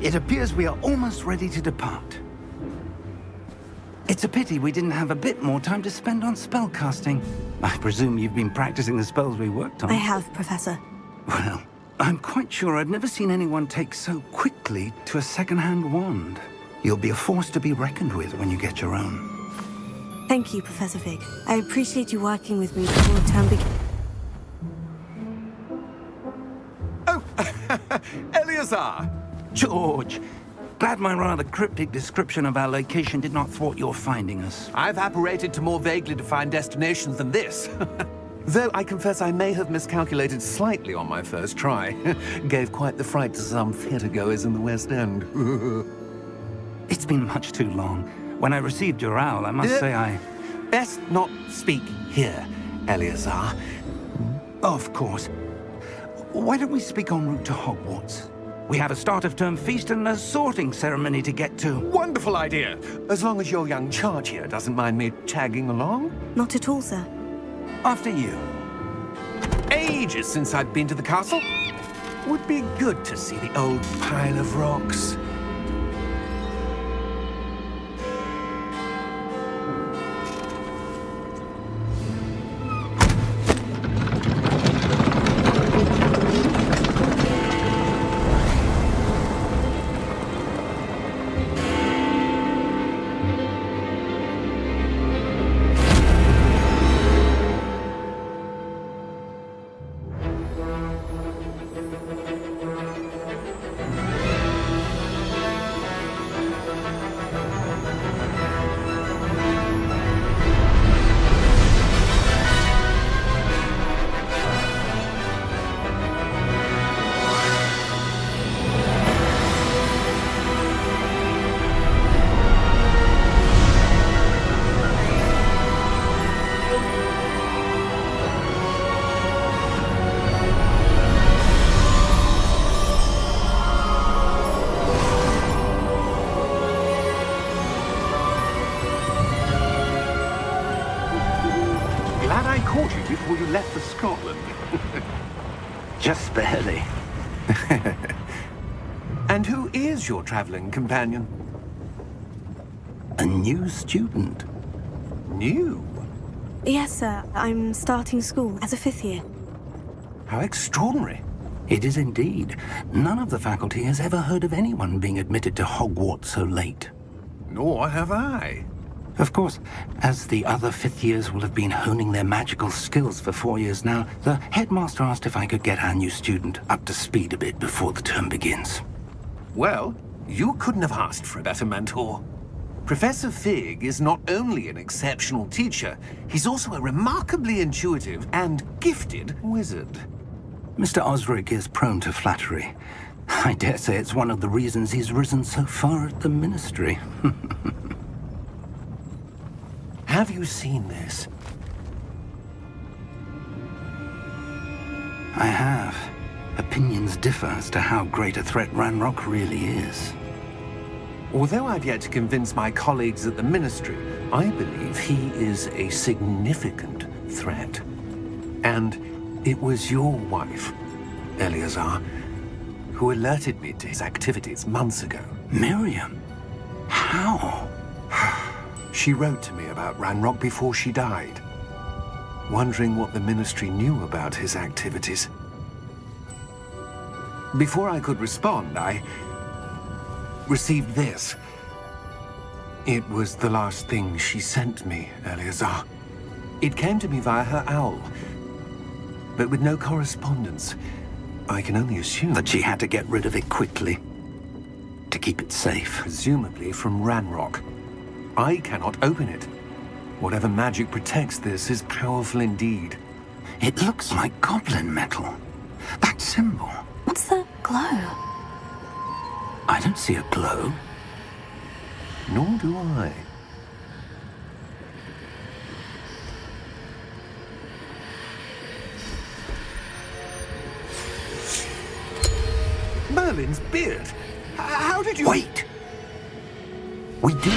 It appears we are almost ready to depart. It's a pity we didn't have a bit more time to spend on spellcasting. I presume you've been practicing the spells we worked on. I have, Professor. Well, I'm quite sure I've never seen anyone take so quickly to a second-hand wand. You'll be a force to be reckoned with when you get your own. Thank you, Professor Fig. I appreciate you working with me before the term begins. Oh, Eleazar! George, glad my rather cryptic description of our location did not thwart your finding us. I've apparated to more vaguely defined destinations than this. Though I confess I may have miscalculated slightly on my first try. Gave quite the fright to some theatre-goers in the West End. It's been much too long. When I received your owl, I must say I... Best not speak here, Eleazar. Of course. Why don't we speak en route to Hogwarts? We have a start-of-term feast and a sorting ceremony to get to. Wonderful idea! As long as your young charge here doesn't mind me tagging along. Not at all, sir. After you. Ages since I've been to the castle. Would be good to see the old pile of rocks. Caught you before you left for Scotland. Just barely. And who is your traveling companion? A new student. New? Yes, sir. I'm starting school as a 5th year. How extraordinary. It is indeed. None of the faculty has ever heard of anyone being admitted to Hogwarts so late. Nor have I. Of course, as the other 5th years will have been honing their magical skills for 4 years now, the headmaster asked if I could get our new student up to speed a bit before the term begins. Well, you couldn't have asked for a better mentor. Professor Fig is not only an exceptional teacher, he's also a remarkably intuitive and gifted wizard. Mr. Osric is prone to flattery. I dare say it's one of the reasons he's risen so far at the Ministry. Have you seen this? I have. Opinions differ as to how great a threat Ranrock really is. Although I've yet to convince my colleagues at the Ministry, I believe he is a significant threat. And it was your wife, Eleazar, who alerted me to his activities months ago. Miriam? How? She wrote to me about Ranrock before she died, wondering what the Ministry knew about his activities. Before I could respond, I received this. It was the last thing she sent me, Eleazar. It came to me via her owl, but with no correspondence. I can only assume That she had to get rid of it quickly, to keep it safe. presumably from Ranrock. I cannot open it. Whatever magic protects this is powerful indeed. It looks like goblin metal. That symbol. What's the glow? I don't see a glow. Nor do I. Merlin's beard. How did you... Wait! We do...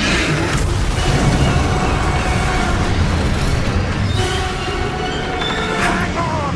Hang on!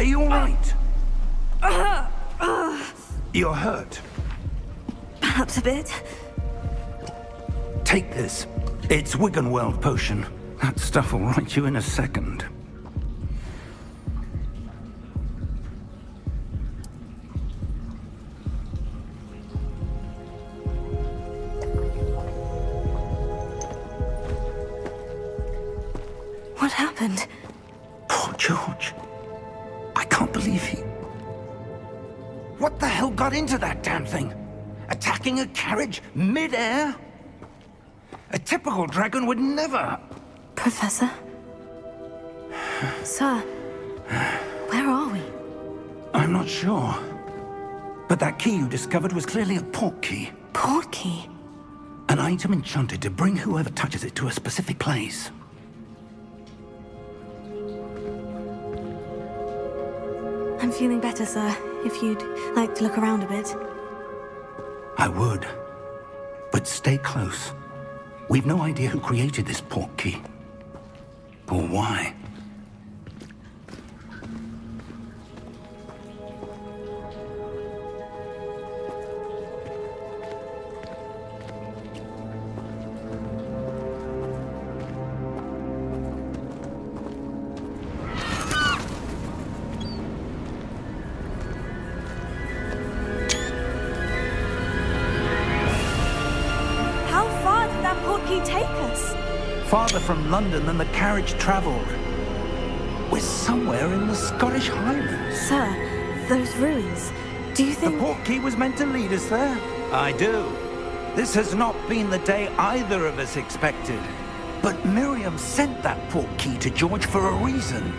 you all right? You're hurt. Perhaps a bit. Take this. It's Wiggenweld potion. That stuff will right you in a second. What happened? Poor George. I can't believe he... What the hell got into that damn thing? Attacking a carriage mid-air? A typical dragon would never... Professor? Sir, where are we? I'm not sure. But that key you discovered was clearly a port key. Port key? An item enchanted to bring whoever touches it to a specific place. I'm feeling better, sir. If you'd like to look around a bit. I would. But stay close. We've no idea who created this port key. Or why. How far did that port key take us? Farther from London than the carriage traveled. We're somewhere in the Scottish Highlands. Sir, those ruins. Do you The think... port key was meant to lead us there? I do. This has not been the day either of us expected. But Miriam sent that port key to George for a reason.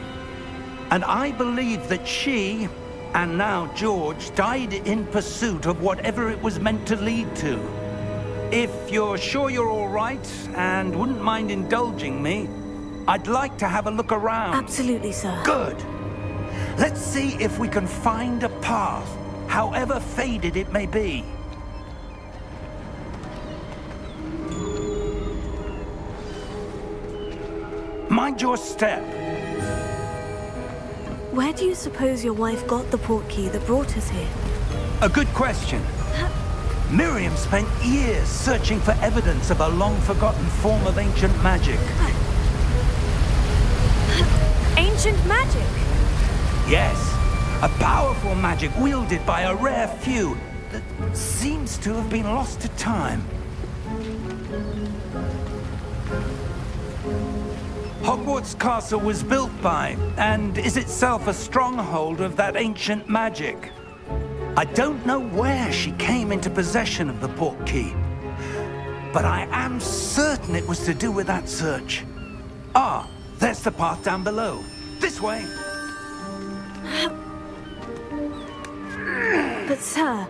And I believe that she, and now George, died in pursuit of whatever it was meant to lead to. If you're sure you're all right, and wouldn't mind indulging me, I'd like to have a look around. Absolutely, sir. Good. Let's see if we can find a path, however faded it may be. Mind your step. Where do you suppose your wife got the port key that brought us here? A good question. Miriam spent years searching for evidence of a long-forgotten form of ancient magic. Ancient magic? Yes, a powerful magic wielded by a rare few that seems to have been lost to time. Hogwarts Castle was built by, and is itself a stronghold of that ancient magic. I don't know where she came into possession of the port key, but I am certain it was to do with that search. Ah, there's the path down below. This way. But sir,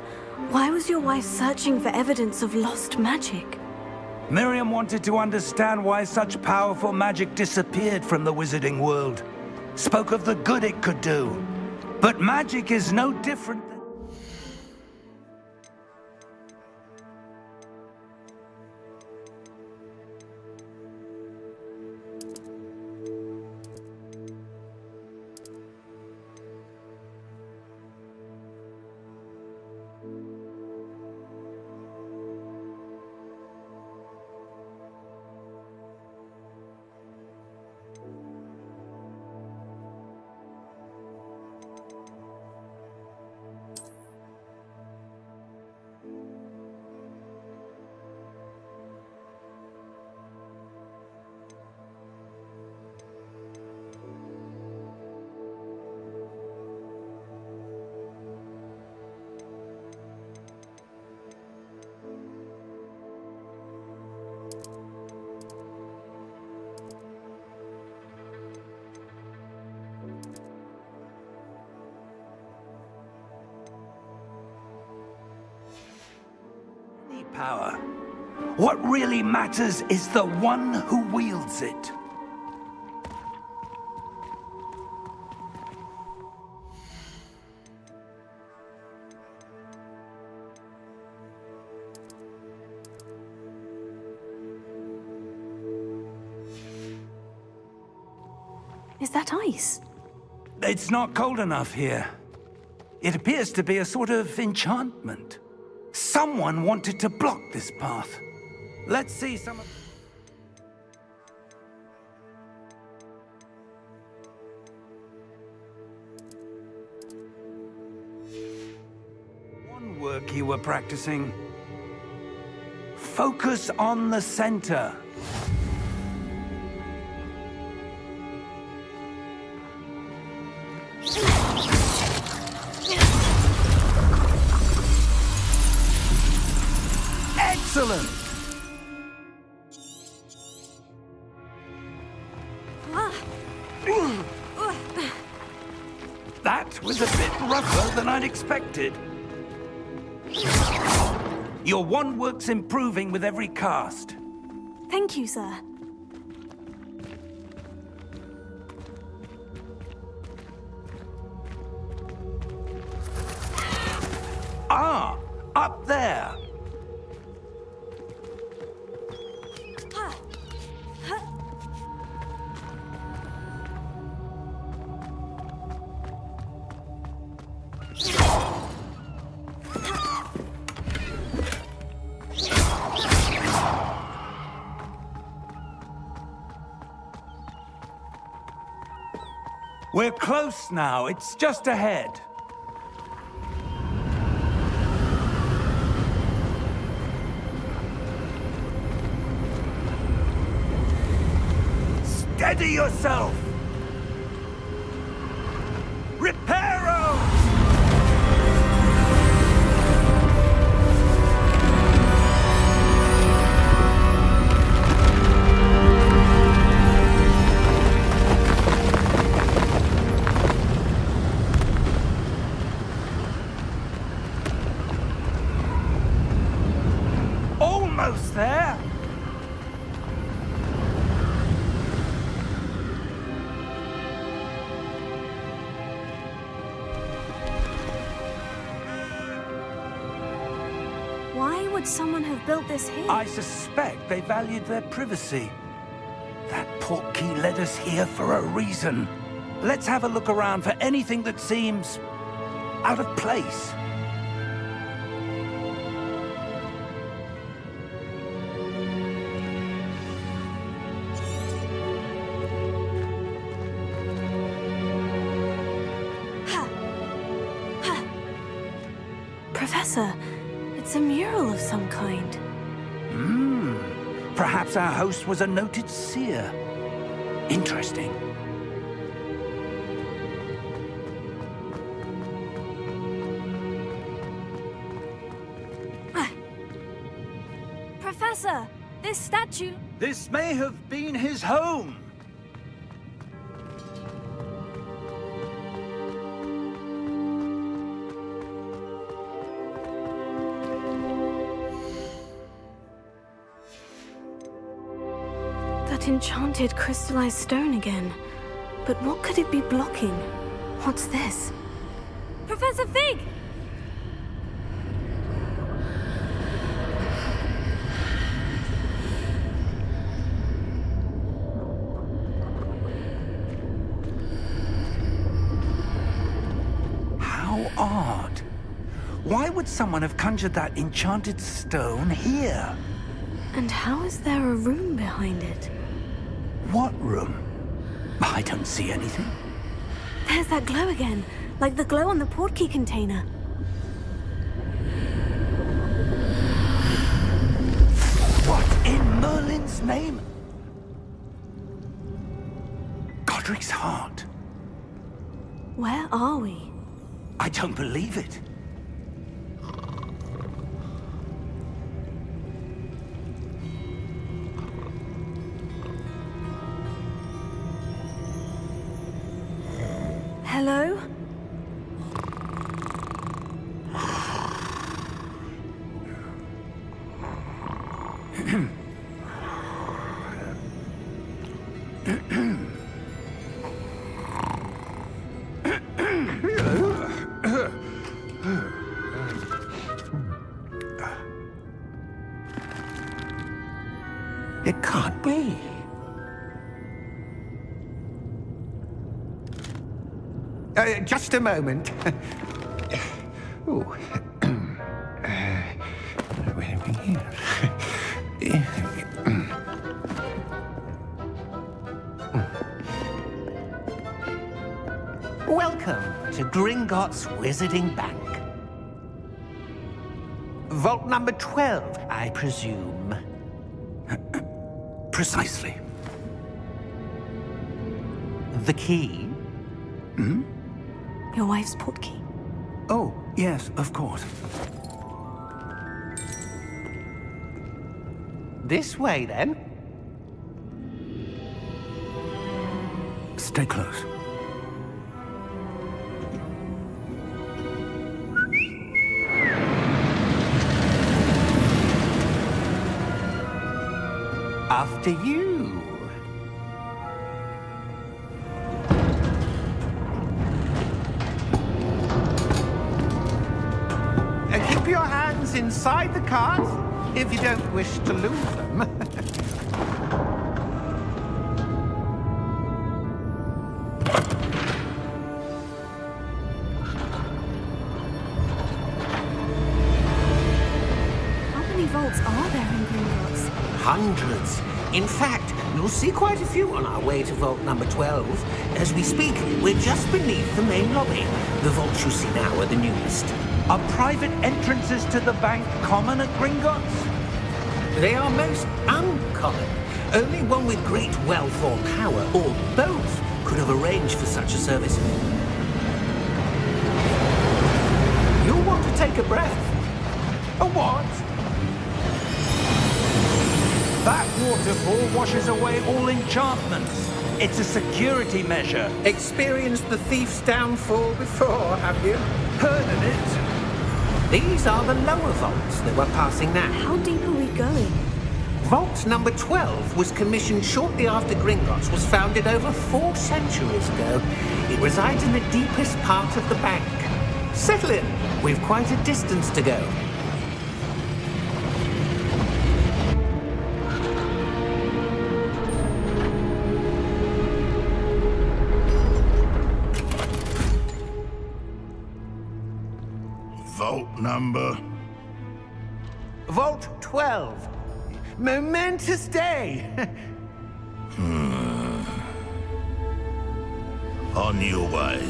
why was your wife searching for evidence of lost magic? Miriam wanted to understand why such powerful magic disappeared from the wizarding world. Spoke of the good it could do. But magic is no different than... Power. What really matters is the one who wields it. Is that ice? It's not cold enough here. It appears to be a sort of enchantment. Someone wanted to block this path. Let's see some of... One work you were practicing. Focus on the center. Excellent! That was a bit rougher than I'd expected. Your one work's improving with every cast. Thank you, sir. Ah, up there. We're close now. It's just ahead. Steady yourself! Reparo! Almost there! Why would someone have built this here? I suspect they valued their privacy. That portkey led us here for a reason. Let's have a look around for anything that seems out of place. Professor, it's a mural of some kind. Perhaps our host was a noted seer. Interesting. Professor, this statue... This may have been his home. That enchanted crystallized stone again. But what could it be blocking? What's this? Professor Fig! How odd. Why would someone have conjured that enchanted stone here? And how is there a room behind it? What room? I don't see anything. There's that glow again, like the glow on the portkey container. What in Merlin's name? Godric's heart. Where are we? I don't believe it. Hello? It can't be. Just a moment. Ooh. Where are we here? Welcome to Gringotts Wizarding Bank. Vault number 12, I presume. Precisely. The key? Your wife's portkey. Oh, yes, of course. This way, then. Stay close. After you. Keep your hands inside the cart if you don't wish to lose them. How many vaults are there in Gringotts? Hundreds. In fact, you'll see quite a few on our way to vault number 12. As we speak, we're just beneath the main lobby. The vaults you see now are the newest. Are private entrances to the bank common at Gringotts? They are most uncommon. Only one with great wealth or power, or both, could have arranged for such a service. You'll want to take a breath. A what? That waterfall washes away all enchantments. It's a security measure. Experienced the thief's downfall before, have you? Heard of it? These are the lower vaults that we're passing now. How deep are we going? Vault number 12 was commissioned shortly after Gringotts was founded over 4 centuries ago. It resides in the deepest part of the bank. Settle in. We've quite a distance to go. Vault number? Vault 12. Momentous day. On your way.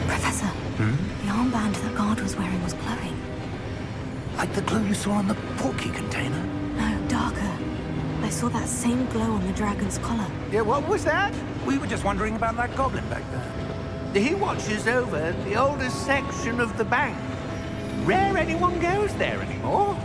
Professor, the armband that guard was wearing was glowing. Like the glow you saw on the portkey container? No, darker. I saw that same glow on the dragon's collar. Yeah, what was that? We were just wondering about that goblin back there. He watches over the oldest section of the bank. Rare anyone goes there anymore.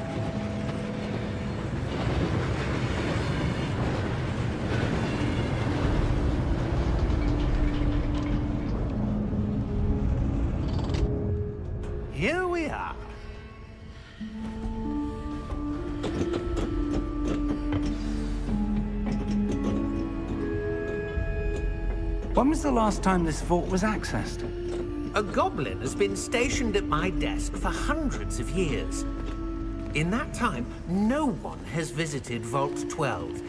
Here we are. When was the last time this vault was accessed? A goblin has been stationed at my desk for hundreds of years. In that time, no one has visited Vault 12,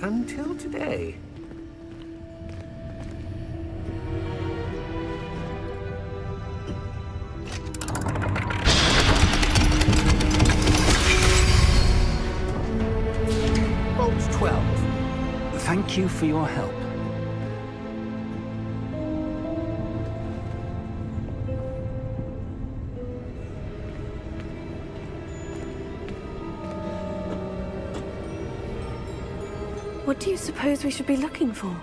until today. Vault 12. Thank you for your help. What do you suppose we should be looking for?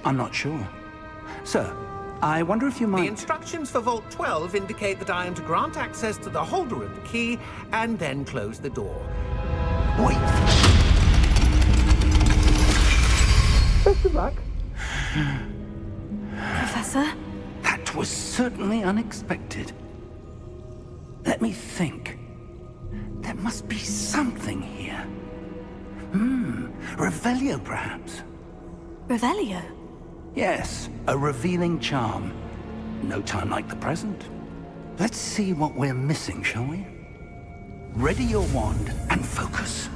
I'm not sure. Sir, I wonder if you The might... instructions for Vault 12 indicate that I am to grant access to the holder of the key and then close the door. Wait! Best of luck. Professor? That was certainly unexpected. Let me think. There must be something here. Revelio, perhaps. Revelio? Yes, a revealing charm. No time like the present. Let's see what we're missing, shall we? Ready your wand and focus.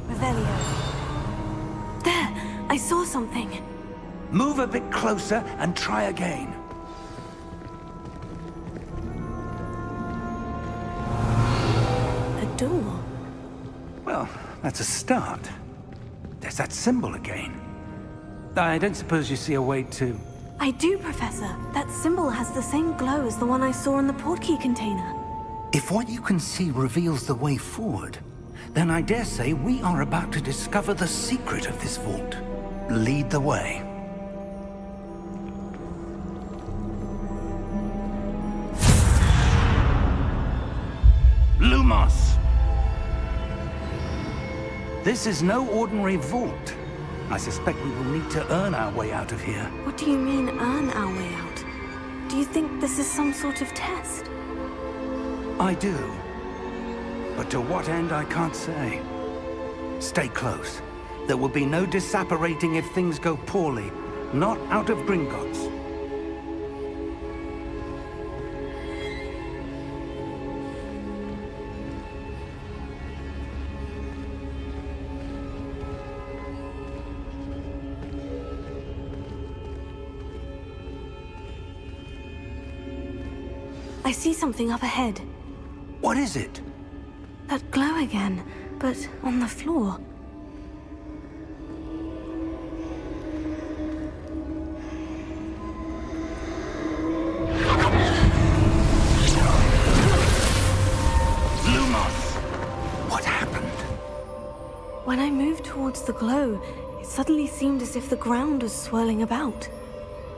Revelio. There! I saw something. Move a bit closer and try again. A door. Well, that's a start. There's that symbol again. I don't suppose you see a way to... I do, Professor. That symbol has the same glow as the one I saw in the portkey container. If what you can see reveals the way forward, then I dare say we are about to discover the secret of this vault. Lead the way. Lumos! This is no ordinary vault. I suspect we will need to earn our way out of here. What do you mean, earn our way out? Do you think this is some sort of test? I do. But to what end, I can't say. Stay close. There will be no disapparating if things go poorly. Not out of Gringotts. I see something up ahead. What is it? That glow again, but on the floor. Lumos! What happened? When I moved towards the glow, it suddenly seemed as if the ground was swirling about.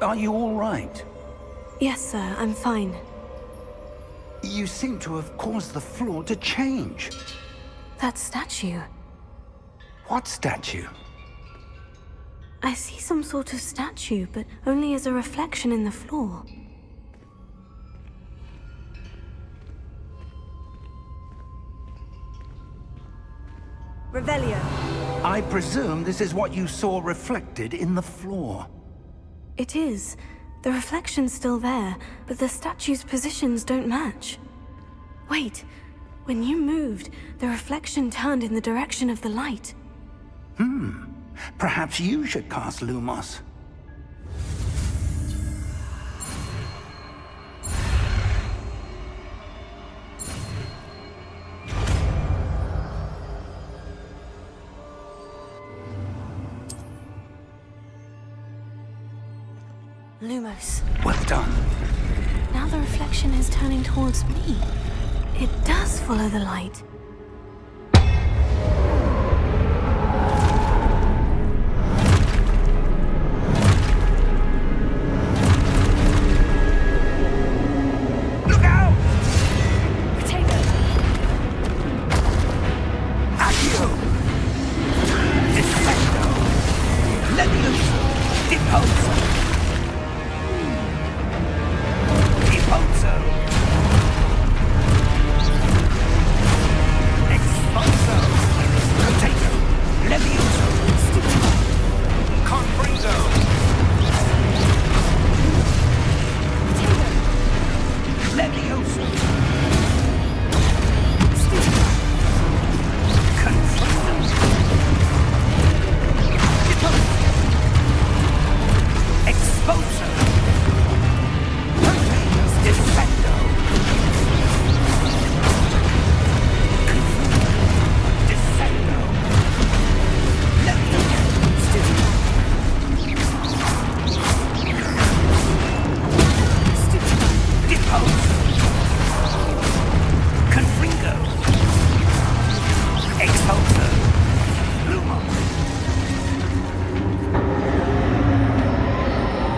Are you all right? Yes, sir, I'm fine. You seem to have caused the floor to change. That statue. What statue? I see some sort of statue, but only as a reflection in the floor. Revelio. I presume this is what you saw reflected in the floor. It is. The reflection's still there, but the statue's positions don't match. Wait. When you moved, the reflection turned in the direction of the light. Perhaps you should cast Lumos. Lumos. Well done. Now the reflection is turning towards me. It does follow the light. Look out! Potato! Accio! Defendo! Levioso! Deposo! Deposo! Expulso! Potato! Levioso! Confringo! Levioso! Confringo! Deposo! Expulso! Defendo! Defendo! Deposo! Confringo! Expulso! Lumos!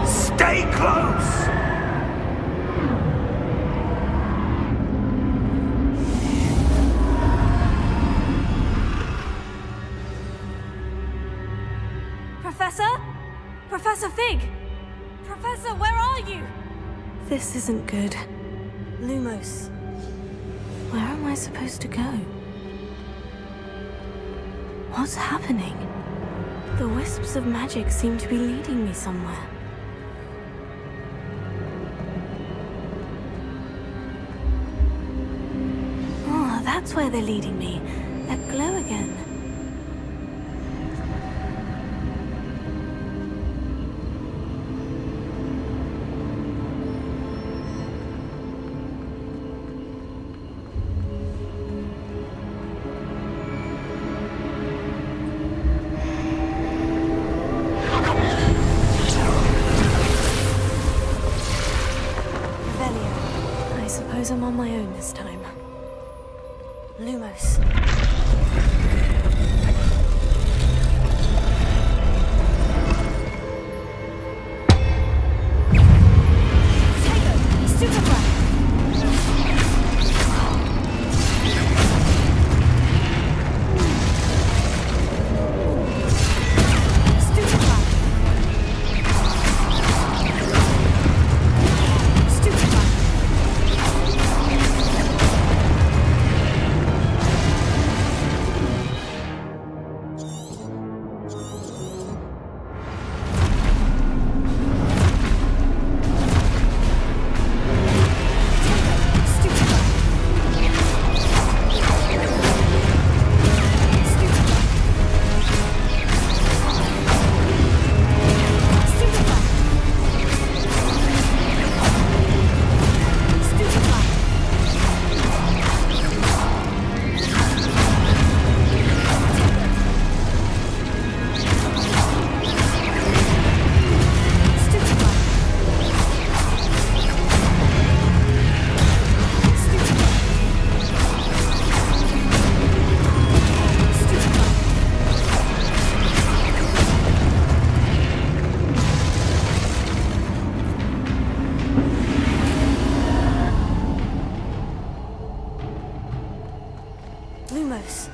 Stay close! Professor? Professor Fig! Professor, where are you? This isn't good. Lumos. Where am I supposed to go? What's happening? The wisps of magic seem to be leading me somewhere. Oh, that's where they're leading me. That glow again. I'm on my own this time. Lumos. Lumos.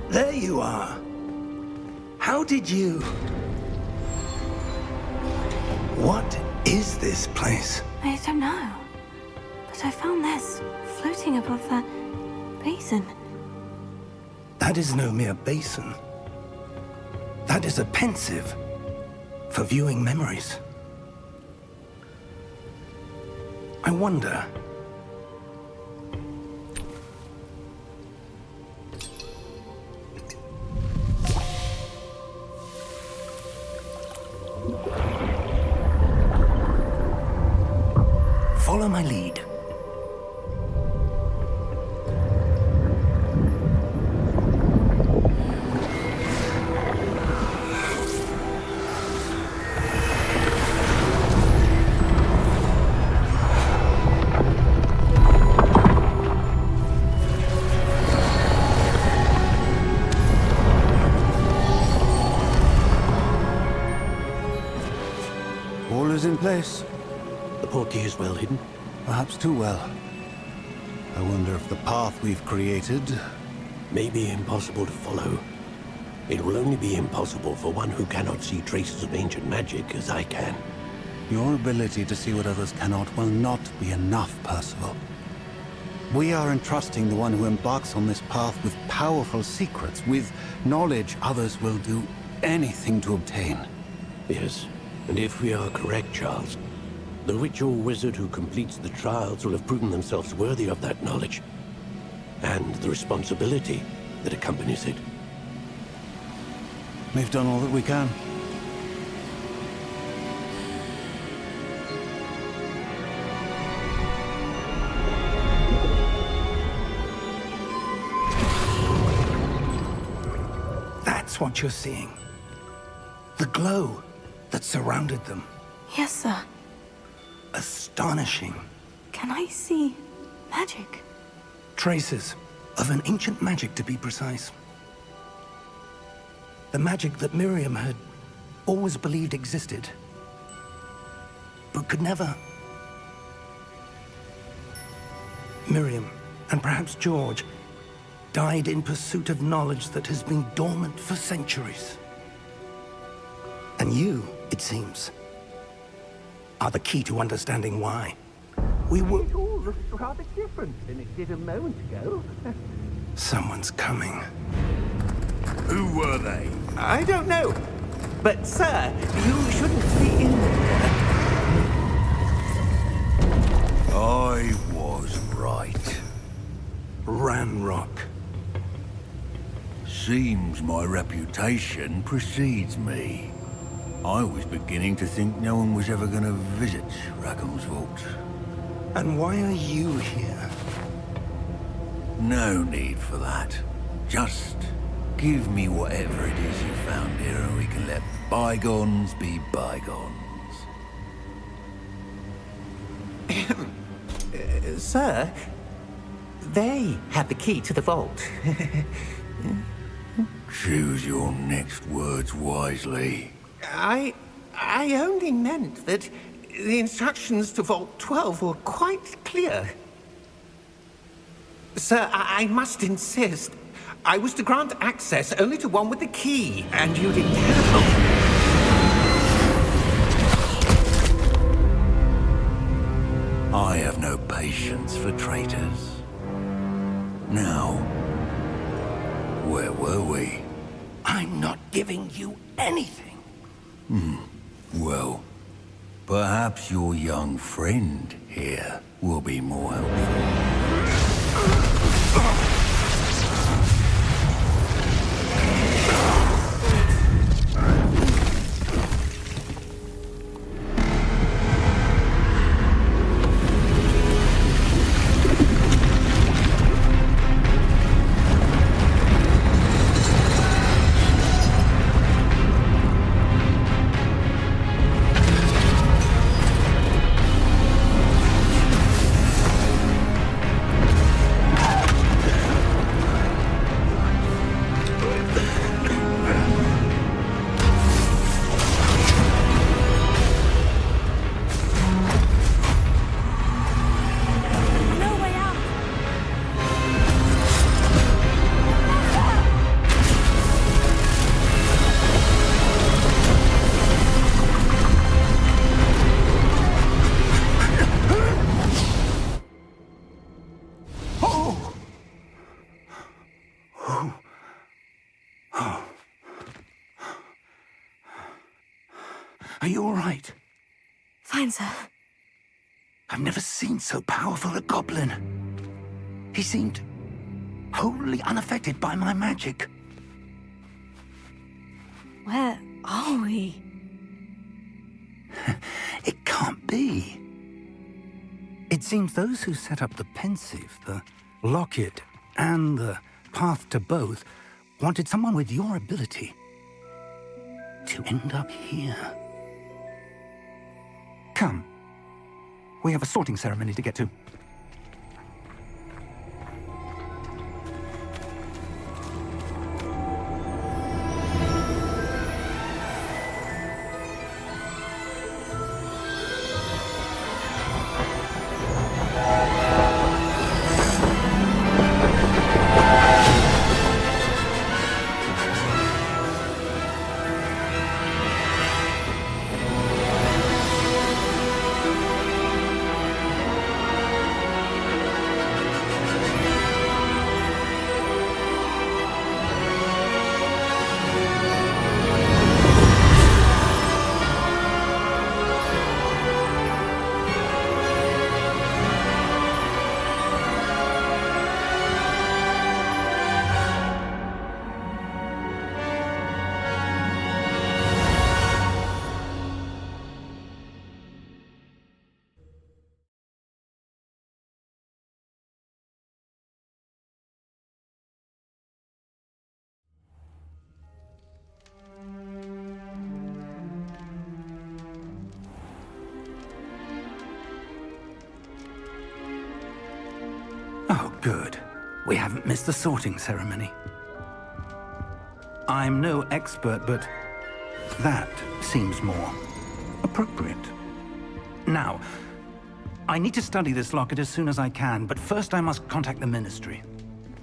There you are. How did you... What is this place? I don't know. But I found this floating above that basin. That is no mere basin. That is a pensive for viewing memories. I wonder... Follow my lead. All is in place. The portkey is well hidden. Perhaps too well. I wonder if the path we've created... May be impossible to follow. It will only be impossible for one who cannot see traces of ancient magic as I can. Your ability to see what others cannot will not be enough, Percival. We are entrusting the one who embarks on this path with powerful secrets, with knowledge others will do anything to obtain. Yes, and if we are correct, Charles, the witch or wizard who completes the trials will have proven themselves worthy of that knowledge, and the responsibility that accompanies it. We've done all that we can. That's what you're seeing. The glow that surrounded them. Yes, sir. Astonishing. Can I see magic? Traces of an ancient magic, to be precise. The magic that Miriam had always believed existed, but could never. Miriam, and perhaps George, died in pursuit of knowledge that has been dormant for centuries. And you, it seems, are the key to understanding why. We were... It all looks rather different than it did a moment ago. Someone's coming. Who were they? I don't know. But, sir, you shouldn't be in there. I was right. Ranrock. Seems my reputation precedes me. I was beginning to think no one was ever going to visit Rackham's vault. And why are you here? No need for that. Just give me whatever it is you found here and we can let bygones be bygones. Sir, they had the key to the vault. Choose your next words wisely. I only meant that the instructions to Vault 12 were quite clear. Sir, I must insist. I was to grant access only to one with the key, and you didn't have... I have no patience for traitors. Now, where were we? I'm not giving you anything. Well, perhaps your young friend here will be more helpful. No way out! Are you all right? Fine, sir. I've never seen so powerful a goblin. He seemed wholly unaffected by my magic. Where are we? It can't be. It seems those who set up the pensive, the locket, and the path to both wanted someone with your ability to end up here. Come. We have a sorting ceremony to get to. Oh, good. We haven't missed the sorting ceremony. I'm no expert, but that seems more appropriate. Now, I need to study this locket as soon as I can, but first I must contact the Ministry.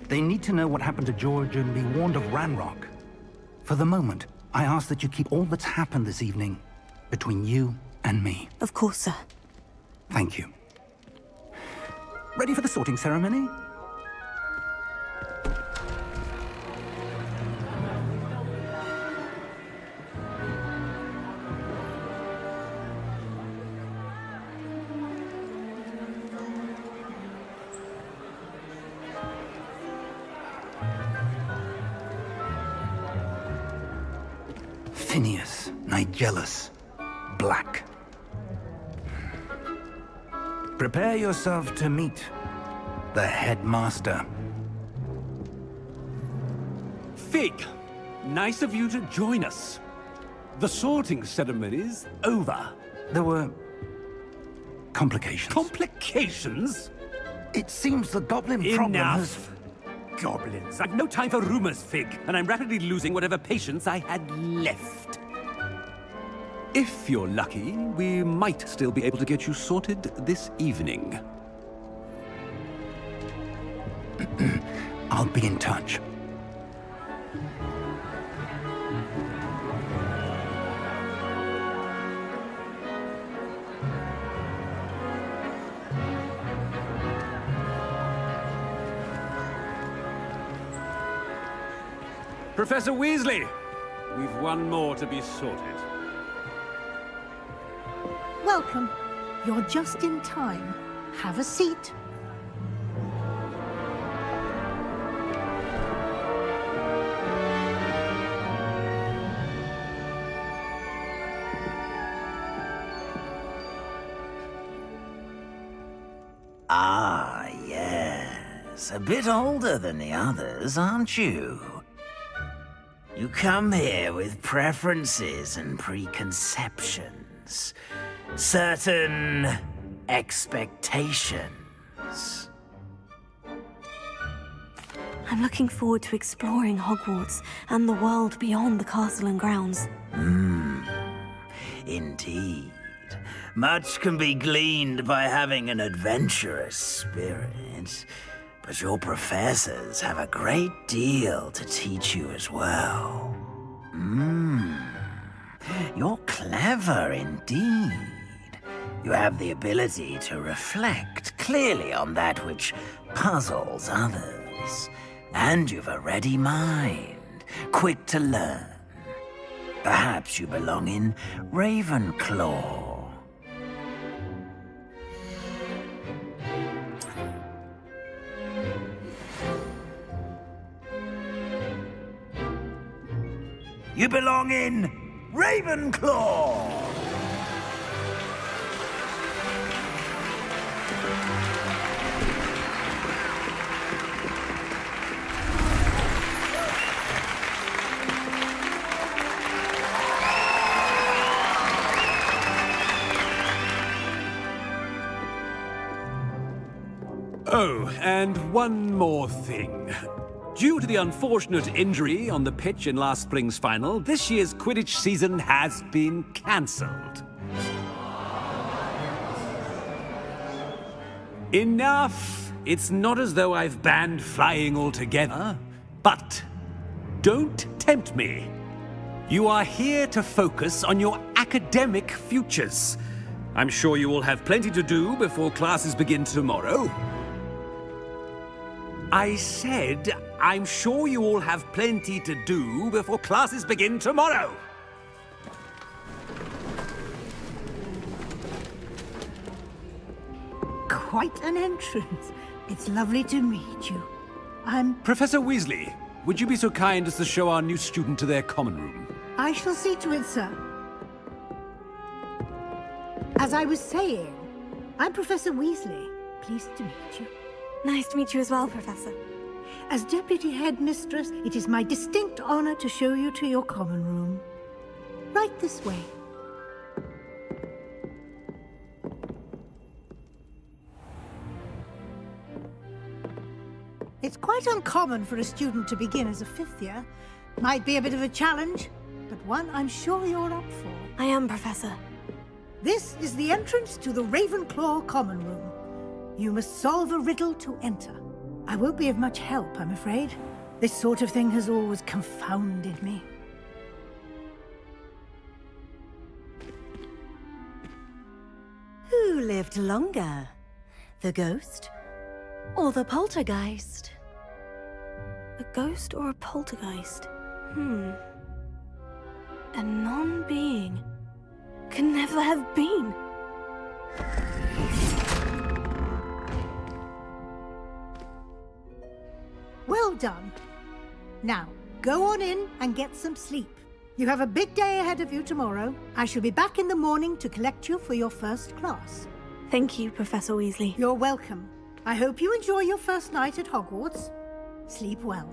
They need to know what happened to George and be warned of Ranrock. For the moment, I ask that you keep all that's happened this evening between you and me. Of course, sir. Thank you. Ready for the sorting ceremony? Phineas, Nigellus, Black. Prepare yourself to meet the headmaster. Fig, nice of you to join us. The sorting ceremony's over. There were complications. Complications? It seems the goblin problem has... Enough! Goblins. I've no time for rumors, Fig, and I'm rapidly losing whatever patience I had left. If you're lucky, we might still be able to get you sorted this evening. I'll be in touch. Professor Weasley, we've one more to be sorted. Welcome. You're just in time. Have a seat. Ah, yes. A bit older than the others, aren't you? You come here with preferences and preconceptions. Certain expectations. I'm looking forward to exploring Hogwarts and the world beyond the castle and grounds. Indeed. Much can be gleaned by having an adventurous spirit, but your professors have a great deal to teach you as well. You're clever indeed. You have the ability to reflect clearly on that which puzzles others. And you've a ready mind, quick to learn. Perhaps you belong in Ravenclaw. You belong in Ravenclaw! Oh, and one more thing. Due to the unfortunate injury on the pitch in last spring's final, this year's Quidditch season has been cancelled. Enough! It's not as though I've banned flying altogether, but don't tempt me. You are here to focus on your academic futures. I'm sure you will have plenty to do before classes begin tomorrow. I said, I'm sure you all have plenty to do before classes begin tomorrow. Quite an entrance. It's lovely to meet you. Professor Weasley, would you be so kind as to show our new student to their common room? I shall see to it, sir. As I was saying, I'm Professor Weasley. Pleased to meet you. Nice to meet you as well, Professor. As Deputy Headmistress, it is my distinct honor to show you to your common room. Right this way. It's quite uncommon for a student to begin as a fifth year. Might be a bit of a challenge, but one I'm sure you're up for. I am, Professor. This is the entrance to the Ravenclaw Common Room. You must solve a riddle to enter. I won't be of much help, I'm afraid. This sort of thing has always confounded me. Who lived longer? The ghost or the poltergeist? A ghost or a poltergeist? A non-being can never have been. Well done. Now, go on in and get some sleep. You have a big day ahead of you tomorrow. I shall be back in the morning to collect you for your first class. Thank you, Professor Weasley. You're welcome. I hope you enjoy your first night at Hogwarts. Sleep well.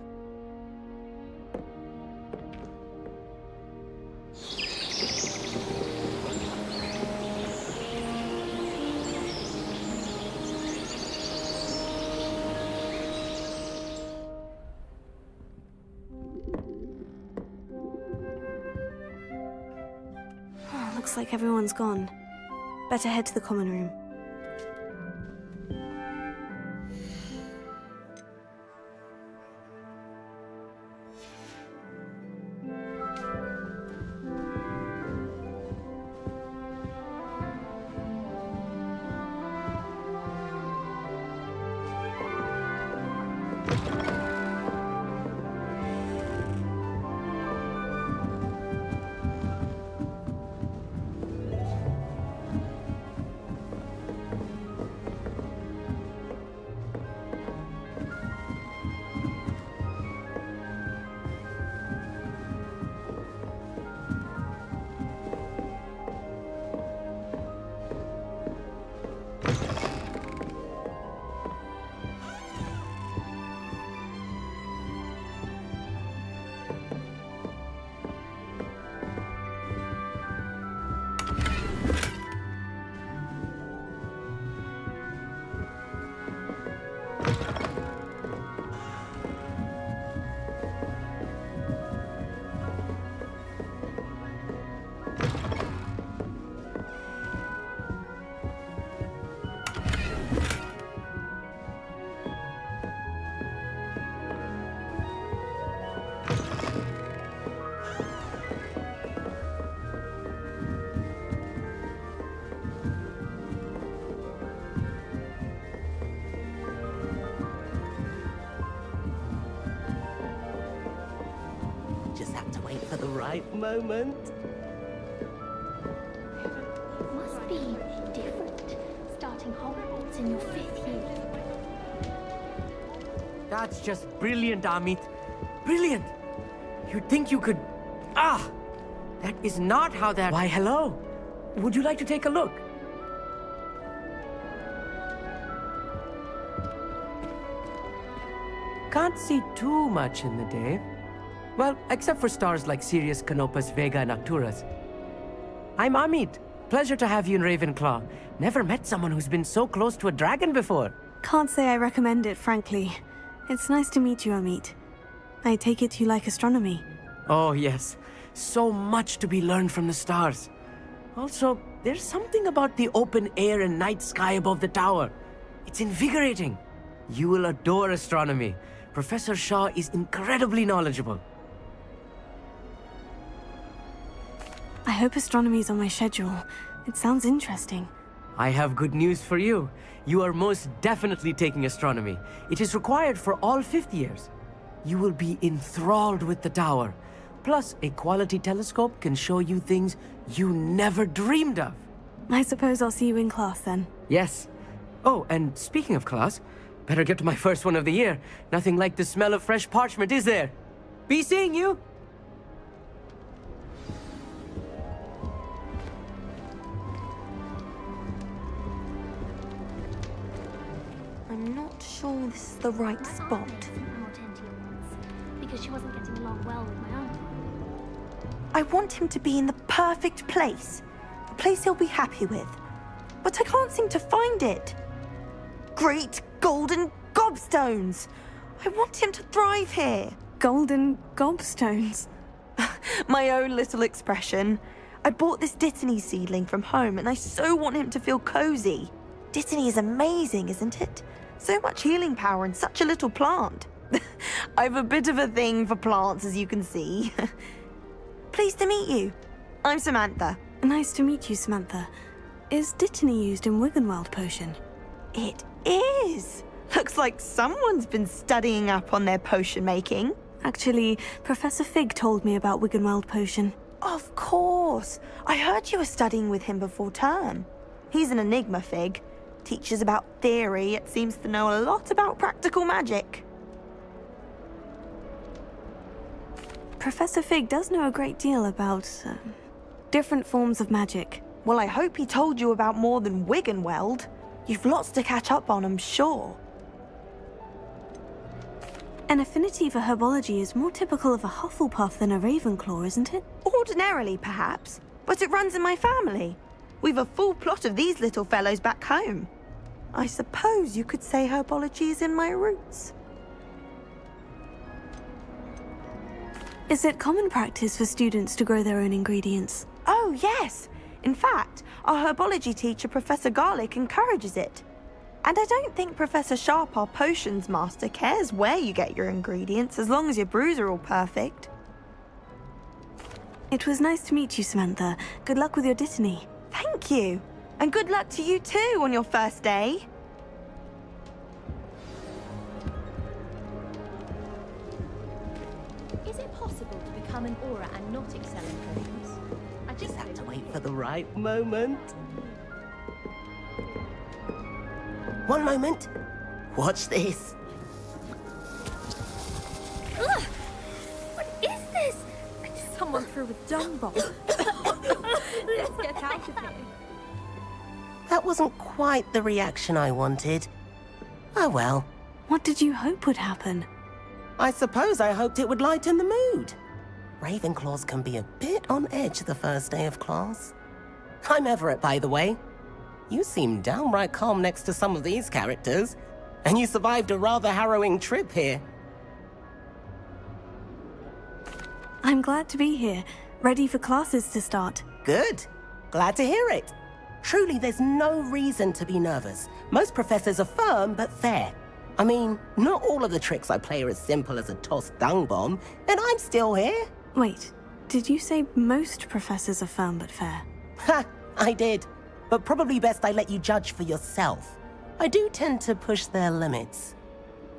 Looks like everyone's gone. Better head to the common room. Just have to wait for the right moment. Must be different, starting Hogwarts in your 5th year. That's just brilliant, Amit. Brilliant! You'd think you could... Ah! That is not how that... Why, hello! Would you like to take a look? Can't see too much in the day. Well, except for stars like Sirius, Canopus, Vega, and Arcturus. I'm Amit. Pleasure to have you in Ravenclaw. Never met someone who's been so close to a dragon before. Can't say I recommend it, frankly. It's nice to meet you, Amit. I take it you like astronomy. Oh, yes. So much to be learned from the stars. Also, there's something about the open air and night sky above the tower. It's invigorating. You will adore astronomy. Professor Shaw is incredibly knowledgeable. I hope astronomy's on my schedule. It sounds interesting. I have good news for you. You are most definitely taking astronomy. It is required for all 5th years. You will be enthralled with the tower. Plus, a quality telescope can show you things you never dreamed of. I suppose I'll see you in class then. Yes. Oh, and speaking of class, better get to my first one of the year. Nothing like the smell of fresh parchment, is there? Be seeing you! I'm not sure this is the right spot. Because she wasn't getting along well with my uncle. I want him to be in the perfect place. A place he'll be happy with. But I can't seem to find it. Great golden gobstones! I want him to thrive here. Golden gobstones. My own little expression. I bought this Dittany seedling from home and I so want him to feel cozy. Dittany is amazing, isn't it? So much healing power in such a little plant. I've a bit of a thing for plants, as you can see. Pleased to meet you. I'm Samantha. Nice to meet you, Samantha. Is Dittany used in Wiggenweld potion? It is. Looks like someone's been studying up on their potion making. Actually, Professor Fig told me about Wiggenweld potion. Of course. I heard you were studying with him before term. He's an enigma, Fig. Teaches about theory, yet seems to know a lot about practical magic. Professor Fig does know a great deal about different forms of magic. Well, I hope he told you about more than Wiggenweld. You've lots to catch up on, I'm sure. An affinity for herbology is more typical of a Hufflepuff than a Ravenclaw, isn't it? Ordinarily, perhaps, but it runs in my family. We've a full plot of these little fellows back home. I suppose you could say herbology is in my roots. Is it common practice for students to grow their own ingredients? Oh, yes. In fact, our herbology teacher, Professor Garlick, encourages it. And I don't think Professor Sharp, our potions master, cares where you get your ingredients, as long as your brews are all perfect. It was nice to meet you, Samantha. Good luck with your Dittany. Thank you. And good luck to you too on your first day. Is it possible to become an aura and not excel in potions? I just have to wait for the right moment. One moment. Watch this. Ugh! What is this? Someone threw a dung bomb. Let's get out of here. That wasn't quite the reaction I wanted. Oh well. What did you hope would happen? I suppose I hoped it would lighten the mood. Ravenclaws can be a bit on edge the first day of class. I'm Everett, by the way. You seem downright calm next to some of these characters, and you survived a rather harrowing trip here. I'm glad to be here, ready for classes to start. Good. Glad to hear it. Truly, there's no reason to be nervous. Most professors are firm but fair. I mean, not all of the tricks I play are as simple as a tossed dung bomb, and I'm still here. Wait, did you say most professors are firm but fair? Ha! I did. But probably best I let you judge for yourself. I do tend to push their limits.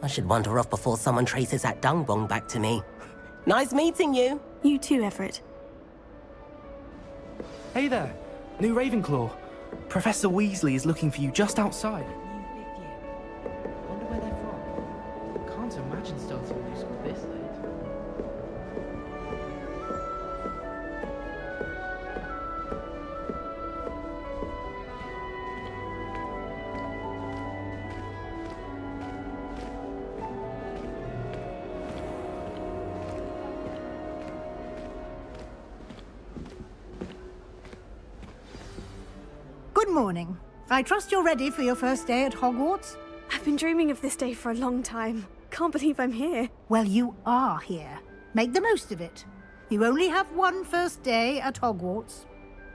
I should wander off before someone traces that dung bomb back to me. Nice meeting you. You too, Everett. Hey there, new Ravenclaw. Professor Weasley is looking for you just outside. Wonder where they're from. Can't imagine starting new school this late. Good morning. I trust you're ready for your first day at Hogwarts? I've been dreaming of this day for a long time. Can't believe I'm here. Well, you are here. Make the most of it. You only have one first day at Hogwarts.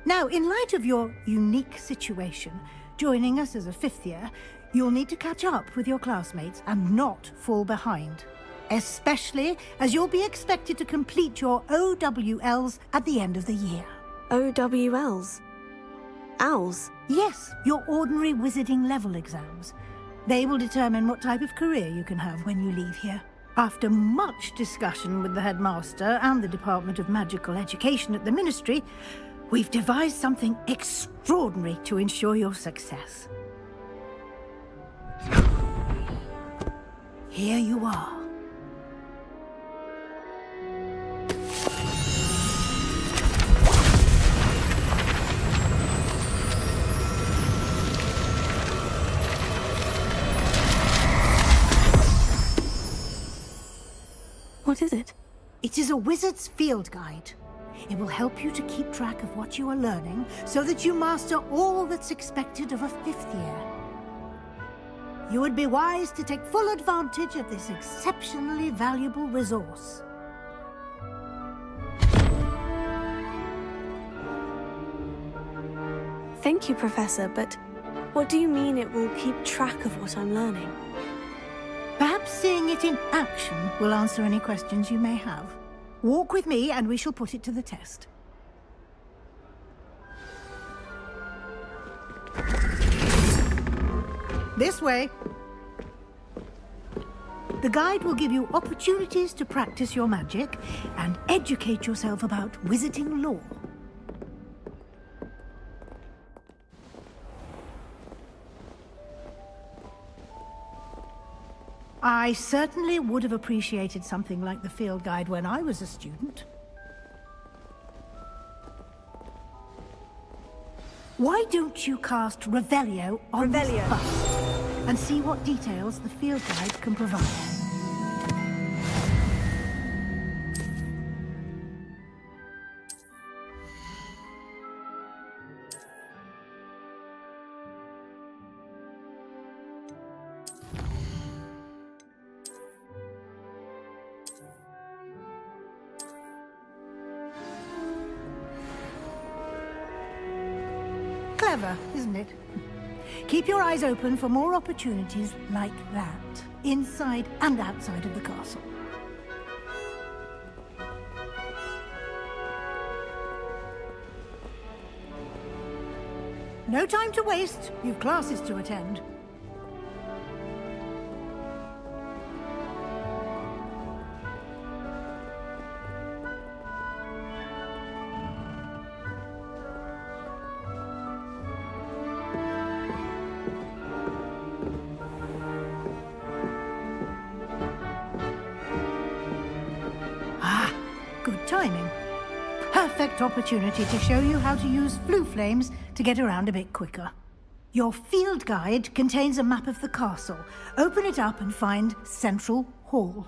Now, in light of your unique situation, joining us as a fifth year, you'll need to catch up with your classmates and not fall behind. Especially as you'll be expected to complete your OWLs at the end of the year. OWLs? Owls? Yes, your ordinary wizarding level exams. They will determine what type of career you can have when you leave here. After much discussion with the headmaster and the Department of Magical Education at the Ministry, we've devised something extraordinary to ensure your success. Here you are. What is it? It is a wizard's field guide. It will help you to keep track of what you are learning so that you master all that's expected of a fifth year. you would be wise to take full advantage of this exceptionally valuable resource. Thank you, Professor, but what do you mean it will keep track of what I'm learning? Perhaps seeing it in action will answer any questions you may have. Walk with me and we shall put it to the test. This way. The guide will give you opportunities to practice your magic and educate yourself about wizarding lore. I certainly would have appreciated something like the field guide when I was a student. Why don't you cast Revelio on this bust and see what details the field guide can provide? Clever, isn't it? Keep your eyes open for more opportunities like that, inside and outside of the castle. No time to waste. You've classes to attend. Good timing. Perfect opportunity to show you how to use flue flames to get around a bit quicker. Your field guide contains a map of the castle. Open it up and find Central Hall.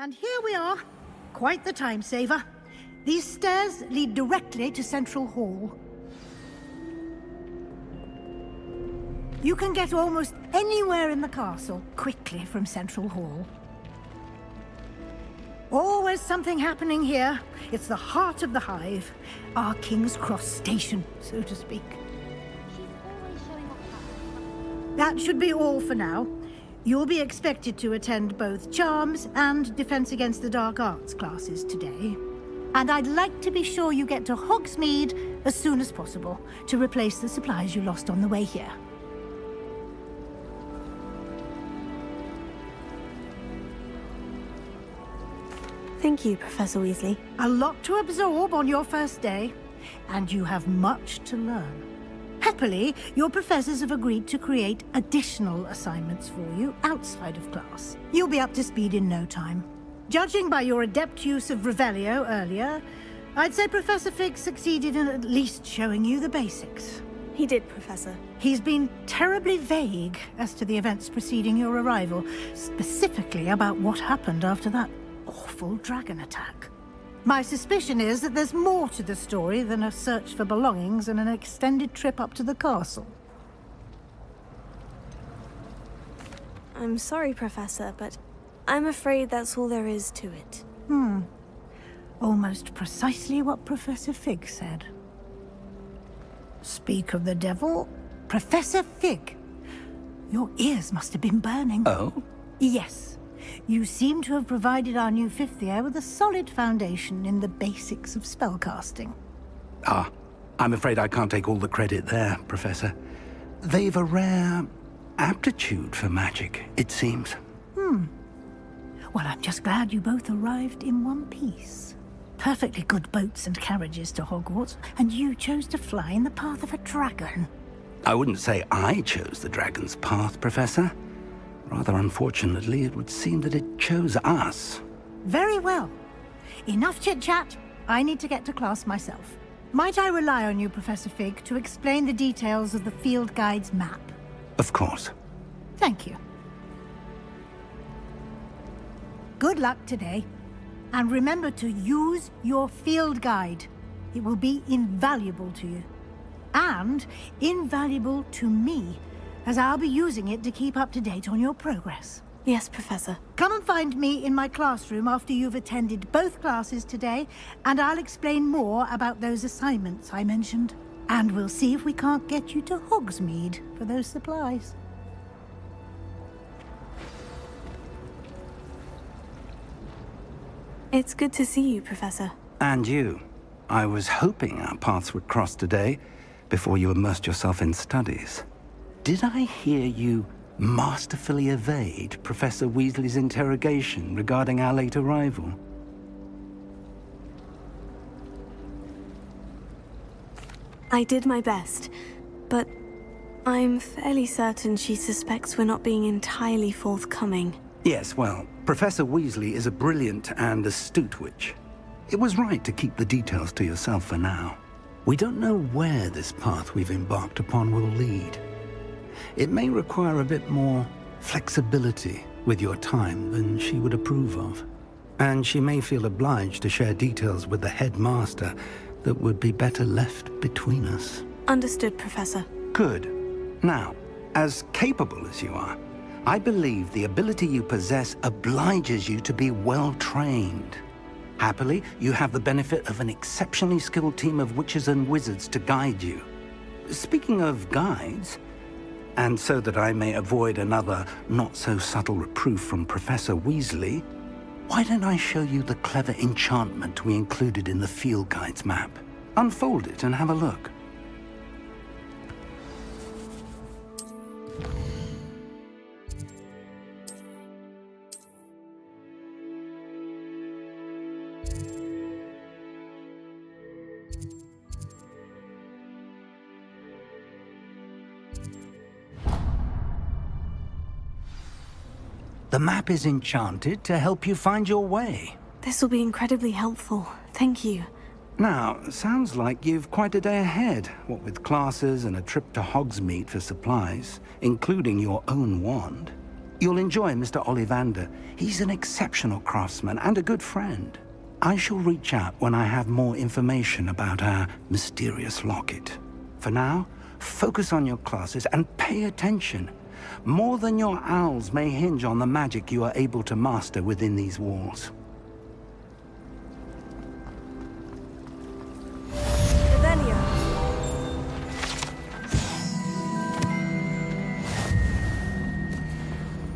And here we are. Quite the time saver. These stairs lead directly to Central Hall. You can get almost anywhere in the castle quickly from Central Hall. Always something happening here. It's the heart of the hive. Our King's Cross station, so to speak. That should be all for now. You'll be expected to attend both Charms and Defense Against the Dark Arts classes today. And I'd like to be sure you get to Hogsmeade as soon as possible to replace the supplies you lost on the way here. Thank you, Professor Weasley. A lot to absorb on your first day, and you have much to learn. Happily, your professors have agreed to create additional assignments for you outside of class. You'll be up to speed in no time. Judging by your adept use of Revelio earlier, I'd say Professor Fig succeeded in at least showing you the basics. He did, Professor. He's been terribly vague as to the events preceding your arrival, specifically about what happened after that awful dragon attack. My suspicion is that there's more to the story than a search for belongings and an extended trip up to the castle. I'm sorry, Professor, but I'm afraid that's all there is to it. Almost precisely what Professor Fig said. Speak of the devil, Professor Fig. Your ears must have been burning. Oh? Yes. You seem to have provided our new fifth year with a solid foundation in the basics of spellcasting. Ah, I'm afraid I can't take all the credit there, Professor. They've a rare aptitude for magic, it seems. Well, I'm just glad you both arrived in one piece. perfectly good boats and carriages to Hogwarts, and you chose to fly in the path of a dragon. I wouldn't say I chose the dragon's path, Professor. Rather unfortunately, it would seem that it chose us. Very well. Enough chit-chat. I need to get to class myself. Might I rely on you, Professor Fig, to explain the details of the field guide's map? Of course. Thank you. Good luck today. And remember to use your field guide. It will be invaluable to you. And invaluable to me, as I'll be using it to keep up to date on your progress. Yes, Professor. Come and find me in my classroom after you've attended both classes today, and I'll explain more about those assignments I mentioned. And we'll see if we can't get you to Hogsmeade for those supplies. It's good to see you, Professor. And you. I was hoping our paths would cross today, before you immersed yourself in studies. Did I hear you masterfully evade Professor Weasley's interrogation regarding our late arrival? I did my best, but I'm fairly certain she suspects we're not being entirely forthcoming. Yes, well, Professor Weasley is a brilliant and astute witch. It was right to keep the details to yourself for now. We don't know where this path we've embarked upon will lead. It may require a bit more flexibility with your time than she would approve of. And she may feel obliged to share details with the headmaster that would be better left between us. Understood, Professor. Good. Now, as capable as you are, I believe the ability you possess obliges you to be well trained. Happily, you have the benefit of an exceptionally skilled team of witches and wizards to guide you. Speaking of guides, and so that I may avoid another not-so-subtle reproof from Professor Weasley, why don't I show you the clever enchantment we included in the field guide's map? Unfold it and have a look. The map is enchanted to help you find your way. This will be incredibly helpful. Thank you. Now, sounds like you've quite a day ahead, what with classes and a trip to Hogsmeade for supplies, including your own wand. You'll enjoy Mr. Ollivander. He's an exceptional craftsman and a good friend. I shall reach out when I have more information about our mysterious locket. For now, focus on your classes and pay attention. More than your owls may hinge on the magic you are able to master within these walls.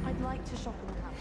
I'd like to shop in the house.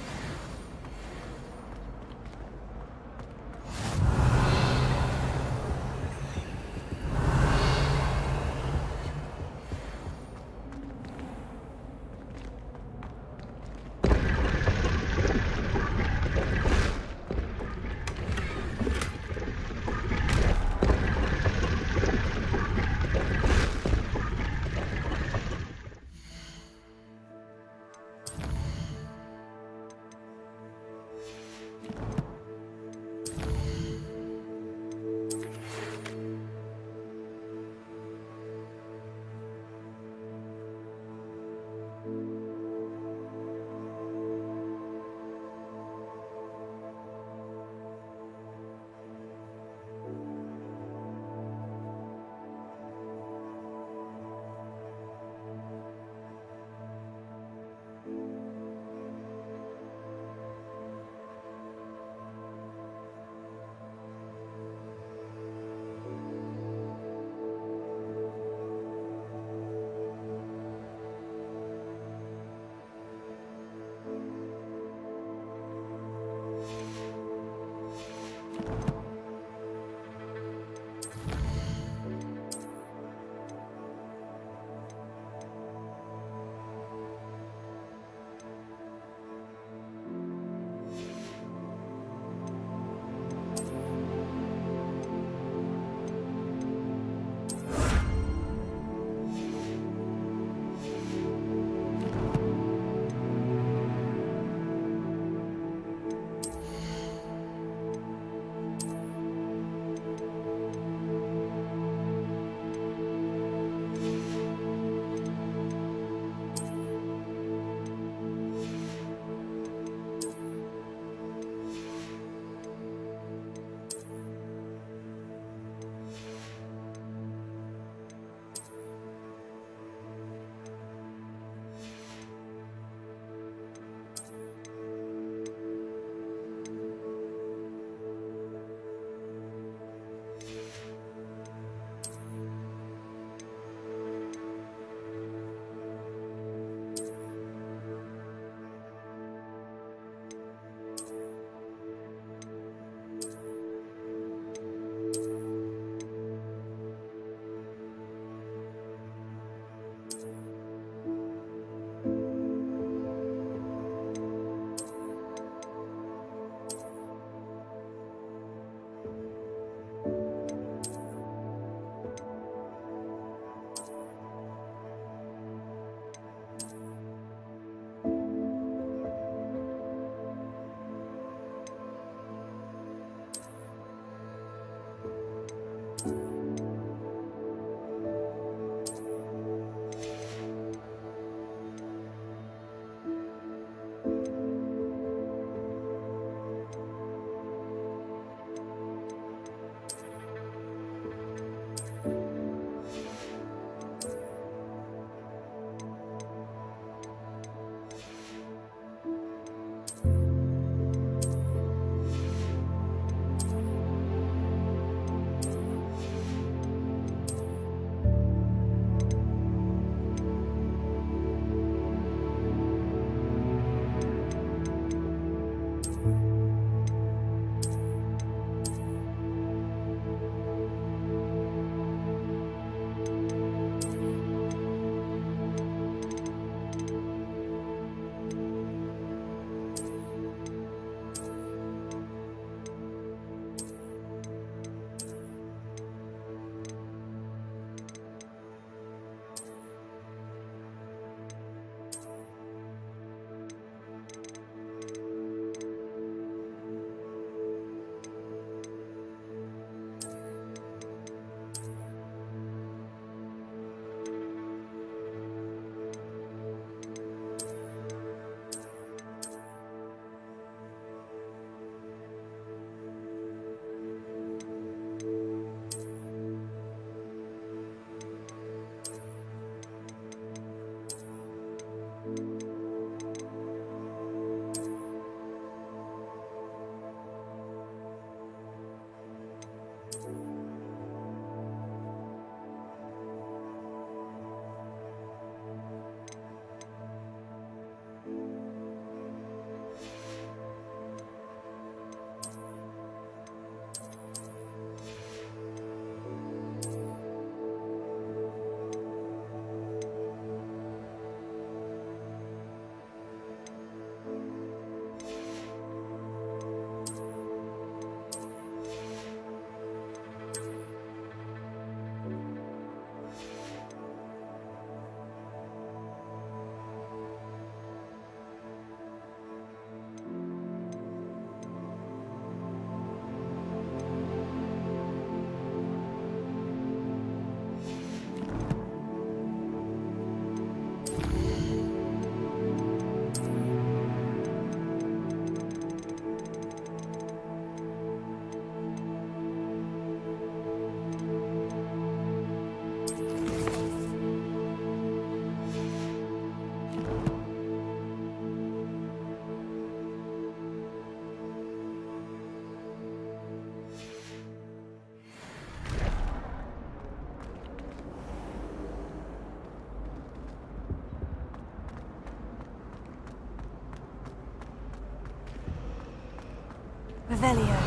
Revelio.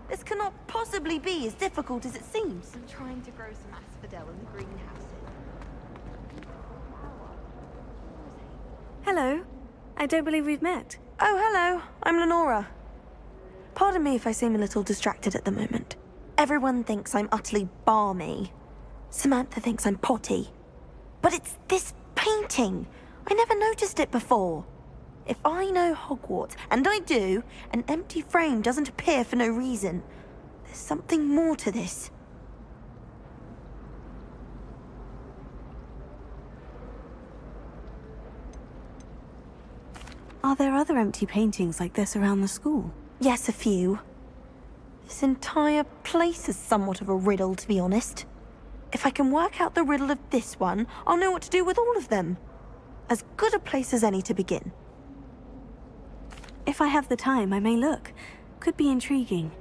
This cannot possibly be as difficult as it seems. I'm trying to grow some asphodel in the greenhouse. Hello. I don't believe we've met. Oh, hello. I'm Lenora. Pardon me if I seem a little distracted at the moment. Everyone thinks I'm utterly balmy. Samantha thinks I'm potty. But it's this painting. I never noticed it before. If I know Hogwarts, and I do, an empty frame doesn't appear for no reason. There's something more to this. Are there other empty paintings like this around the school? Yes, a few. This entire place is somewhat of a riddle, to be honest. If I can work out the riddle of this one, I'll know what to do with all of them. As good a place as any to begin. If I have the time, I may look. Could be intriguing.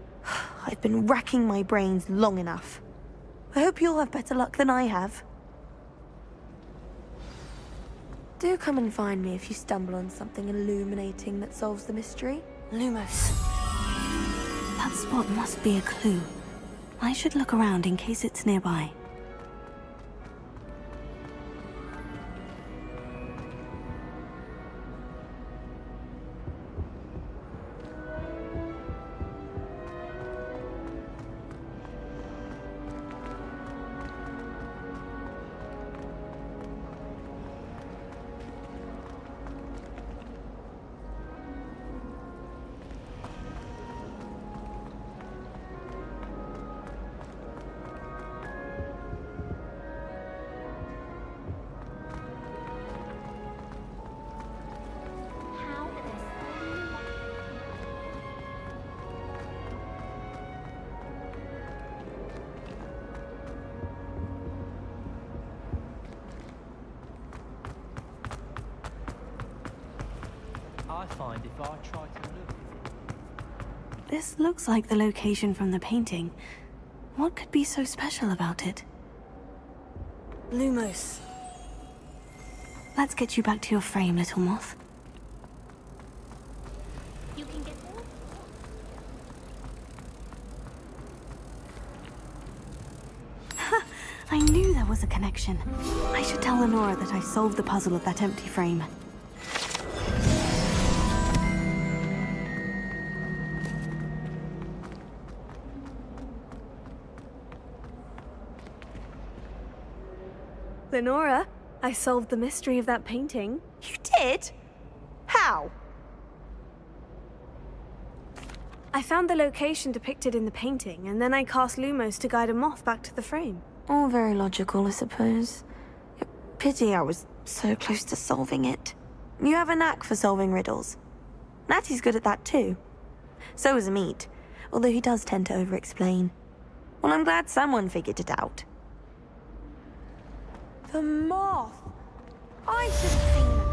I've been racking my brains long enough. I hope you'll have better luck than I have. Do come and find me if you stumble on something illuminating that solves the mystery. Lumos. That spot must be a clue. I should look around in case it's nearby. I find if I try to look... This looks like the location from the painting. What could be so special about it? Lumos. Let's get you back to your frame, little moth. You can get there? I knew there was a connection. I should tell Lenora that I solved the puzzle of that empty frame. Lenora, I solved the mystery of that painting. You did? How? I found the location depicted in the painting, and then I cast Lumos to guide a moth back to the frame. All very logical, I suppose. Pity I was so close to solving it. You have a knack for solving riddles. Natty's good at that too. So is Amit, although he does tend to over-explain. Well, I'm glad someone figured it out. The moth! I should have seen that.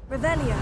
Revelio.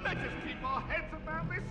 Let us keep our heads about this.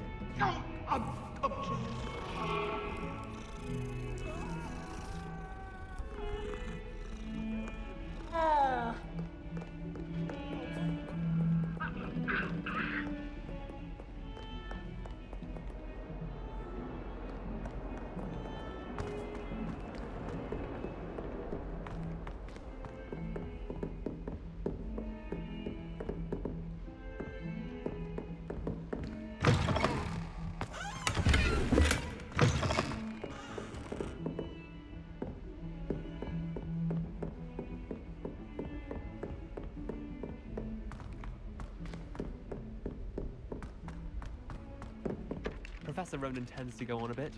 Professor Ronan tends to go on a bit.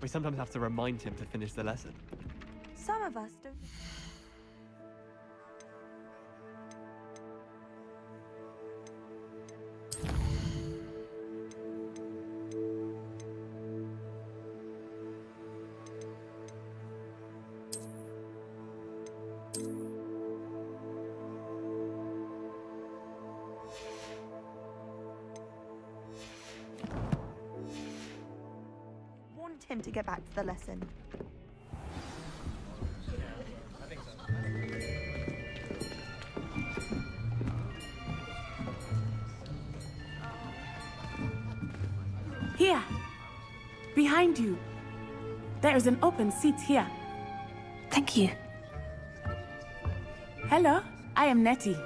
We sometimes have to remind him to finish the lesson. Some of us don't... him to get back to the lesson. Here! Behind you! There is an open seat here. Thank you. Hello, I am Nettie.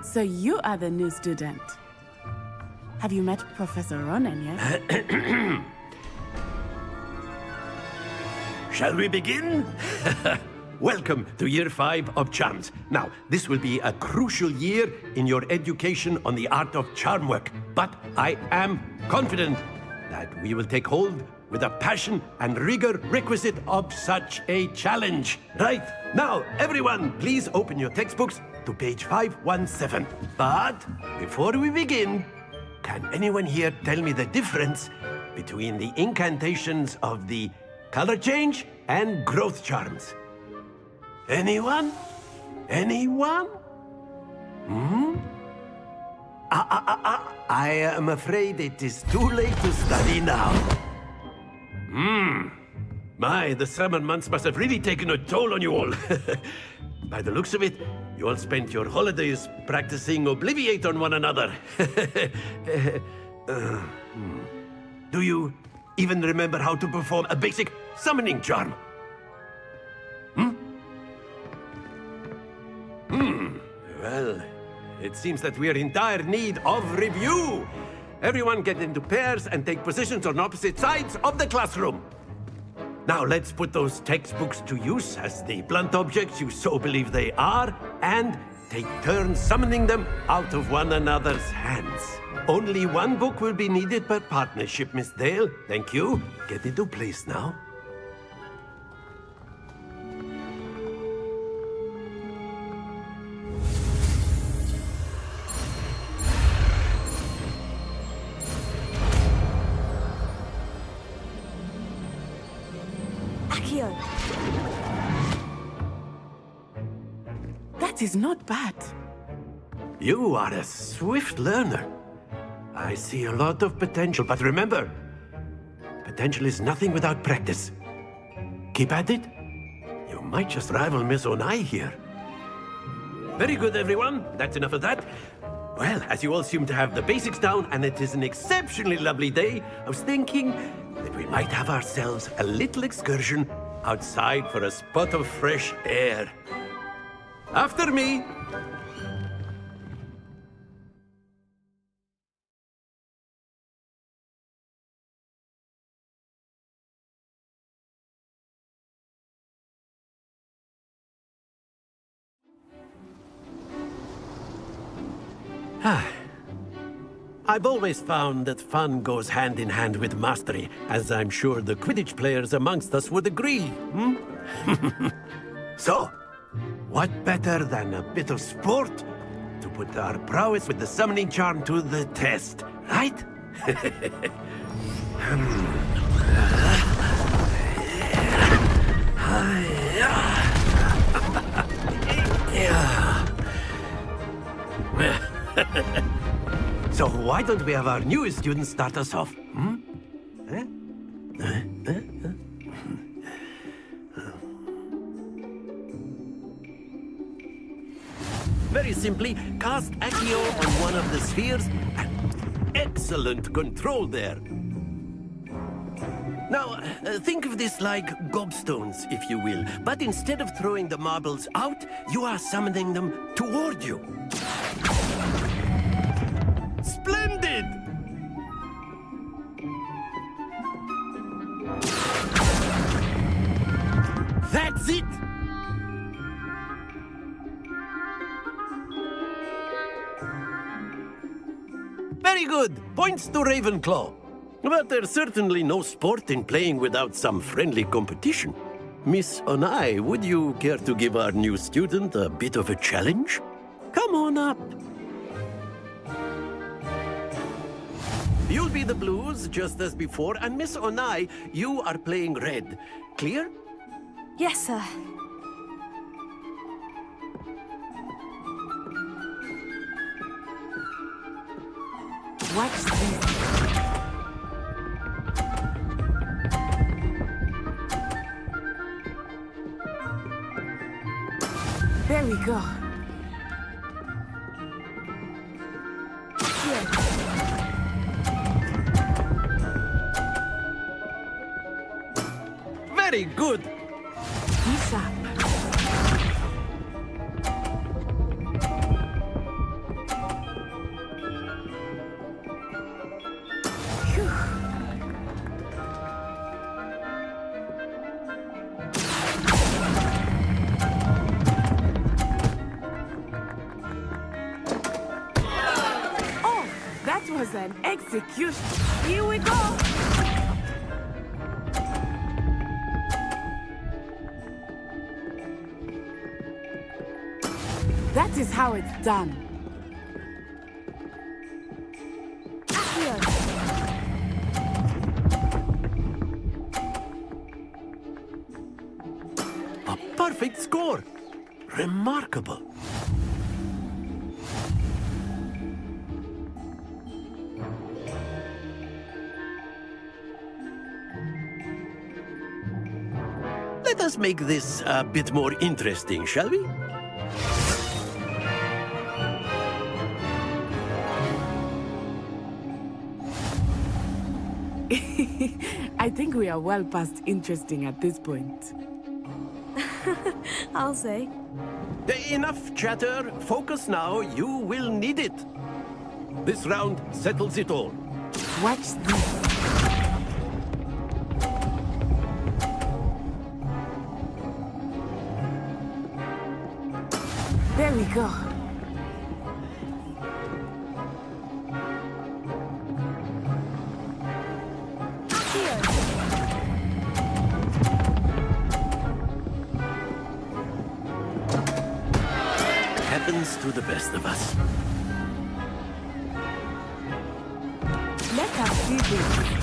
So you are the new student. Have you met Professor Ronan yet? Shall we begin? Welcome to Year 5 of Charms. Now, this will be a crucial year in your education on the art of charm work. But I am confident that we will take hold with the passion and rigor requisite of such a challenge. Right, now, everyone, please open your textbooks to page 517. But before we begin, can anyone here tell me the difference between the incantations of the color change and growth charms? Anyone? Anyone? I am afraid it is too late to study now. My, the summer months must have really taken a toll on you all. By the looks of it, you all spent your holidays practicing Obliviate on one another. Do you even remember how to perform a basic summoning charm? Well, it seems that we are in dire need of review. Everyone get into pairs and take positions on opposite sides of the classroom. Now let's put those textbooks to use as the blunt objects you so believe they are, and take turns summoning them out of one another's hands. Only one book will be needed per partnership, Miss Dale. Thank you. Get into place now. That is not bad. You are a swift learner. I see a lot of potential, but remember, potential is nothing without practice. Keep at it. You might just rival Miss Onai here. Very good, everyone. That's enough of that. Well, as you all seem to have the basics down, and it is an exceptionally lovely day, I was thinking that we might have ourselves a little excursion outside for a spot of fresh air. After me. I've always found that fun goes hand in hand with mastery, as I'm sure the Quidditch players amongst us would agree. So, what better than a bit of sport to put our prowess with the summoning charm to the test, right? So why don't we have our newest student start us off? Very simply, cast Accio on one of the spheres, and excellent control there. Now, think of this like gobstones, if you will. But instead of throwing the marbles out, you are summoning them toward you. Splendid! That's it! Very good. Points to Ravenclaw. But there's certainly no sport in playing without some friendly competition. Miss Onai, would you care to give our new student a bit of a challenge? Come on up. You'll be the blues, just as before, and Miss Onai, you are playing red. Clear? Yes, sir. Watch this. There we go. Here. Very good. He's up. Oh, that was an execution. Here we go. That is how it's done. A perfect score. Remarkable. Let us make this a bit more interesting, shall we? I think we are well past interesting at this point. I'll say. Enough chatter. Focus now. You will need it. This round settles it all. Watch this. There we go. Happens to the best of us. Let us see this.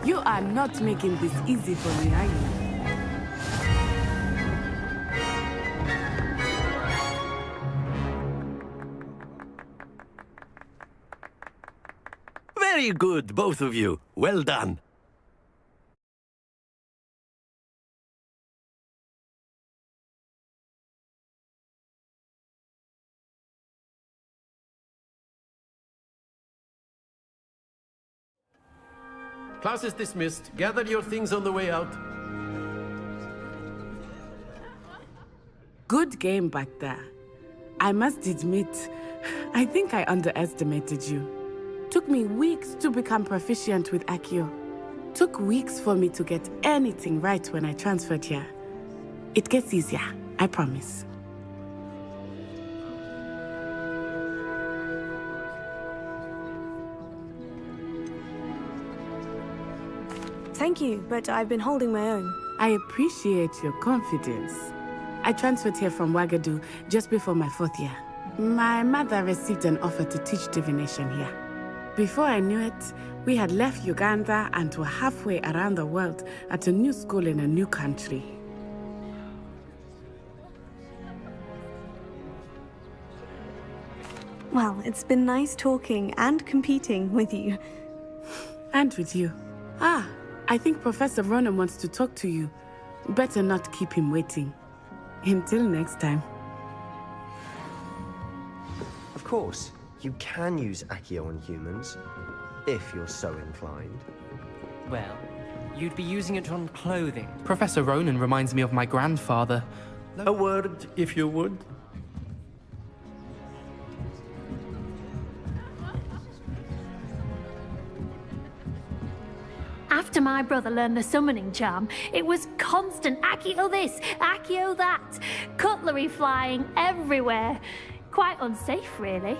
You are not making this easy for me, are you? Very good, both of you. Well done. Class is dismissed. Gather your things on the way out. Good game back there. I must admit, I think I underestimated you. Took me weeks to become proficient with Accio. Took weeks for me to get anything right when I transferred here. It gets easier, I promise. Thank you, but I've been holding my own. I appreciate your confidence. I transferred here from Wagadu just before my 4th year. My mother received an offer to teach divination here. Before I knew it, we had left Uganda and were halfway around the world at a new school in a new country. Well, it's been nice talking and competing with you. And with you. Ah, I think Professor Ronan wants to talk to you. Better not keep him waiting. Until next time. Of course, you can use Accio on humans, if you're so inclined. Well, you'd be using it on clothing. Professor Ronan reminds me of my grandfather. A word, if you would. After my brother learned the summoning charm, it was constant Accio this, Accio that, cutlery flying everywhere. Quite unsafe, really.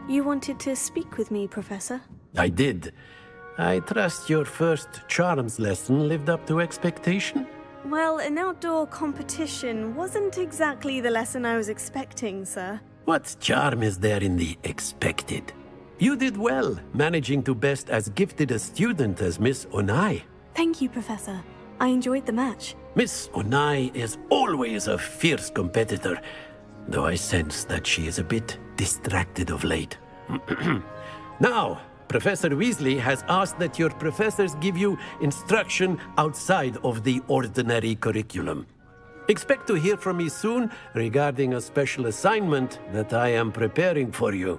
You wanted to speak with me, Professor? I did. I trust your first charms lesson lived up to expectation? Well, an outdoor competition wasn't exactly the lesson I was expecting, sir. What charm is there in the expected? You did well, managing to best as gifted a student as Miss Onai. Thank you, Professor. I enjoyed the match. Miss Onai is always a fierce competitor, though I sense that she is a bit distracted of late. Now, Professor Weasley has asked that your professors give you instruction outside of the ordinary curriculum. Expect to hear from me soon regarding a special assignment that I am preparing for you.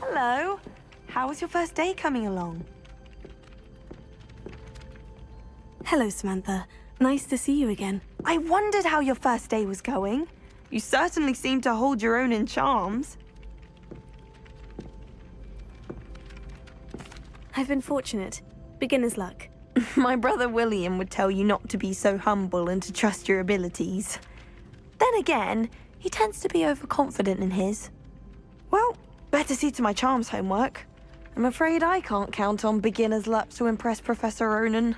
Hello. How was your first day coming along? Hello, Samantha. Nice to see you again. I wondered how your first day was going. You certainly seem to hold your own in charms. I've been fortunate. Beginner's luck. My brother William would tell you not to be so humble and to trust your abilities. Then again, he tends to be overconfident in his. Well, better see to my charms homework. I'm afraid I can't count on beginner's luck to impress Professor Ronan.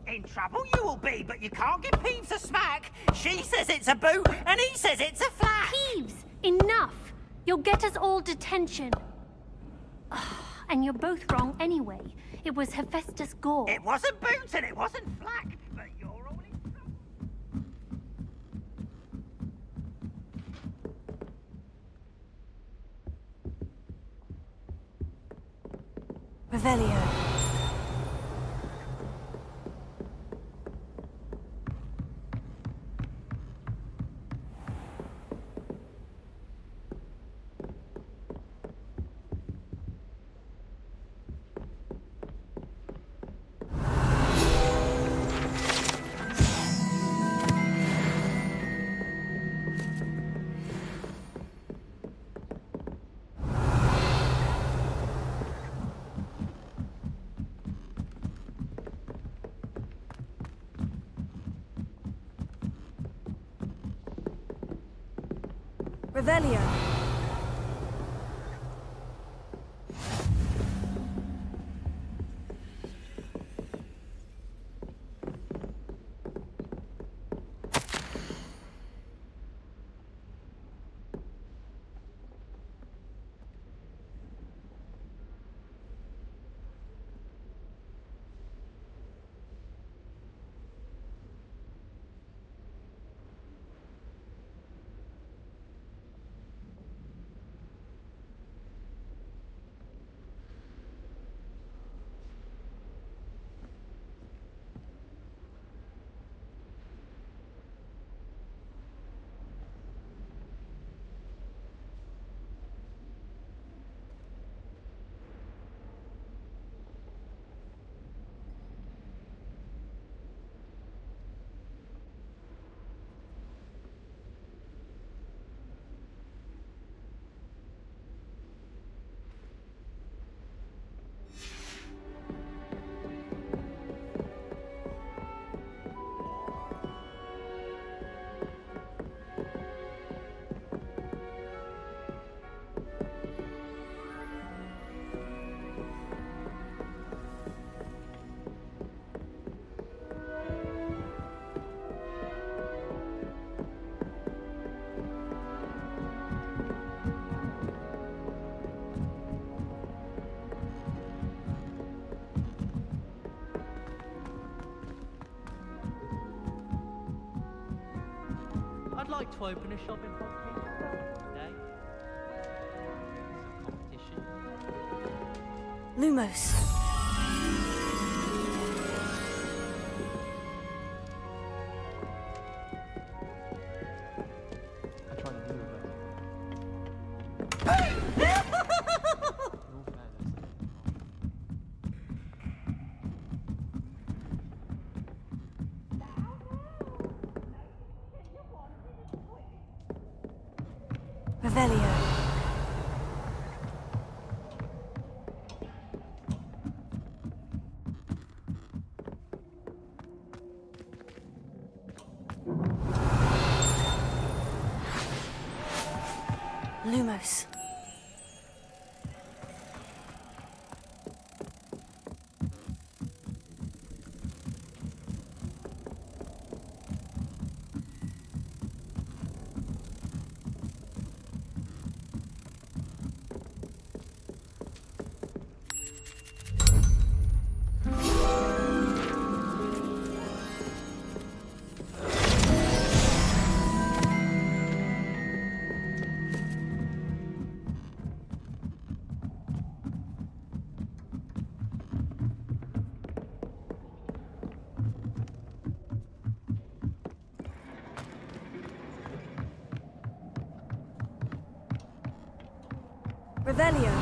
In trouble you will be, but you can't give Peeves a smack. She says it's a boot, and he says it's a flat. Peeves, enough! You'll get us all detention. And you're both wrong anyway. It was Hephaestus Gore. It wasn't boot and it wasn't flack, but you're all in trouble. Revelio. Revelio. like to open a shop in Hogwarts today? Some competition. Lumos. I tried to do it. Revelio. Lumos. Revelio.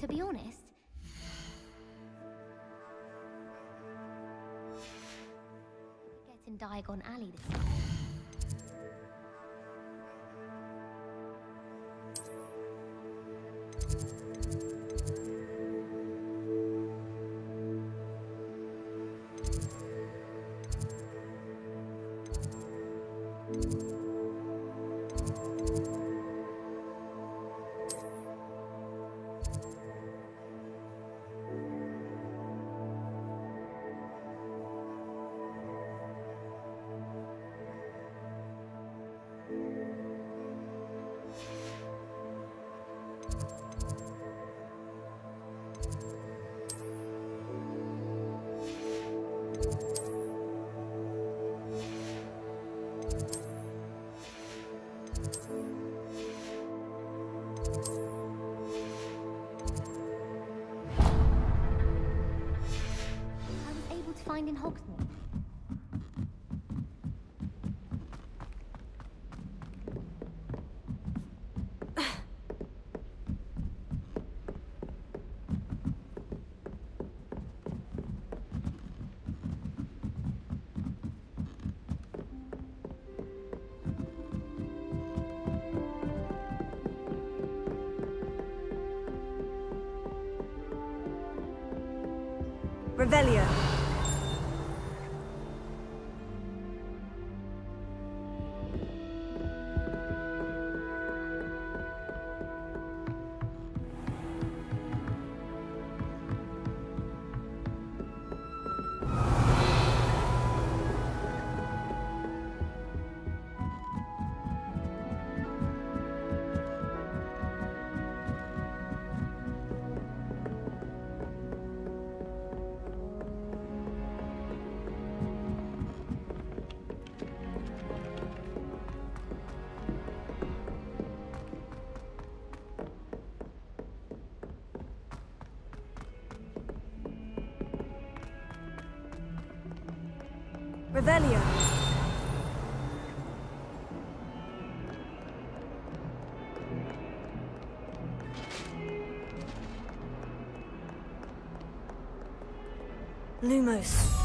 To be honest, get in Diagon Alley this time. Find in Hogsmeade. Revelio. Revelio. Lumos.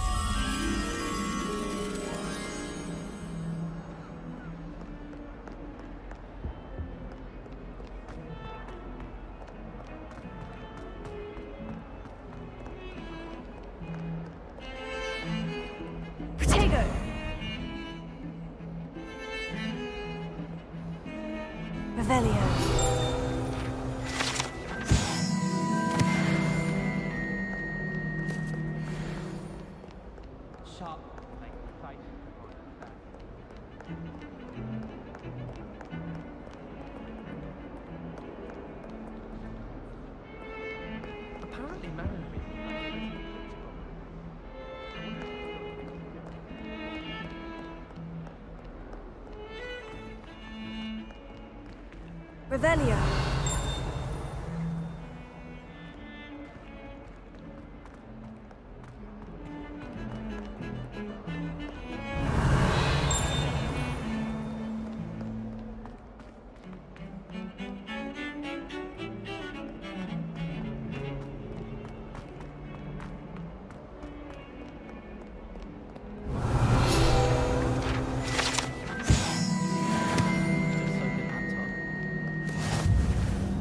Revelio. Sharp. Fight. Apparently, Marin. Revelio.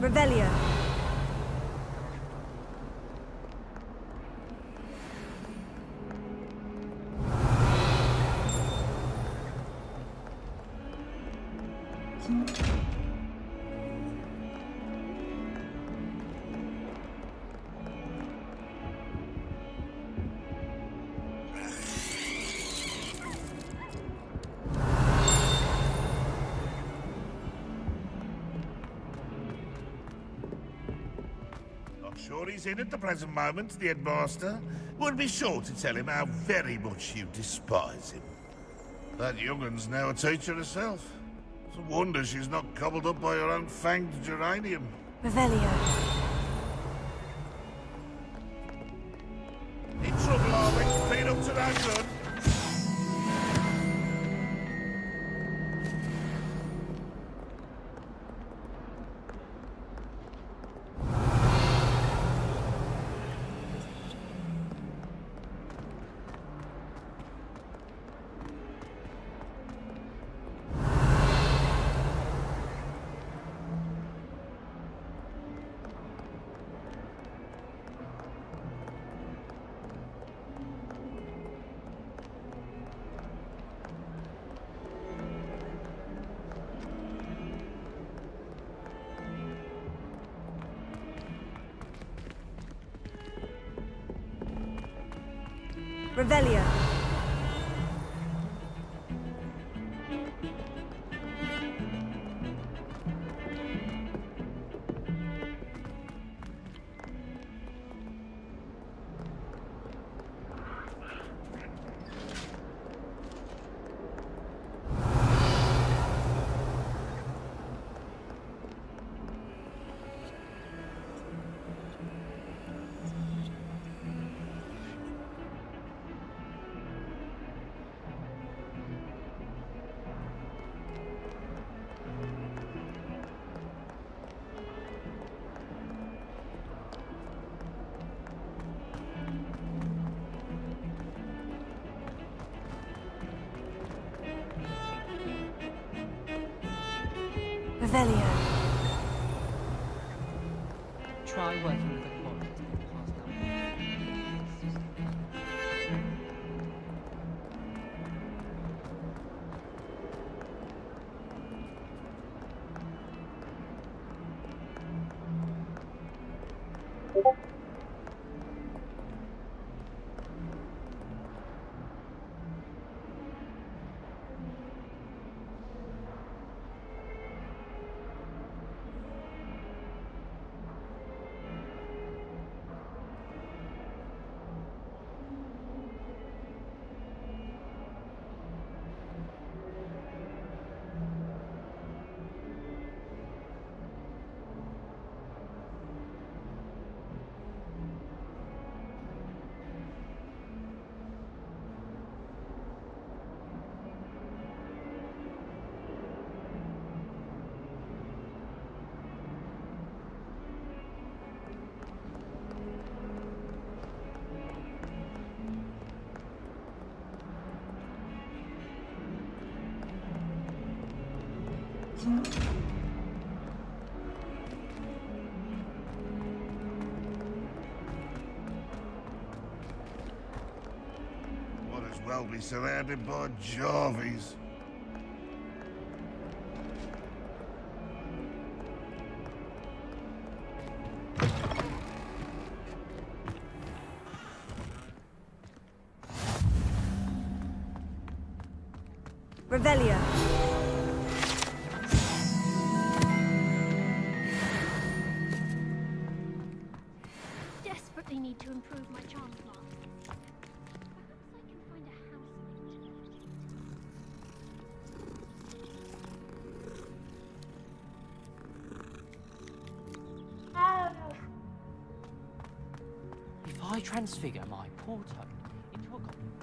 Revelio. Not sure he's in at the present moment, the headmaster. Would be sure to tell him how very much you despise him. That young'un's now a teacher herself. It's a wonder she's not gobbled up by her own fanged geranium. Revelio. In trouble, are we? Been up to that good? Revelio. Revelio. Try working with a quad to get past that. Might as well be surrounded by Jarvies. Revelio. Desperately need to improve my charm class. Perhaps I can find a housemate. If I transfigure my poor Toad into a goblin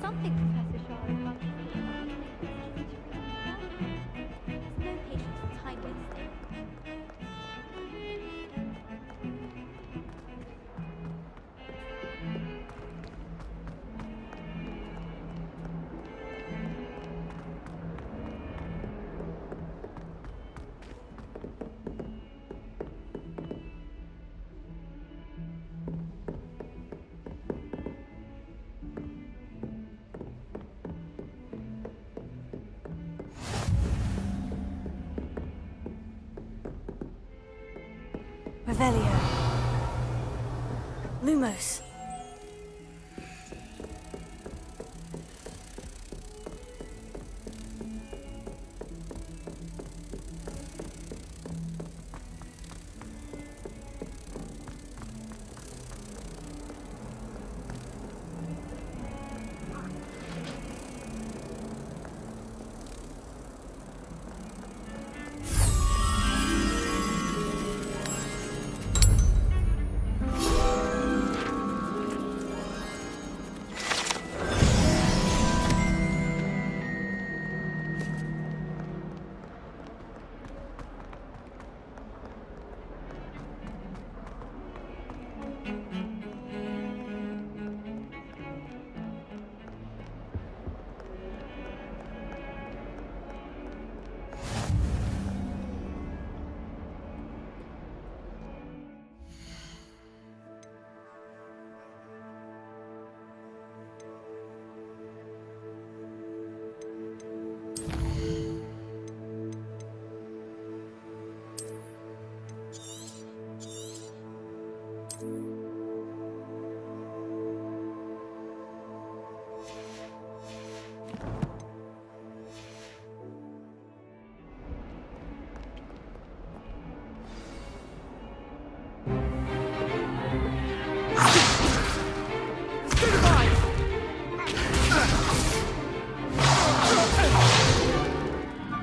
Something, Professor Shaw, about There's no patience for time wasting. Revelio. Lumos.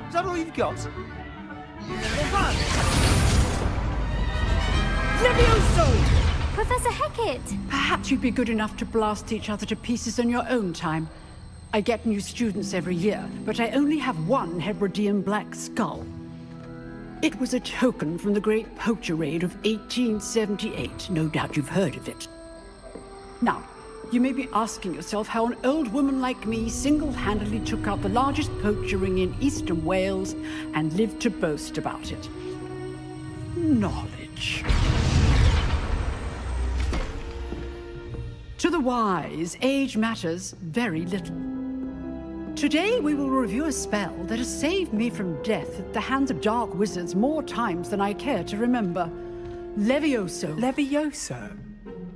Is that all you've got? Professor Hecat! Perhaps you'd be good enough to blast each other to pieces in your own time. I get new students every year, but I only have one Hebridean black skull. It was a token from the Great Poacher Raid of 1878. No doubt you've heard of it. Now, You may be asking yourself how an old woman like me single-handedly took out the largest poacher ring in eastern Wales and lived to boast about it. Knowledge. To the wise, age matters very little. Today we will review a spell that has saved me from death at the hands of dark wizards more times than I care to remember. Levioso. Levioso?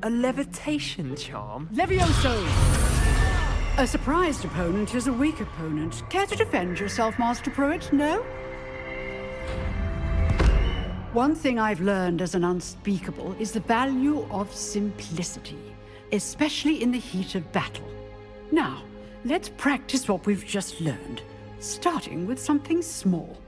A levitation charm? Levioso! A surprised opponent is a weak opponent. Care to defend yourself, Master Pruitt? No? One thing I've learned as an unspeakable is the value of simplicity, especially in the heat of battle. Now, let's practice what we've just learned, starting with something small.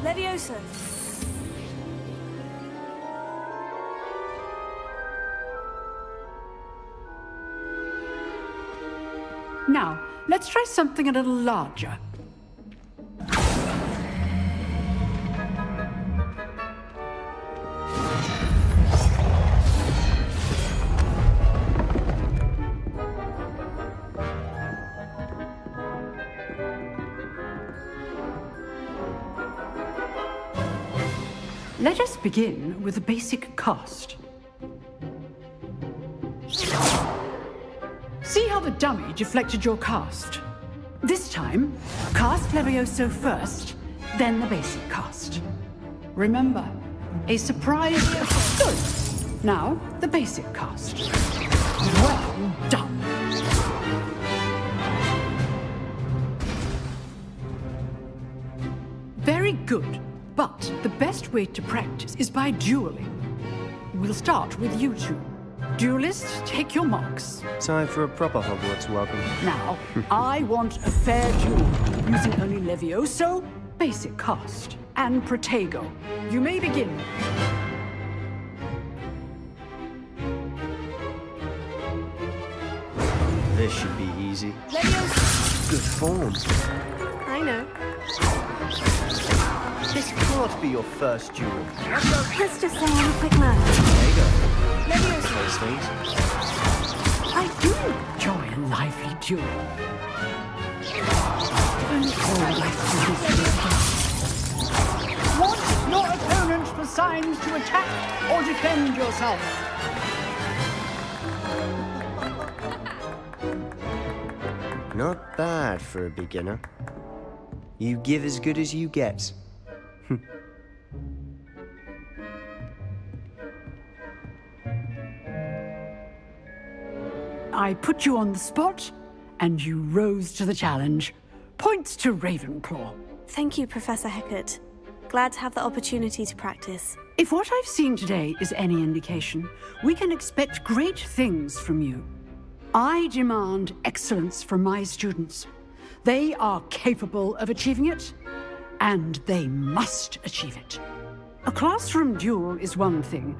Levioso. Now, let's try something a little larger. Let us begin with a basic cast. See how the dummy deflected your cast? This time, cast Levioso first, then the basic cast. Remember, a surprise... Good! Now, the basic cast. Well done! Very good. But the best way to practice is by dueling. We'll start with you two. Duelists, take your marks. Time for a proper Hogwarts welcome. Now, I want a fair duel, using only Levioso, basic cast, and Protego. You may begin. This should be easy. Levioso! Good form. I know. This can't be your first duel. Let's just say I'm a quick learner. There you go. Levioso! Nice things. I do enjoy a lively duel. Want your opponent for signs to attack or defend yourself. Not bad for a beginner. You give as good as you get. I put you on the spot, and you rose to the challenge. Points to Ravenclaw. Thank you, Professor Hecat. Glad to have the opportunity to practice. If what I've seen today is any indication, we can expect great things from you. I demand excellence from my students. They are capable of achieving it, and they must achieve it. A classroom duel is one thing,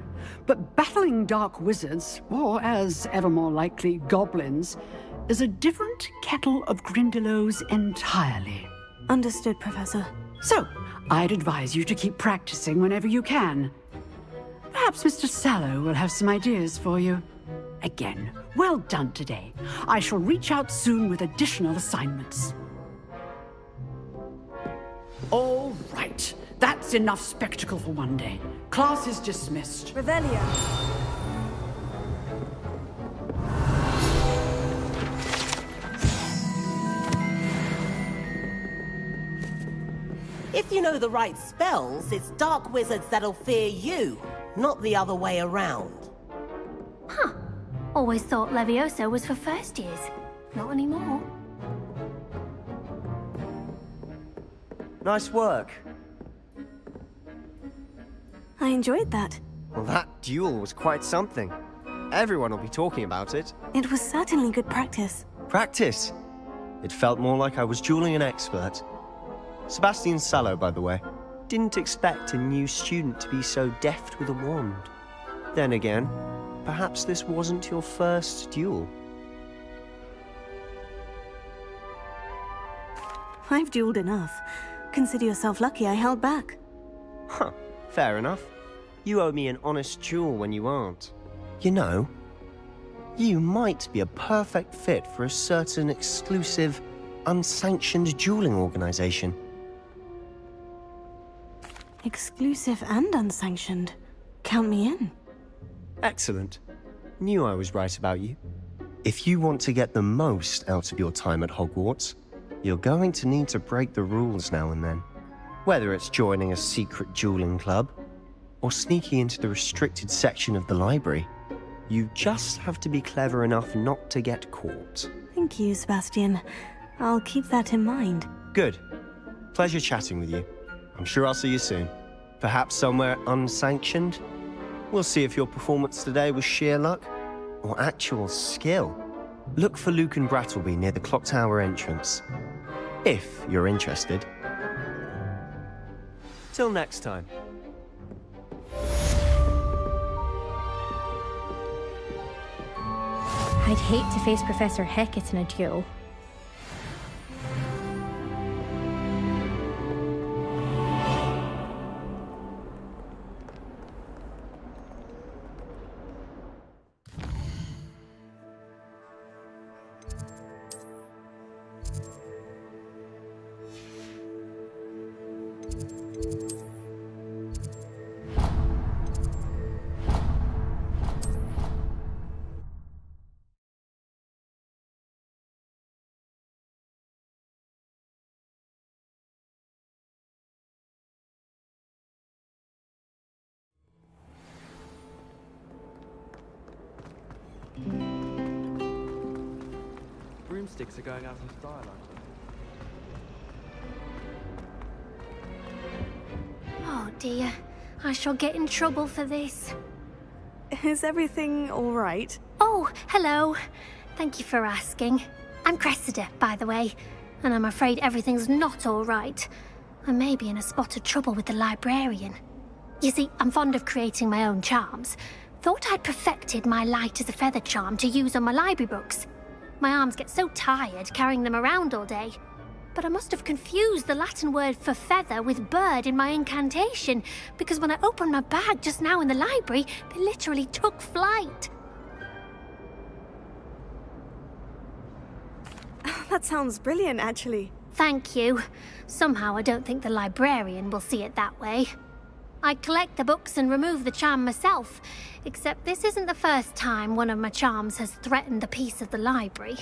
but battling dark wizards, or as ever more likely, goblins, is a different kettle of Grindylows entirely. Understood, Professor. So, I'd advise you to keep practicing whenever you can. Perhaps Mr. Sallow will have some ideas for you. Again, well done today. I shall reach out soon with additional assignments. All right. That's enough spectacle for one day. Class is dismissed. Revelio. If you know the right spells, it's dark wizards that'll fear you, not the other way around. Huh. Always thought Levioso was for first years. Not anymore. Nice work. I enjoyed that. Well, that duel was quite something. Everyone will be talking about it. It was certainly good practice. Practice? It felt more like I was dueling an expert. Sebastian Sallow, by the way. Didn't expect a new student to be so deft with a wand. Then again, perhaps this wasn't your first duel. I've dueled enough. Consider yourself lucky I held back. Huh, fair enough. You owe me an honest duel when you aren't. You know, you might be a perfect fit for a certain exclusive, unsanctioned dueling organization. Exclusive and unsanctioned. Count me in. Excellent. Knew I was right about you. If you want to get the most out of your time at Hogwarts, you're going to need to break the rules now and then. Whether it's joining a secret dueling club, or sneaking into the restricted section of the library, you just have to be clever enough not to get caught. Thank you, Sebastian. I'll keep that in mind. Good. Pleasure chatting with you. I'm sure I'll see you soon. Perhaps somewhere unsanctioned? We'll see if your performance today was sheer luck or actual skill. Look for Luke and Brattleby near the clock tower entrance, if you're interested. Till next time. I'd hate to face Professor Hecat in a duel. Broomsticks are going out of style, aren't they? Oh dear, I shall get in trouble for this. Is everything all right? Oh, hello. Thank you for asking. I'm Cressida, by the way, and I'm afraid everything's not all right. I may be in a spot of trouble with the librarian. You see, I'm fond of creating my own charms. Thought I'd perfected my light as a feather charm to use on my library books. My arms get so tired carrying them around all day. But I must have confused the Latin word for feather with bird in my incantation, because when I opened my bag just now in the library, they literally took flight. That sounds brilliant, actually. Thank you. Somehow I don't think the librarian will see it that way. I collect the books and remove the charm myself, except this isn't the first time one of my charms has threatened the peace of the library.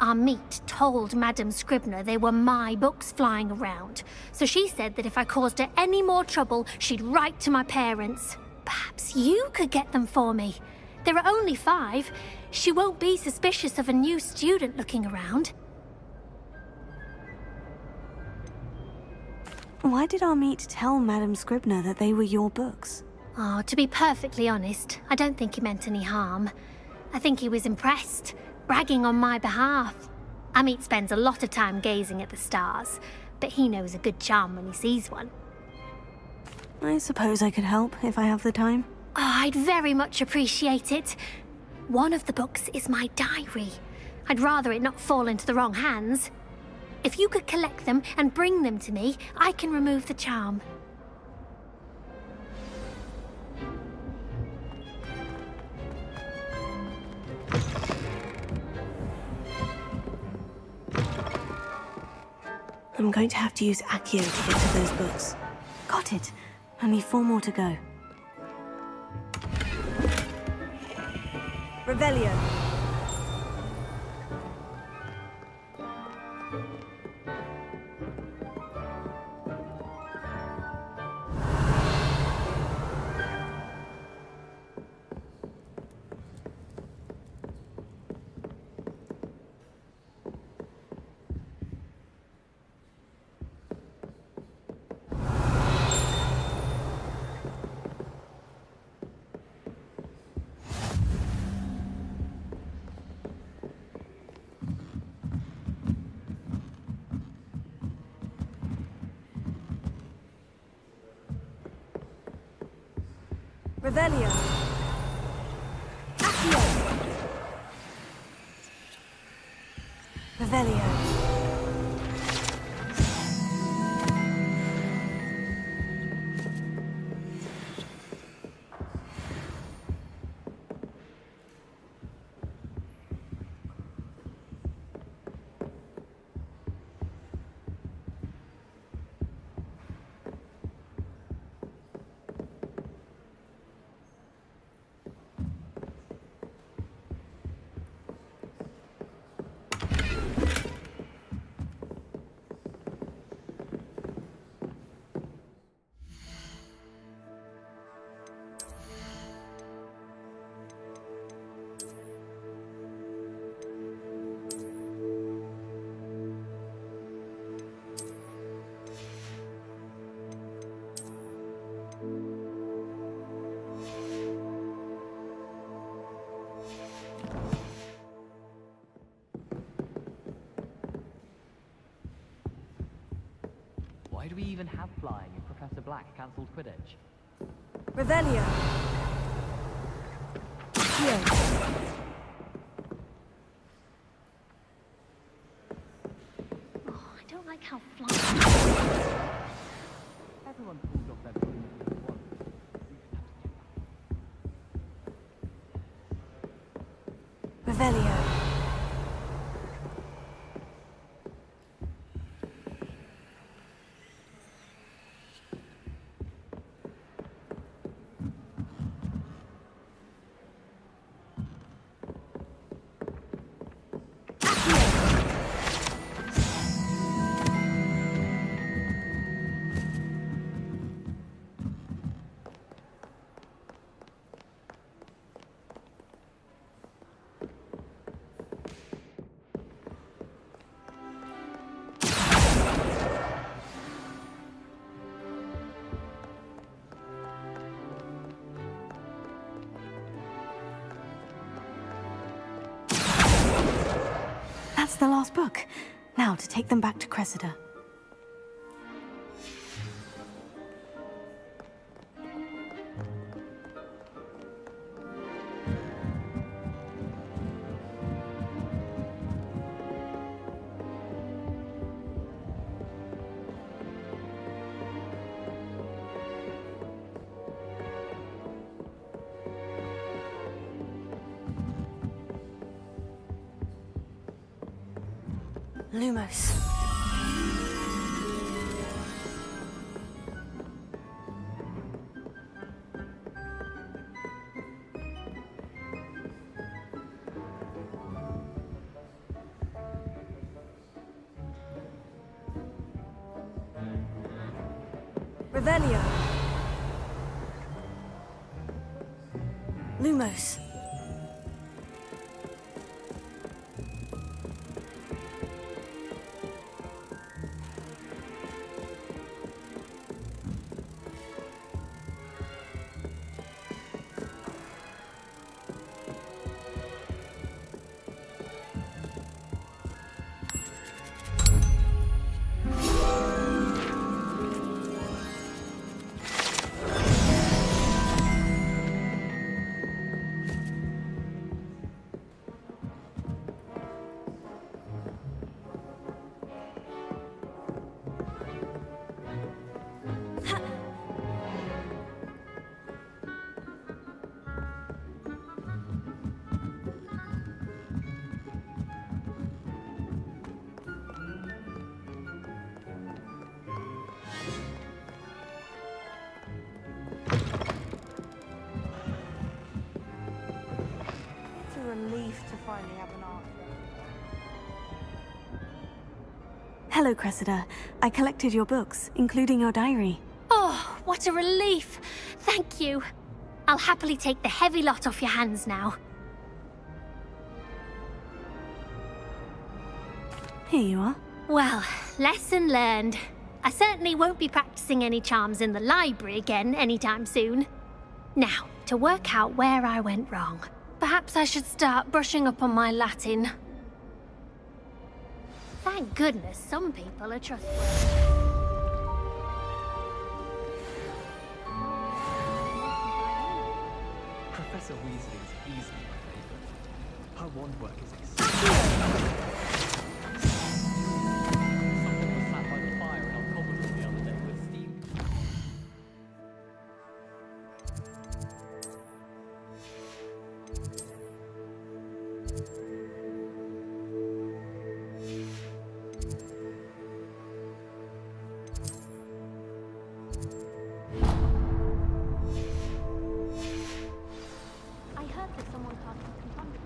Our meet told Madame Scribner they were my books flying around, so she said that if I caused her any more trouble, she'd write to my parents. Perhaps you could get them for me. There are only 5. She won't be suspicious of a new student looking around. Why did our meet tell Madame Scribner that they were your books? Oh, to be perfectly honest, I don't think he meant any harm. I think he was impressed, bragging on my behalf. Amit spends a lot of time gazing at the stars, but he knows a good charm when he sees one. I suppose I could help if I have the time. Oh, I'd very much appreciate it. One of the books is my diary. I'd rather it not fall into the wrong hands. If you could collect them and bring them to me, I can remove the charm. I'm going to have to use Accio to get to those books. Got it. Only 4 more to go. Revelio. Revelio. Accio. Revelio. we even have flying if Professor Black cancelled Quidditch? Revelio. Here. Oh, I don't like how flying. Everyone pulls off their balloons at once. Revelio. That's the last book. Now to take them back to Cressida. Lumos. Revelio. Lumos. Relief to finally have an answer. Hello, Cressida. I collected your books, including your diary. Oh, what a relief! Thank you. I'll happily take the heavy lot off your hands now. Here you are. Well, lesson learned. I certainly won't be practicing any charms in the library again anytime soon. Now, to work out where I went wrong. Perhaps I should start brushing up on my Latin. Thank goodness some people are trustworthy. Professor Weasley is easily my favorite. Her wand work is exceptional. Someone was sat by the fire in our common room the other day with steam. I heard that someone cast a confounded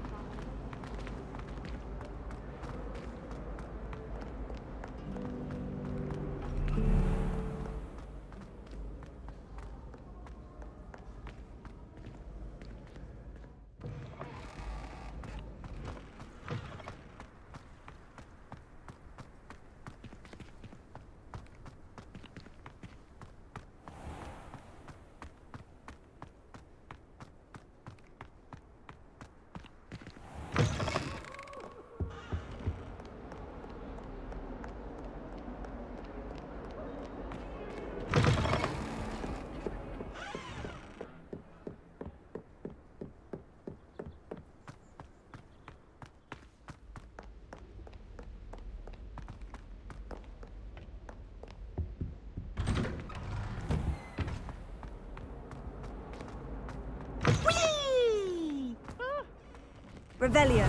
Revelio.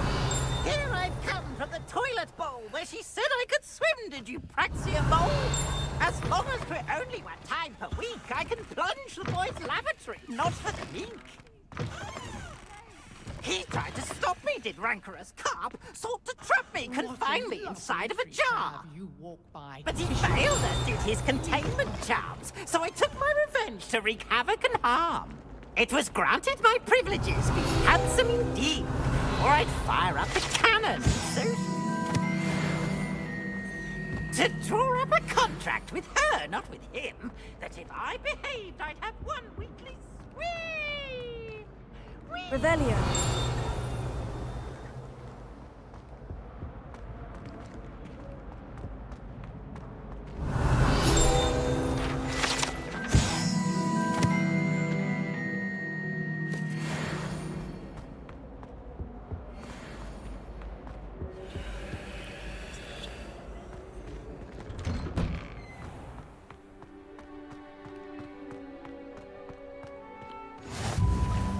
Here I've come from the toilet bowl where she said I could swim, did you praxia mole? As long as for only 1 time per week, I can plunge the boy's lavatory, not for the mink. He tried to stop me, did rancorous carp, sought to trap me, confine me inside of a jar. But he failed as did his containment charms, so I took my revenge to wreak havoc and harm. It was granted my privileges, be handsome indeed, or I'd fire up the cannon, so... To draw up a contract with her, not with him, that if I behaved, I'd have 1 weekly swing. Revelio.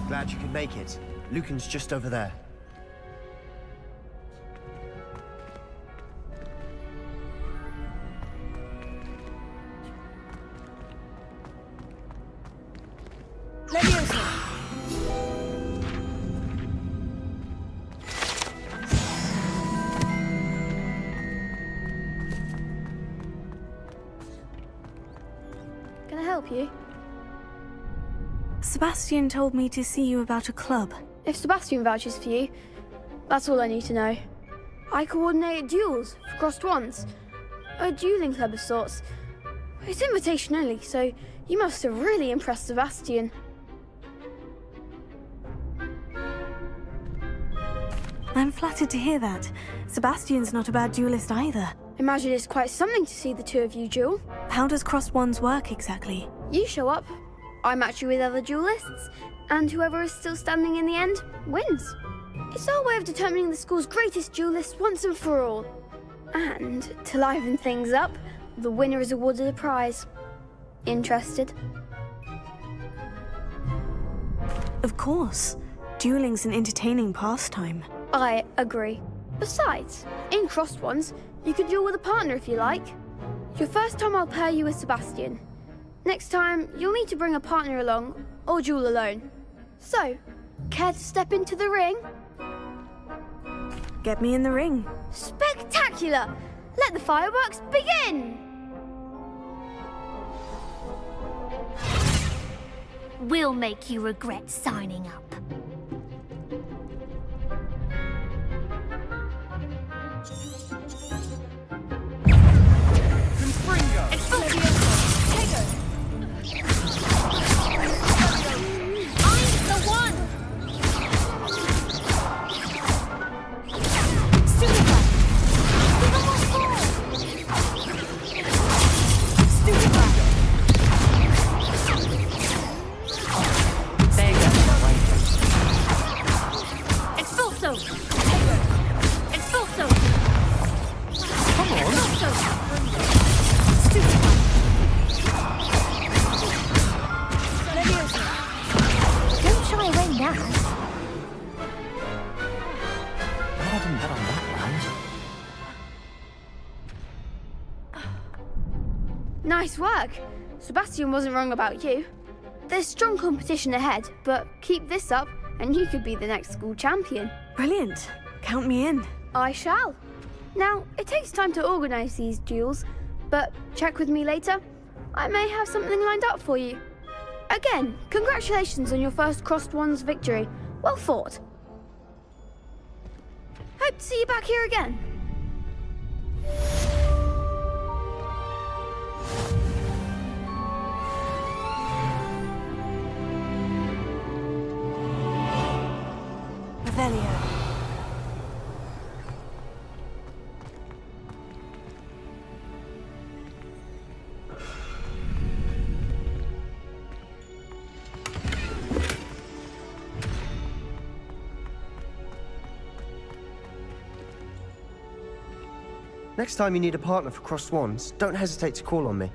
Glad you could make it. Lucan's just over there. Can I help you? Sebastian told me to see you about a club. If Sebastian vouches for you, that's all I need to know. I coordinate duels for crossed wands. A dueling club of sorts. It's invitation only, so you must have really impressed Sebastian. I'm flattered to hear that. Sebastian's not a bad duelist either. Imagine it's quite something to see the two of you duel. How does crossed wands work exactly? You show up, I match you with other duelists, and whoever is still standing in the end wins. It's our way of determining the school's greatest duelist once and for all. And to liven things up, the winner is awarded a prize. Interested? Of course. Dueling's an entertaining pastime. I agree. Besides, in crossed ones, you could duel with a partner if you like. Your first time I'll pair you with Sebastian. Next time, you'll need to bring a partner along, or duel alone. So, care to step into the ring? Get me in the ring. Spectacular! Let the fireworks begin! We'll make you regret signing up. Nice work. Sebastian wasn't wrong about you. There's strong competition ahead, but keep this up and you could be the next school champion. Brilliant. Count me in. I shall. Now, it takes time to organise these duels, but check with me later. I may have something lined up for you. Again, congratulations on your first crossed wands victory. Well fought. Hope to see you back here again. Revelio. Next time you need a partner for crossed wands, don't hesitate to call on me.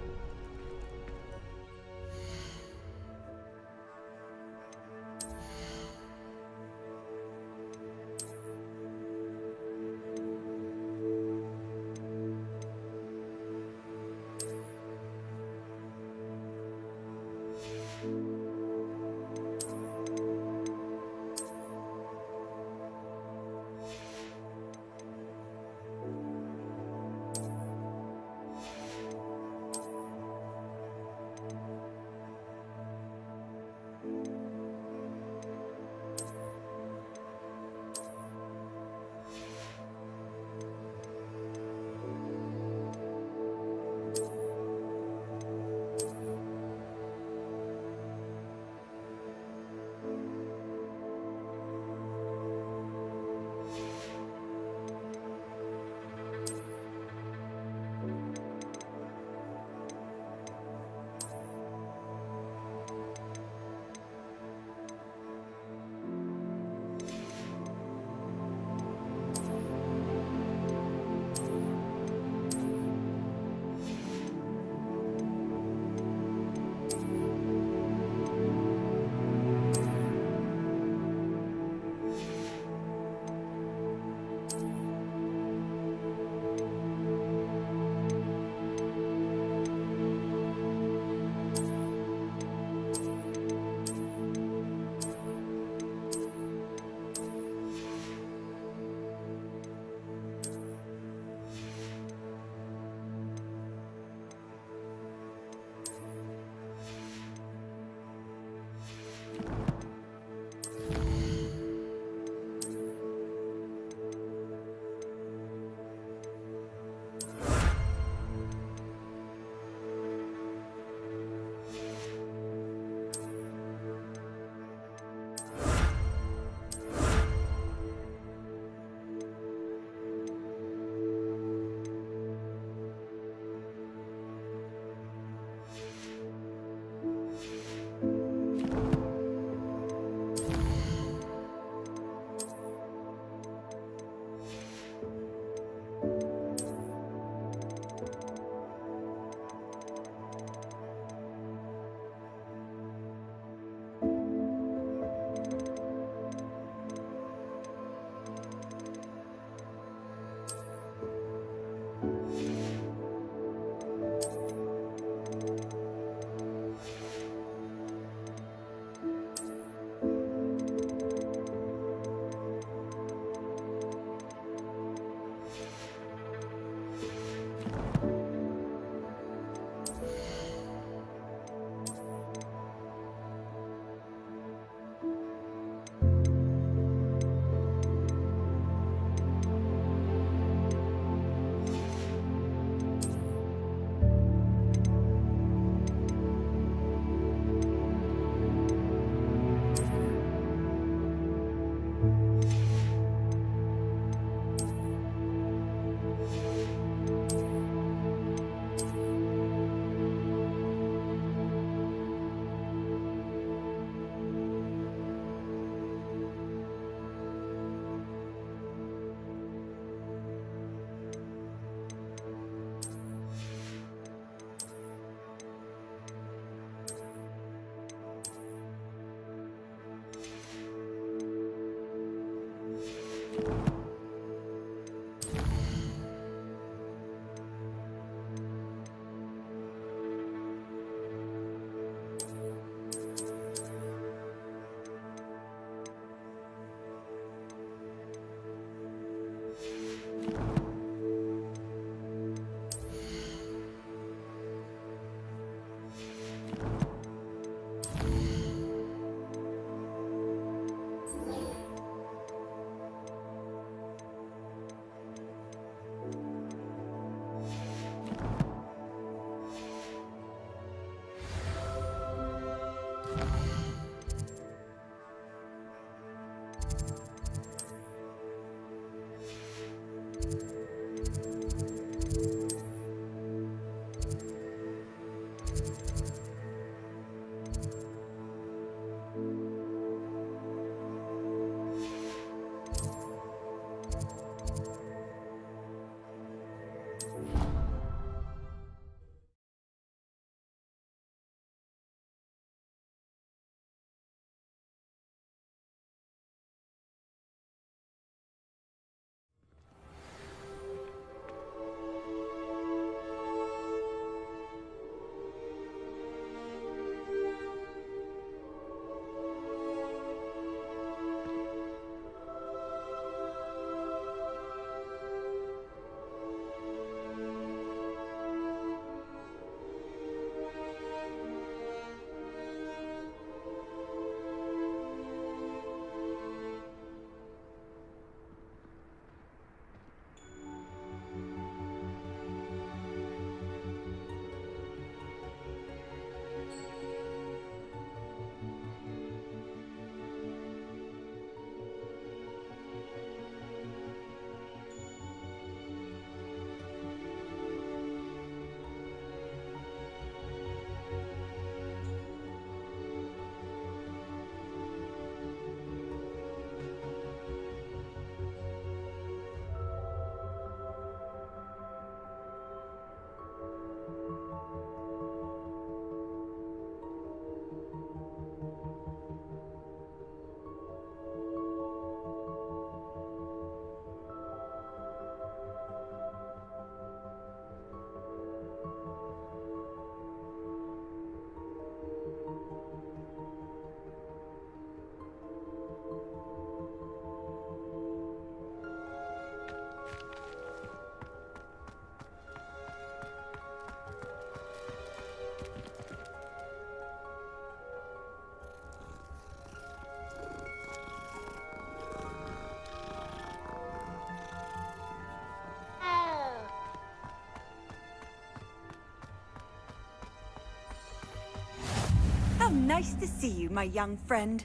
Nice to see you, my young friend.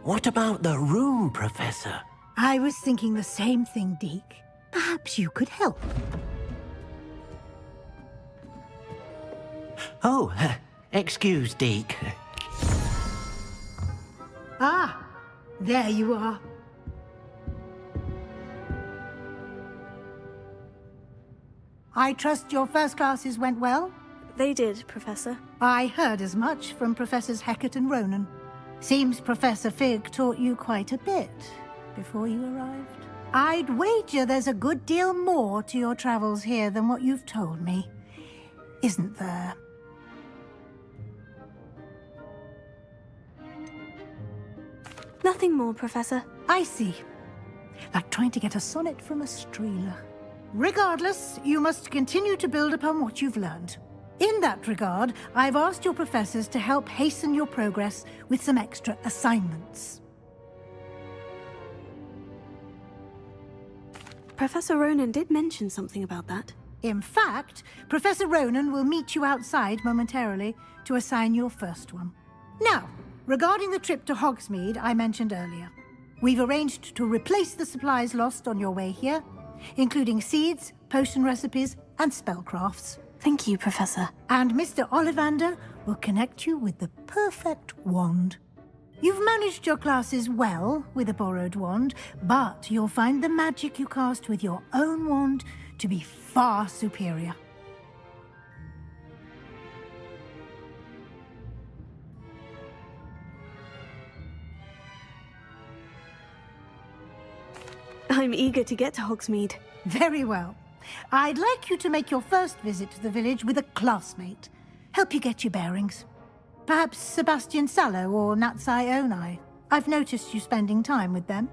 What about the room, Professor? I was thinking the same thing, Deke. Perhaps you could help. Oh, excuse, Deke. Ah, there you are. I trust your first classes went well? They did, Professor. I heard as much from Professors Hecat and Ronan. Seems Professor Fig taught you quite a bit before you arrived. I'd wager there's a good deal more to your travels here than what you've told me. Isn't there? Nothing more, Professor. I see. Like trying to get a sonnet from a streeler. Regardless, you must continue to build upon what you've learned. In that regard, I've asked your professors to help hasten your progress with some extra assignments. Professor Ronan did mention something about that. In fact, Professor Ronan will meet you outside momentarily to assign your first one. Now, regarding the trip to Hogsmeade I mentioned earlier, we've arranged to replace the supplies lost on your way here, including seeds, potion recipes, and spellcrafts. Thank you, Professor. And Mr. Ollivander will connect you with the perfect wand. You've managed your classes well with a borrowed wand, but you'll find the magic you cast with your own wand to be far superior. I'm eager to get to Hogsmeade. Very well. I'd like you to make your first visit to the village with a classmate. Help you get your bearings. Perhaps Sebastian Sallow or Natsai Onai. I've noticed you spending time with them.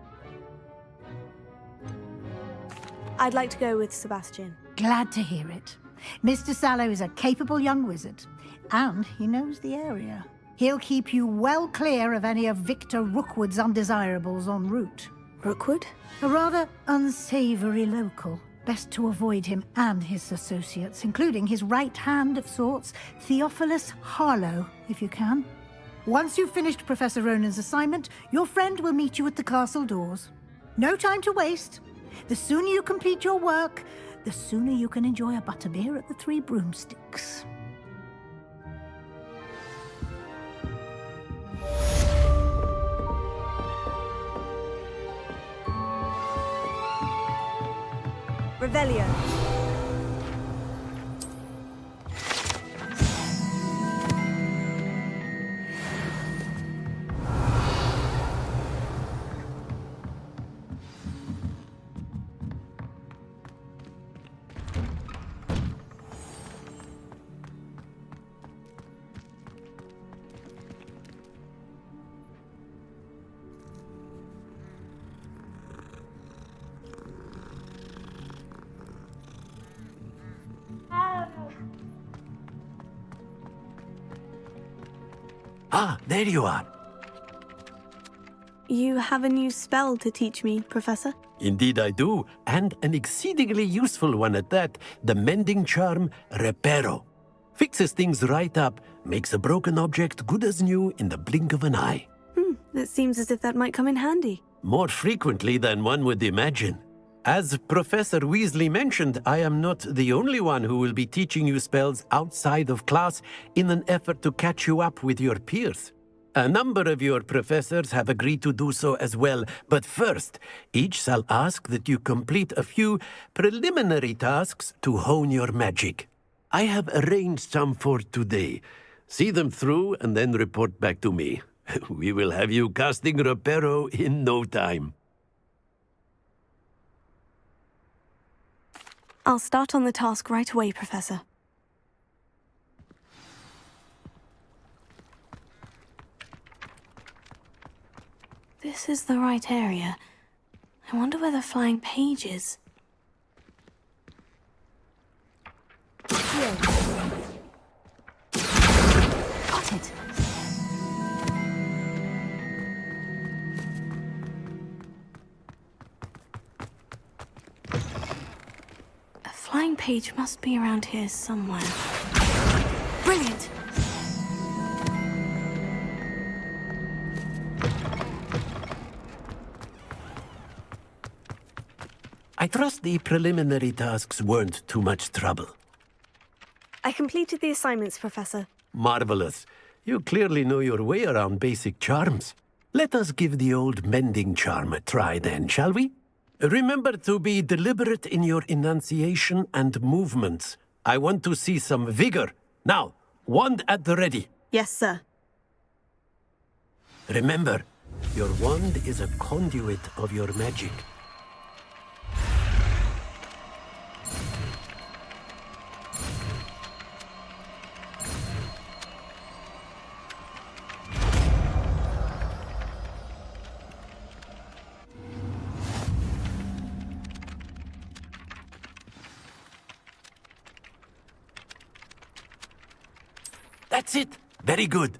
I'd like to go with Sebastian. Glad to hear it. Mr. Sallow is a capable young wizard, and he knows the area. He'll keep you well clear of any of Victor Rookwood's undesirables en route. Rookwood? A rather unsavory local. Best to avoid him and his associates, including his right hand of sorts, Theophilus Harlow, if you can. Once you've finished Professor Ronan's assignment, your friend will meet you at the castle doors. No time to waste. The sooner you complete your work, the sooner you can enjoy a butterbeer at the Three Broomsticks. Revelio. Ah, there you are. You have a new spell to teach me, Professor? Indeed I do, and an exceedingly useful one at that, the mending charm Reparo. Fixes things right up, makes a broken object good as new in the blink of an eye. It seems as if that might come in handy. More frequently than one would imagine. As Professor Weasley mentioned, I am not the only one who will be teaching you spells outside of class in an effort to catch you up with your peers. A number of your professors have agreed to do so as well, but first, each shall ask that you complete a few preliminary tasks to hone your magic. I have arranged some for today. See them through and then report back to me. We will have you casting Reparo in no time. I'll start on the task right away, Professor. This is the right area. I wonder where the flying page is. Got it. flying page must be around here somewhere. Brilliant! I trust the preliminary tasks weren't too much trouble. I completed the assignments, Professor. Marvelous. You clearly know your way around basic charms. Let us give the old mending charm a try then, shall we? Remember to be deliberate in your enunciation and movements. I want to see some vigor. Now, wand at the ready. Yes, sir. Remember, your wand is a conduit of your magic. That's it. Very good.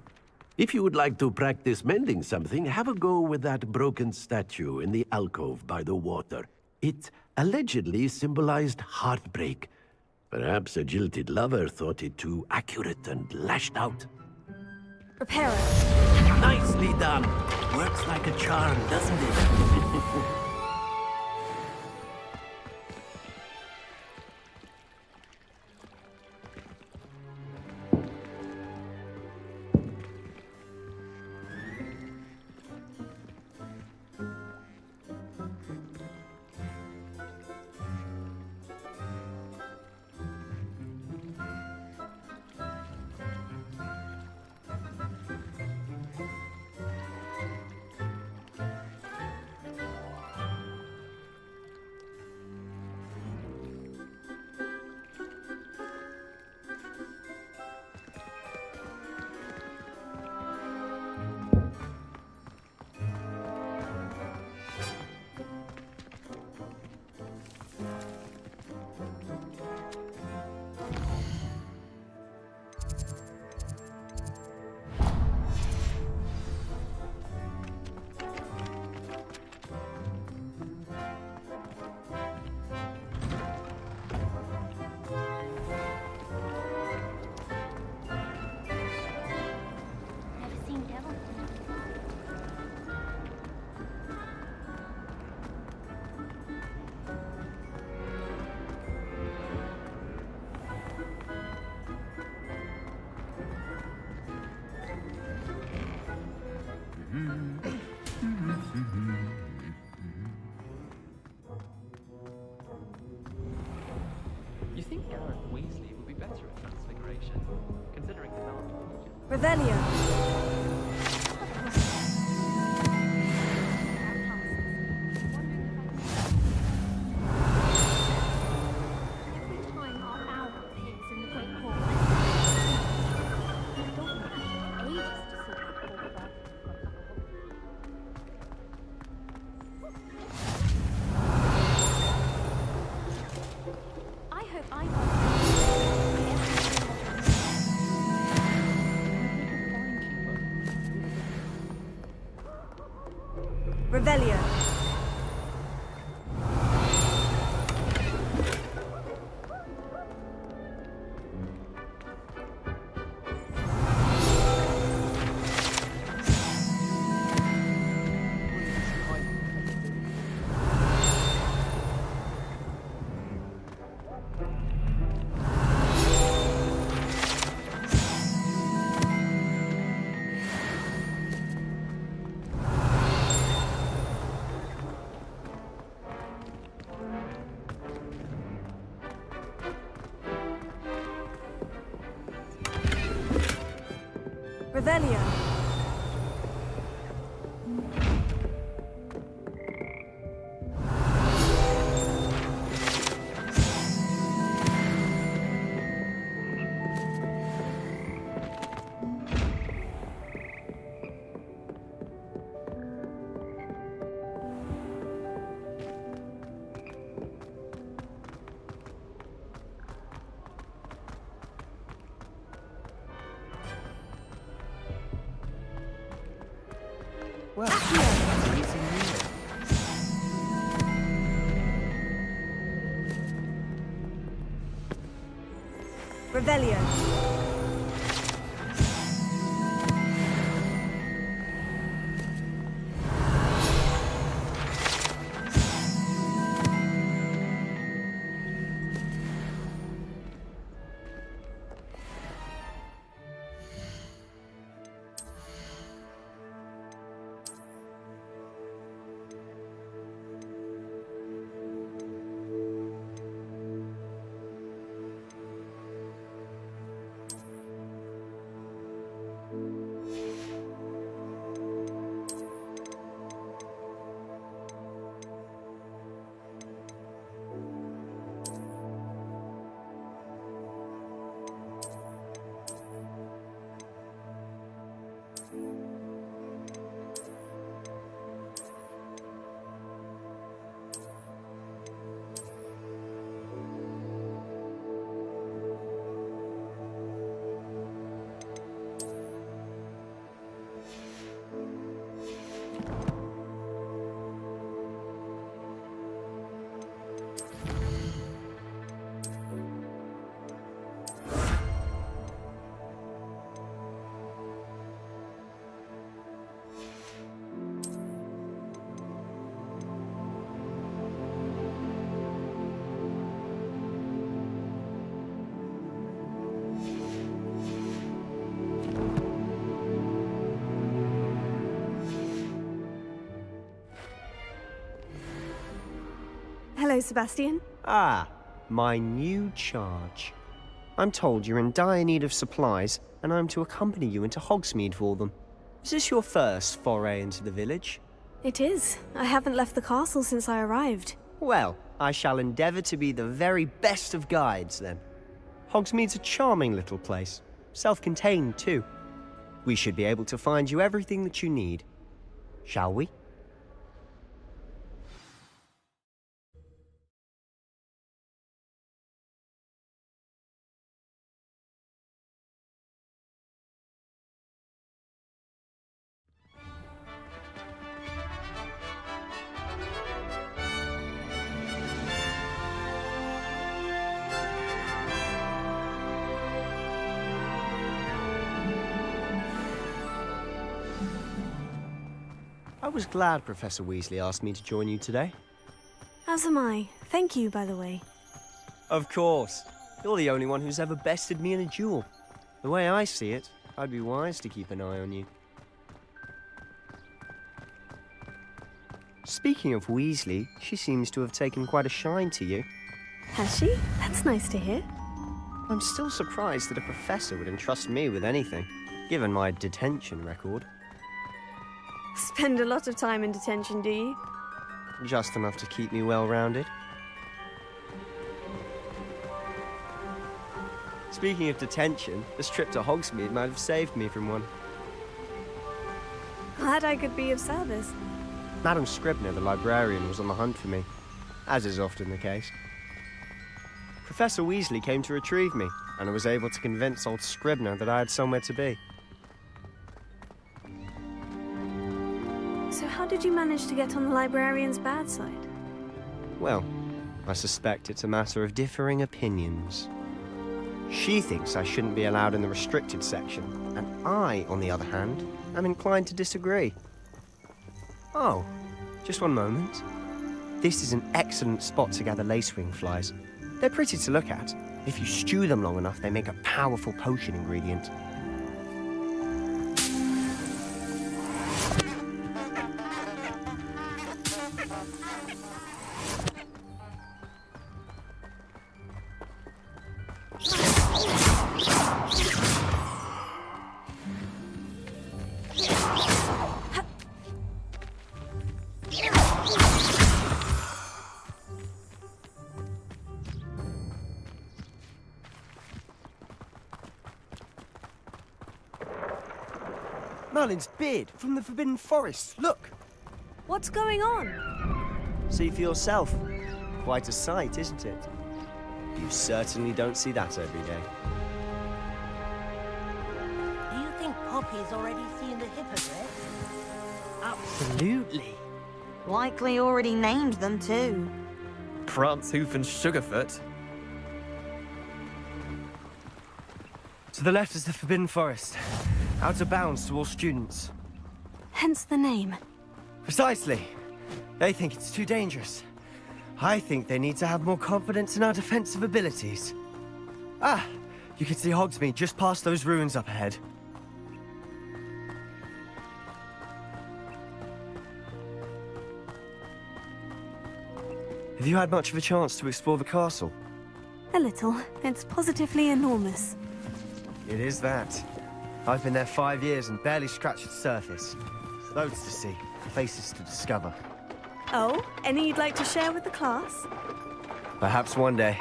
If you would like to practice mending something, have a go with that broken statue in the alcove by the water. It allegedly symbolized heartbreak. Perhaps a jilted lover thought it too accurate and lashed out. Repair it. Nicely done. Works like a charm, doesn't it? You think Gareth Weasley would be better at transfiguration, considering the knowledge? Revelio. Revelio. Revelio. Well, amazing news. Revelio. Hello, Sebastian. Ah, my new charge. I'm told you're in dire need of supplies, and I'm to accompany you into Hogsmeade for them. Is this your first foray into the village? It is. I haven't left the castle since I arrived. Well, I shall endeavour to be the very best of guides, then. Hogsmeade's a charming little place. Self-contained, too. We should be able to find you everything that you need. Shall we? I was glad Professor Weasley asked me to join you today. As am I. Thank you, by the way. Of course. You're the only one who's ever bested me in a duel. The way I see it, I'd be wise to keep an eye on you. Speaking of Weasley, she seems to have taken quite a shine to you. Has she? That's nice to hear. I'm still surprised that a professor would entrust me with anything, given my detention record. Spend a lot of time in detention, do you? Just enough to keep me well-rounded. Speaking of detention, this trip to Hogsmeade might have saved me from one. Glad I could be of service. Madam Scribner, the librarian, was on the hunt for me, as is often the case. Professor Weasley came to retrieve me, and I was able to convince old Scribner that I had somewhere to be. So how did you manage to get on the librarian's bad side? Well, I suspect it's a matter of differing opinions. She thinks I shouldn't be allowed in the restricted section, and I, on the other hand, am inclined to disagree. Oh, just one moment. This is an excellent spot to gather lacewing flies. They're pretty to look at. If you stew them long enough, they make a powerful potion ingredient. Merlin's beard from the Forbidden Forest. Look! What's going on? See for yourself. Quite a sight, isn't it? You certainly don't see that every day. Do you think Poppy's already seen the hippogriff? Absolutely. Likely already named them too. Prance, Hoof, and Sugarfoot. To the left is the Forbidden Forest. Out of bounds to all students. Hence the name. Precisely. They think it's too dangerous. I think they need to have more confidence in our defensive abilities. Ah, you can see Hogsmeade just past those ruins up ahead. Have you had much of a chance to explore the castle? A little. It's positively enormous. It is that. I've been there 5 years and barely scratched the surface. Loads to see, places to discover. Oh, any you'd like to share with the class? Perhaps one day.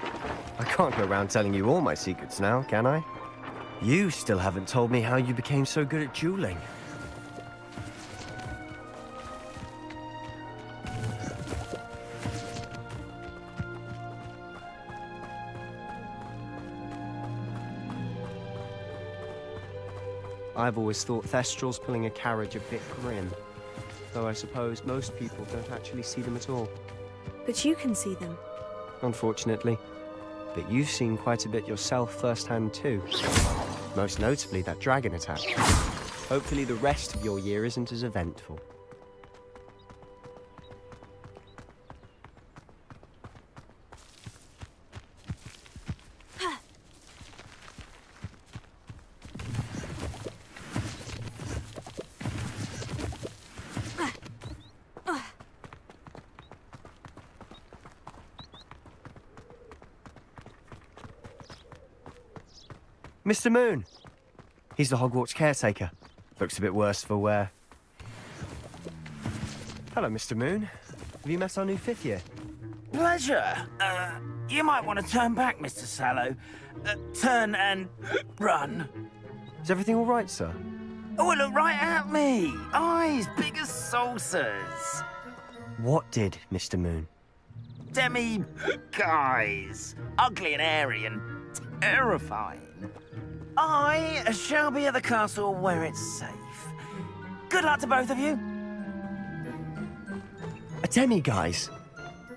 I can't go around telling you all my secrets now, can I? You still haven't told me how you became so good at dueling. I've always thought Thestrals pulling a carriage a bit grim. Though I suppose most people don't actually see them at all. But you can see them. Unfortunately. But you've seen quite a bit yourself firsthand too. Most notably that dragon attack. Hopefully the rest of your year isn't as eventful. Mr. Moon! He's the Hogwarts caretaker. Looks a bit worse for wear. Hello, Mr. Moon. Have you met our new 5th year? Pleasure. You might want to turn back, Mr. Sallow. Turn and run. Is everything all right, sir? Oh, look right at me. Eyes big as saucers. What did, Mr. Moon? Guys. Ugly and hairy and terrifying. I shall be at the castle where it's safe. Good luck to both of you. A demi-guise?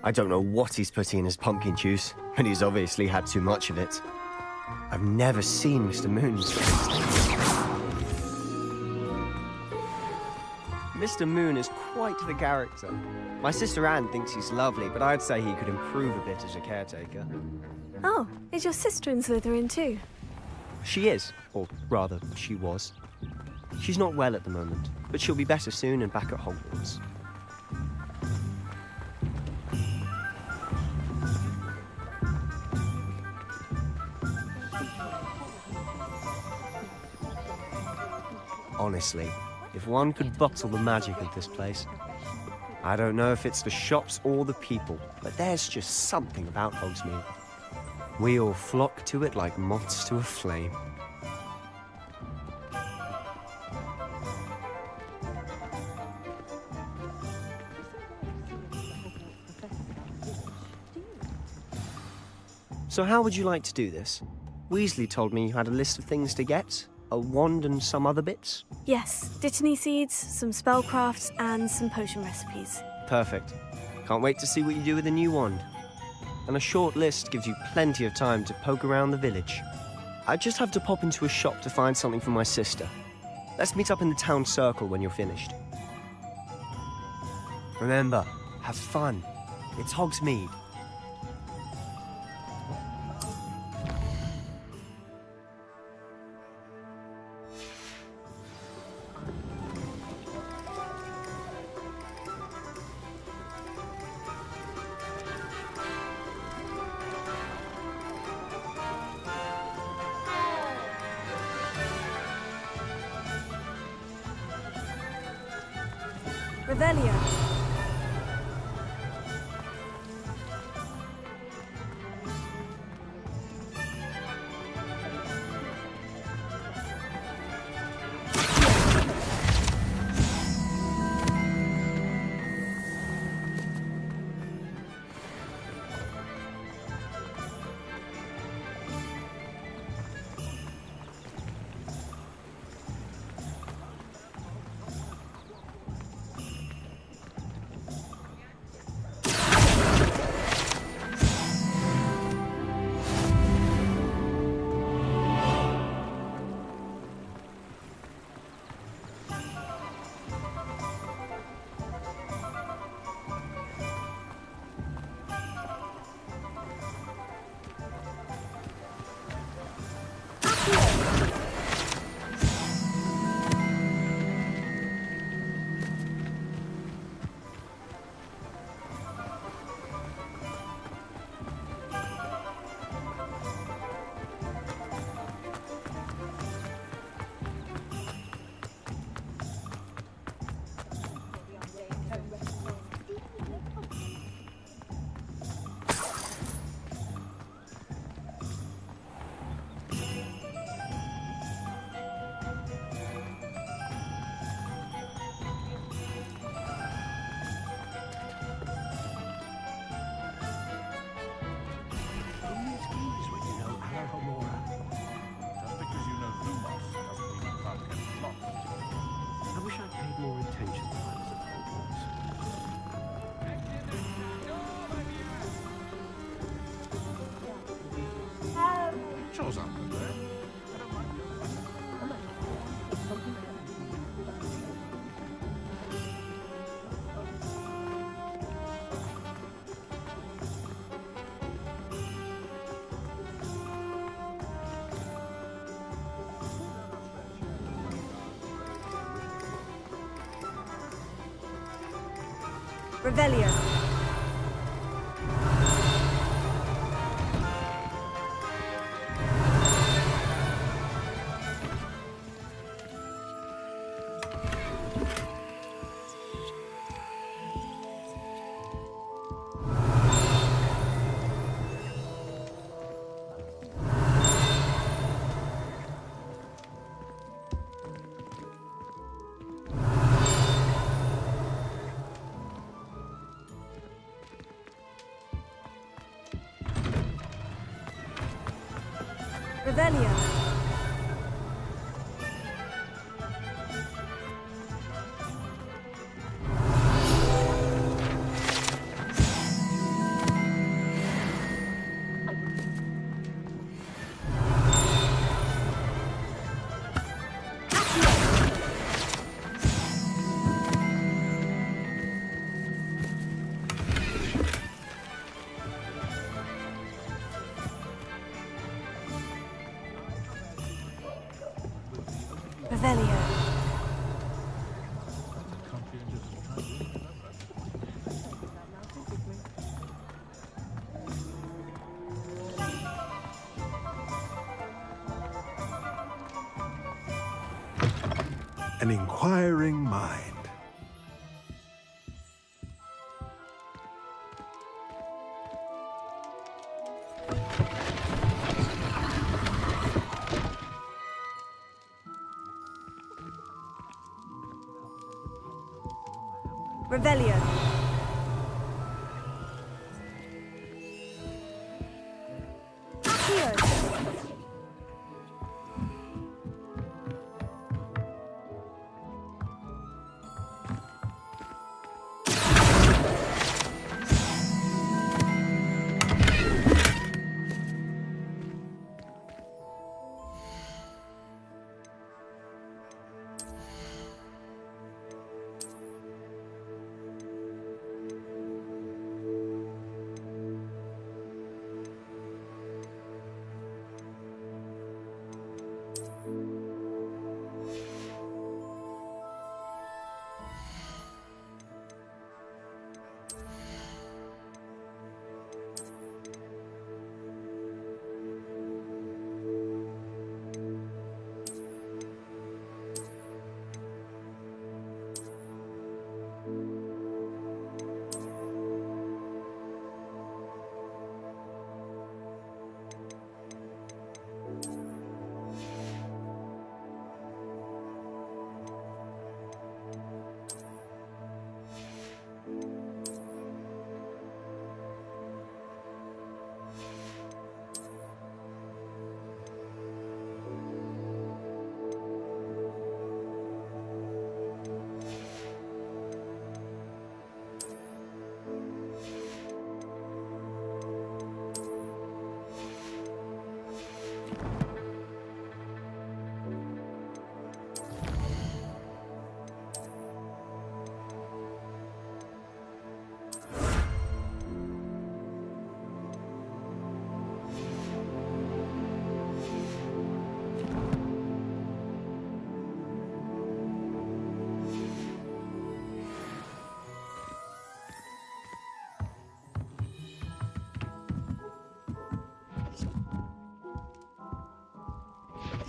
I don't know what he's putting in his pumpkin juice, but he's obviously had too much of it. I've never seen Mr. Moon's face. Mr. Moon is quite the character. My sister Anne thinks he's lovely, but I'd say he could improve a bit as a caretaker. Oh, is your sister in Slytherin too? She is, or rather, she was. She's not well at the moment, but she'll be better soon and back at Hogwarts. Honestly, if one could bottle the magic of this place. I don't know if it's the shops or the people, but there's just something about Hogsmeade. We all flock to it like moths to a flame. So how would you like to do this? Weasley told me you had a list of things to get, a wand and some other bits. Yes, Dittany seeds, some spellcrafts, and some potion recipes. Perfect. Can't wait to see what you do with the new wand. And a short list gives you plenty of time to poke around the village. I just have to pop into a shop to find something for my sister. Let's meet up in the town circle when you're finished. Remember, have fun. It's Hogsmeade. Revelio. Revelio. Revelio. Revelio. An inquiring mind. Revelio.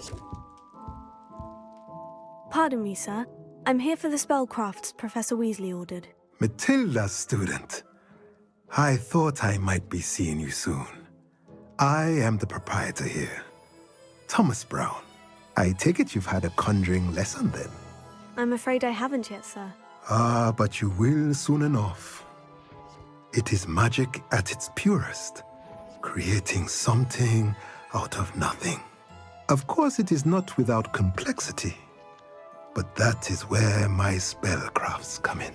Accio. Pardon me, sir. I'm here for the spellcrafts Professor Weasley ordered. Matilda's student. I thought I might be seeing you soon. I am the proprietor here, Thomas Brown. I take it you've had a conjuring lesson then? I'm afraid I haven't yet, sir. Ah, but you will soon enough. It is magic at its purest, creating something out of nothing. Of course, it is not without complexity, but that is where my spellcrafts come in.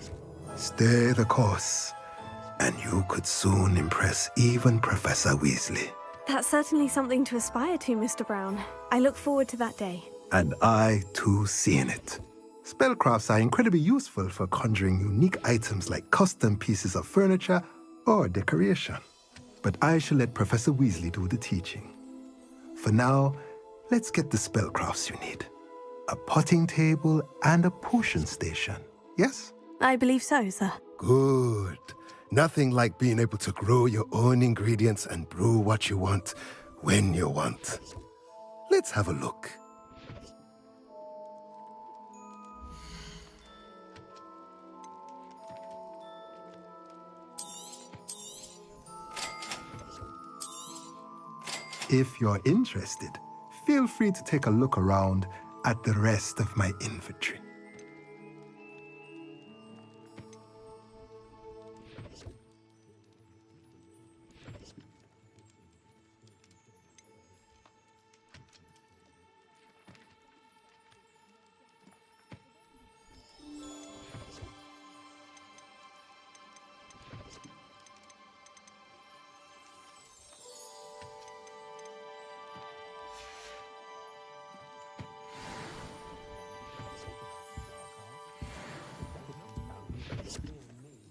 Stay the course, and you could soon impress even Professor Weasley. That's certainly something to aspire to, Mr. Brown. I look forward to that day. And I, too, seeing it. Spellcrafts are incredibly useful for conjuring unique items like custom pieces of furniture or decoration. But I shall let Professor Weasley do the teaching. For now, let's get the spellcrafts you need. A potting table and a potion station, yes? I believe so, sir. Good. Nothing like being able to grow your own ingredients and brew what you want when you want. Let's have a look. If you're interested, feel free to take a look around at the rest of my inventory.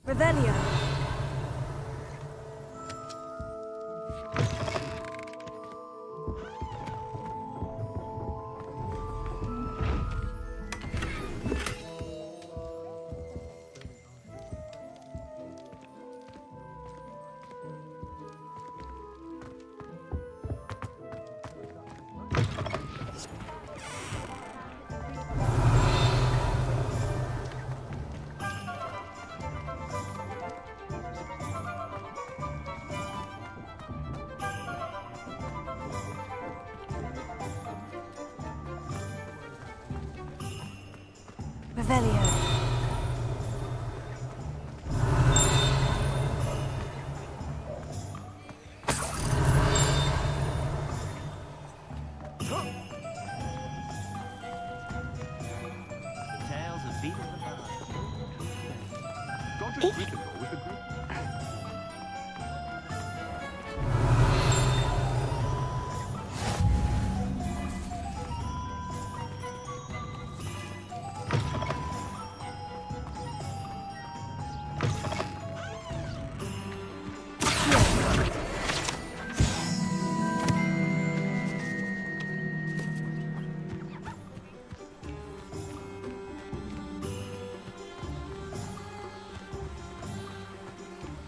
Revelio. Revelio.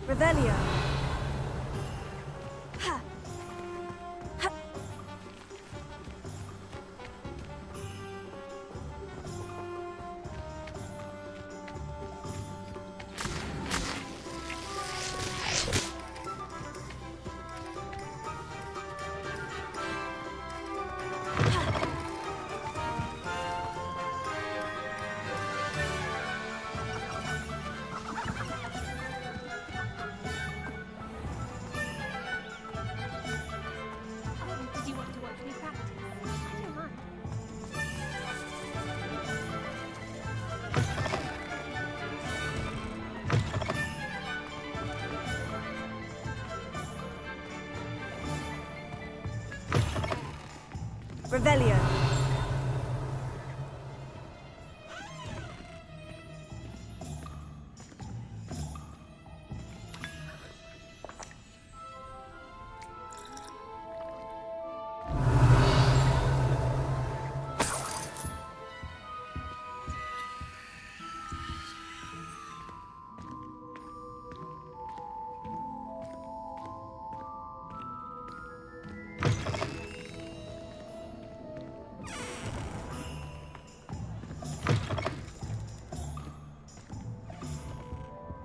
Revelio. Ha. Ha. Did you want to watch me practice? I don't mind. Revelio.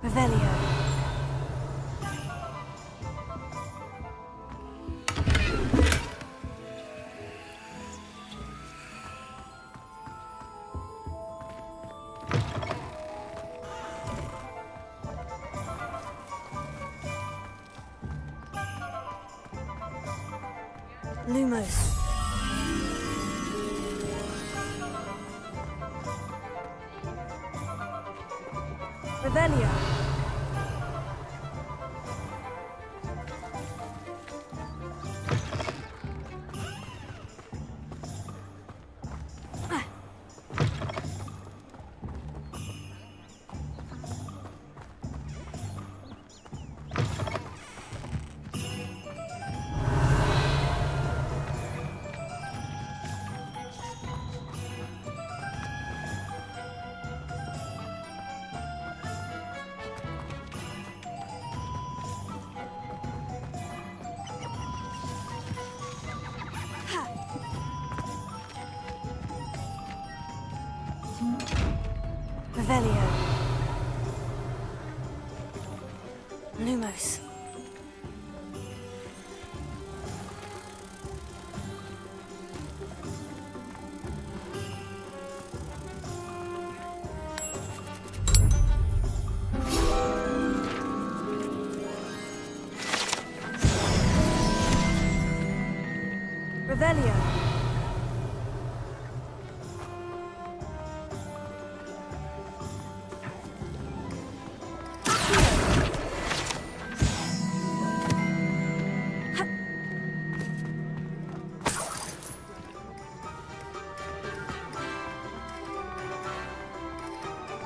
Revelio. Lumos. Revelio. Revelio. Lumos. Revelio.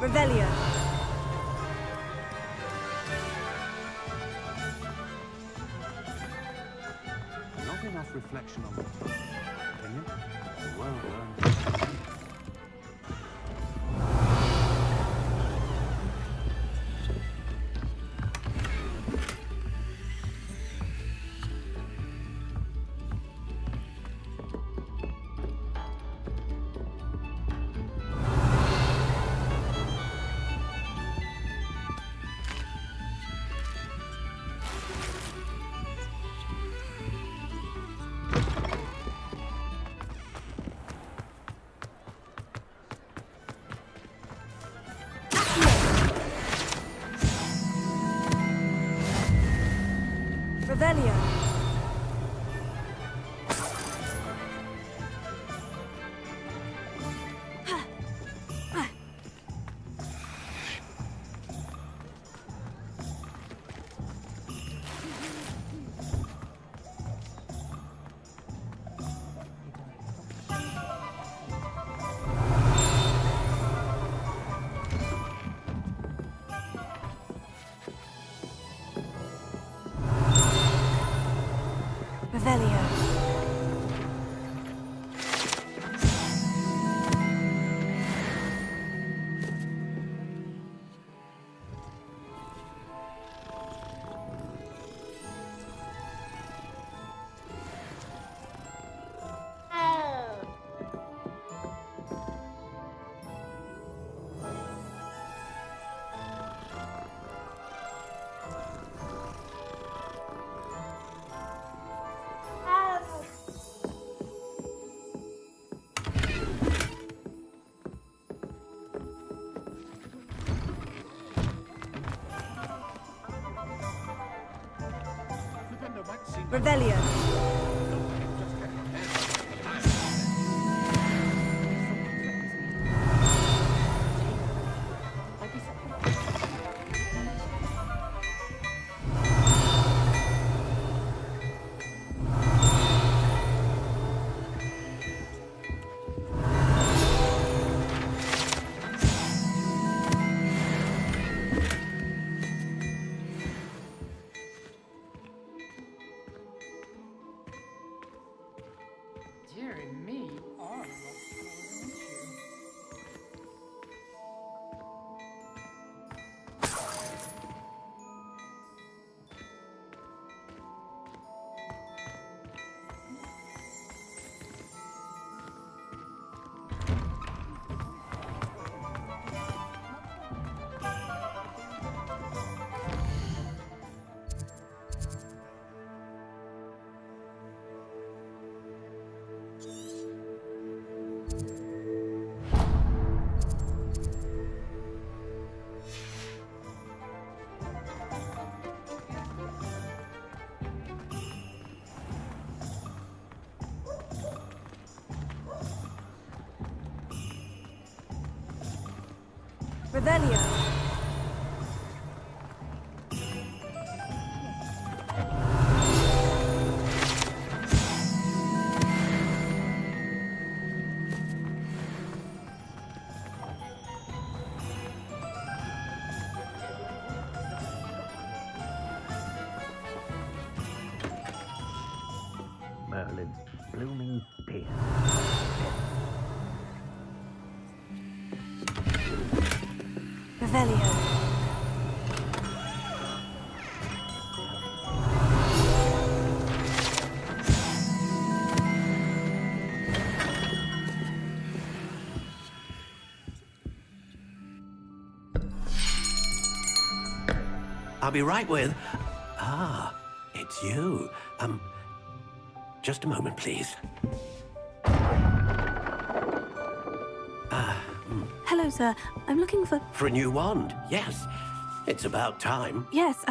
Revelio. Not enough reflection on the opinion. Well done. Revelio. Revelio. Revelio. Dearie me, you are a lot smaller, aren't you? Revelio. Merlin's blooming beard. Revelio. I'll be right with... Ah, it's you. Just a moment, please. Hello, sir. I'm looking for... For a new wand, yes. It's about time. Yes,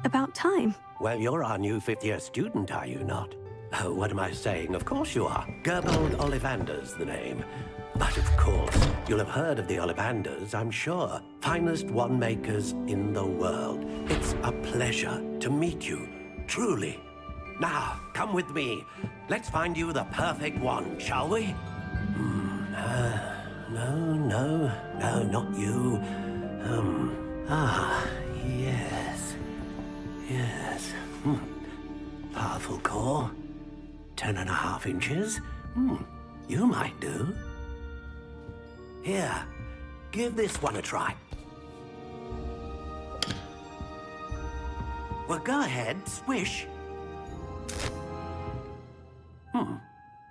about time. Well, you're our new fifth-year student, are you not? Oh, what am I saying? Of course you are. Gerbold Ollivander's the name. But of course, you'll have heard of the Ollivanders, I'm sure. Finest wand makers in the world. It's a pleasure to meet you, truly. Now, come with me. Let's find you the perfect wand, shall we? No, not you. Yes. Powerful core. 10.5 inches. You might do. Here, give this one a try. Well, go ahead, swish.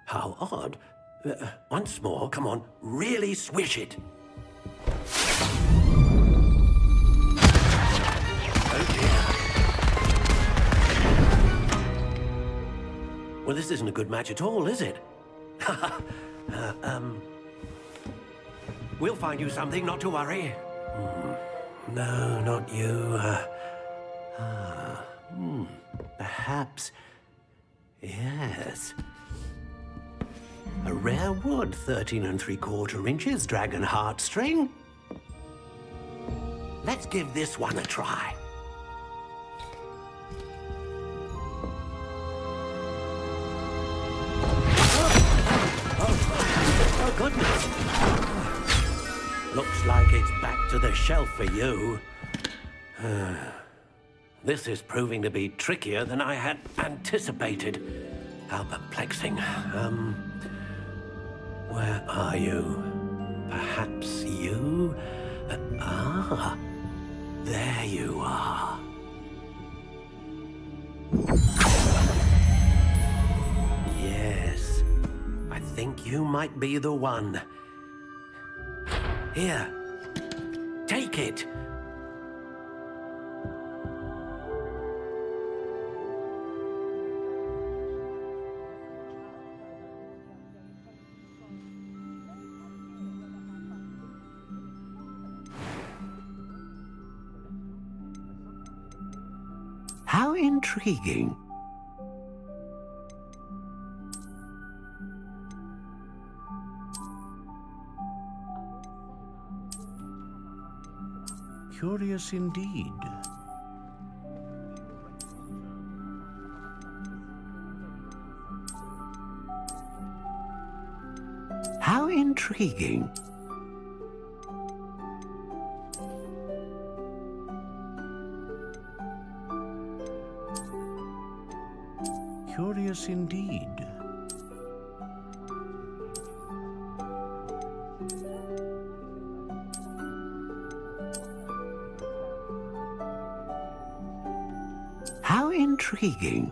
How odd. Once more, come on, really swish it. Oh dear. Well, this isn't a good match at all, is it? We'll find you something, not to worry. No, not you. Perhaps... Yes. A rare wood, 13 3/4 inches, dragon heartstring. Let's give this one a try. Oh goodness. Looks like it's back to the shelf for you. This is proving to be trickier than I had anticipated. How perplexing. Where are you? Perhaps you? There you are. Yes, I think you might be the one. Here, take it. How intriguing. Curious indeed. How intriguing. Curious indeed. How intriguing.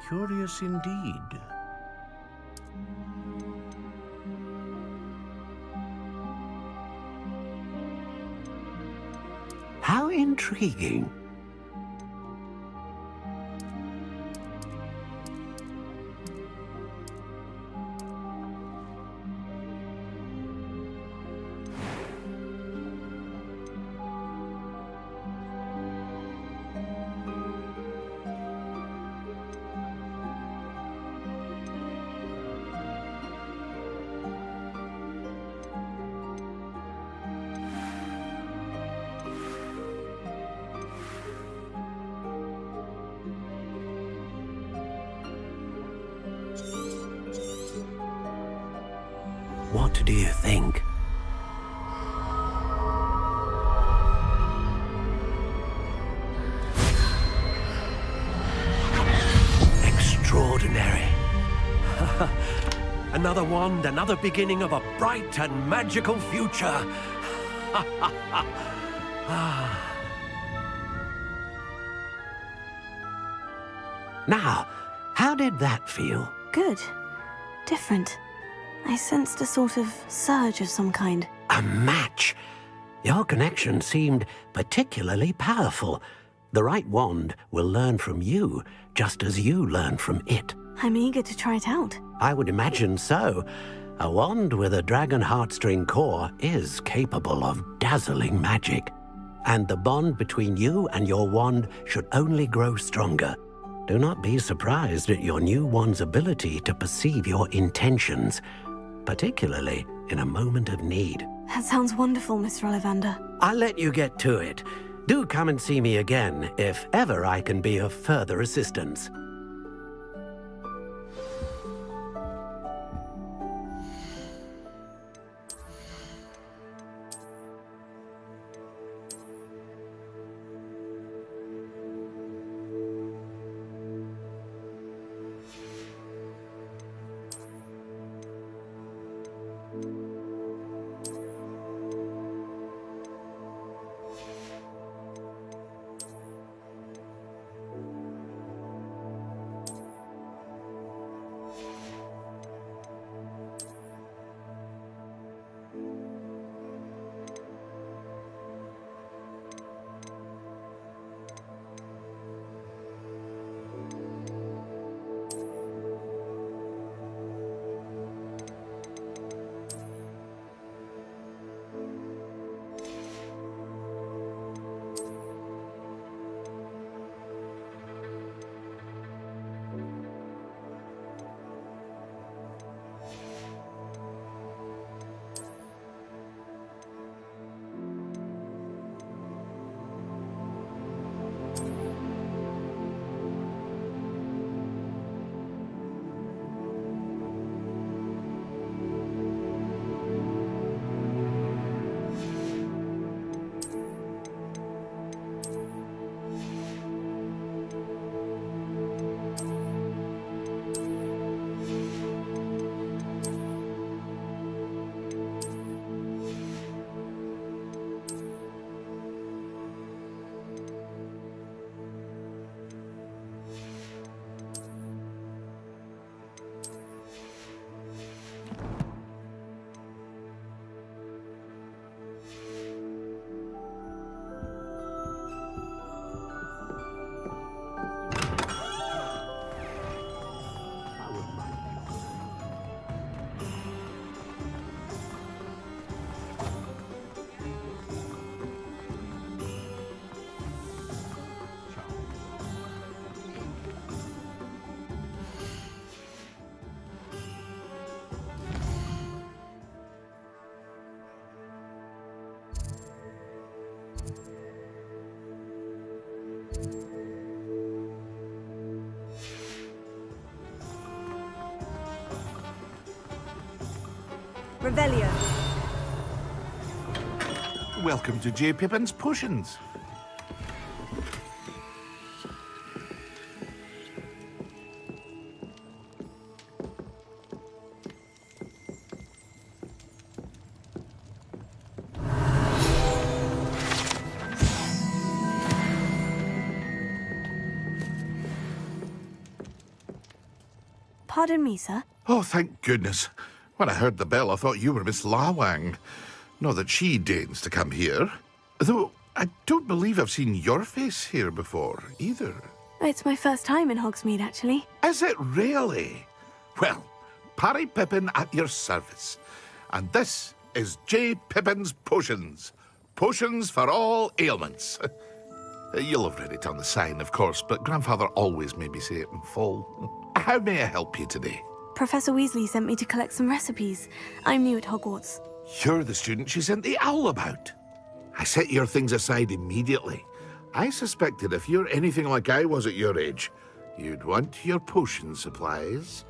Curious indeed. How intriguing. What do you think? Extraordinary. Another wand, another beginning of a bright and magical future. Now, how did that feel? Good. Different. I sensed a sort of surge of some kind. A match. Your connection seemed particularly powerful. The right wand will learn from you, just as you learn from it. I'm eager to try it out. I would imagine so. A wand with a dragon heartstring core is capable of dazzling magic. And the bond between you and your wand should only grow stronger. Do not be surprised at your new wand's ability to perceive your intentions, particularly in a moment of need. That sounds wonderful, Mr. Ollivander. I'll let you get to it. Do come and see me again if ever I can be of further assistance. Revelio. Welcome to J. Pippin's Potions. Pardon me, sir. Oh, thank goodness. When I heard the bell, I thought you were Miss Lawang. Not that she deigns to come here. Though, I don't believe I've seen your face here before, either. It's my first time in Hogsmeade, actually. Is it really? Well, Parry Pippin at your service. And this is J. Pippin's Potions. Potions for all ailments. You'll have read it on the sign, of course, but Grandfather always made me say it in full. How may I help you today? Professor Weasley sent me to collect some recipes. I'm new at Hogwarts. You're the student she sent the owl about. I set your things aside immediately. I suspected if you're anything like I was at your age, you'd want your potion supplies.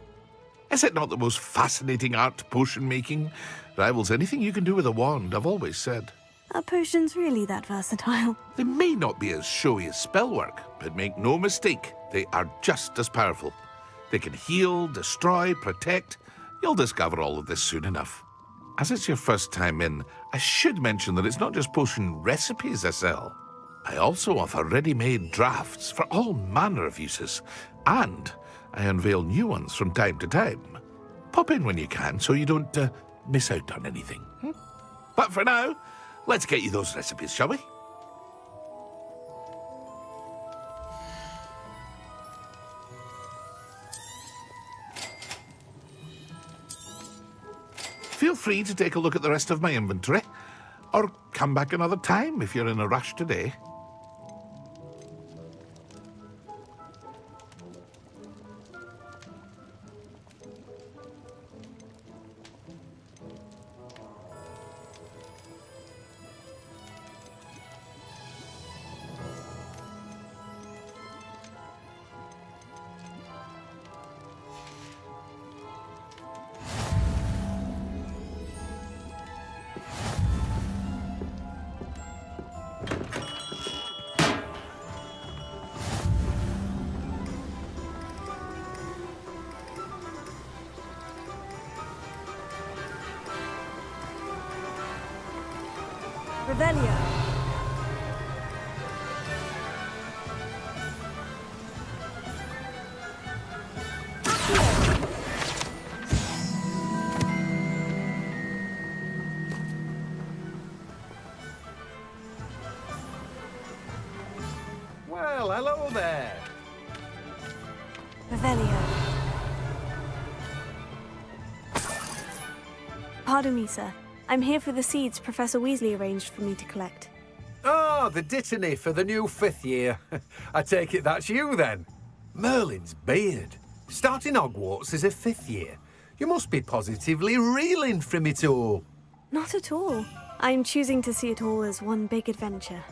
Is it not the most fascinating art, potion making? Rivals anything you can do with a wand, I've always said. Are potions really that versatile? They may not be as showy as spellwork, but make no mistake, they are just as powerful. They can heal, destroy, protect. You'll discover all of this soon enough. As it's your first time in, I should mention that it's not just potion recipes I sell. I also offer ready-made drafts for all manner of uses, and I unveil new ones from time to time. Pop in when you can so you don't miss out on anything. But for now, let's get you those recipes, shall we? Feel free to take a look at the rest of my inventory, or come back another time if you're in a rush today. Revelio. Well, hello there. Revelio. Pardon me, sir. I'm here for the seeds Professor Weasley arranged for me to collect. Ah, the dittany for the new 5th year. I take it that's you, then. Merlin's beard. Starting Hogwarts as a 5th year. You must be positively reeling from it all. Not at all. I'm choosing to see it all as one big adventure.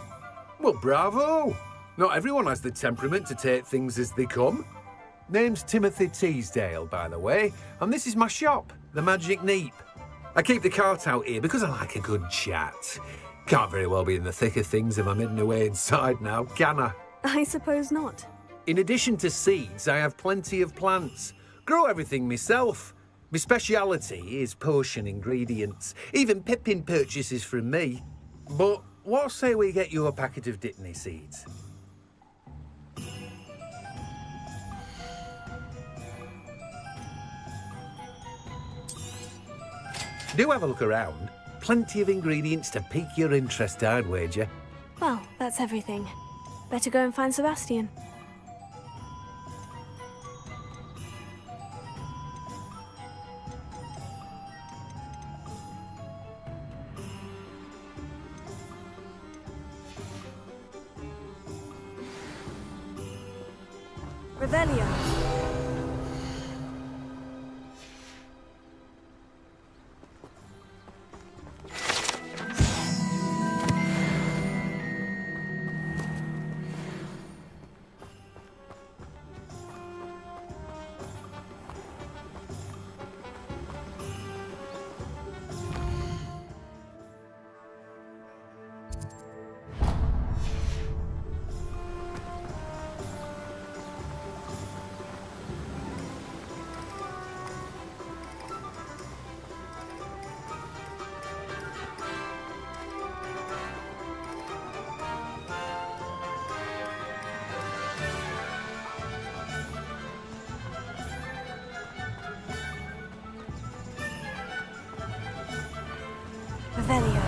Well, bravo. Not everyone has the temperament to take things as they come. Name's Timothy Teasdale, by the way, and this is my shop, the Magic Neep. I keep the cart out here because I like a good chat. Can't very well be in the thick of things if I'm hidden away inside now, can I? I suppose not. In addition to seeds, I have plenty of plants. Grow everything myself. My speciality is potion ingredients. Even Pippin purchases from me. But what say we get you a packet of Dittany seeds? Do have a look around. Plenty of ingredients to pique your interest, I'd wager. Well, that's everything. Better go and find Sebastian. Revelio. Revelio.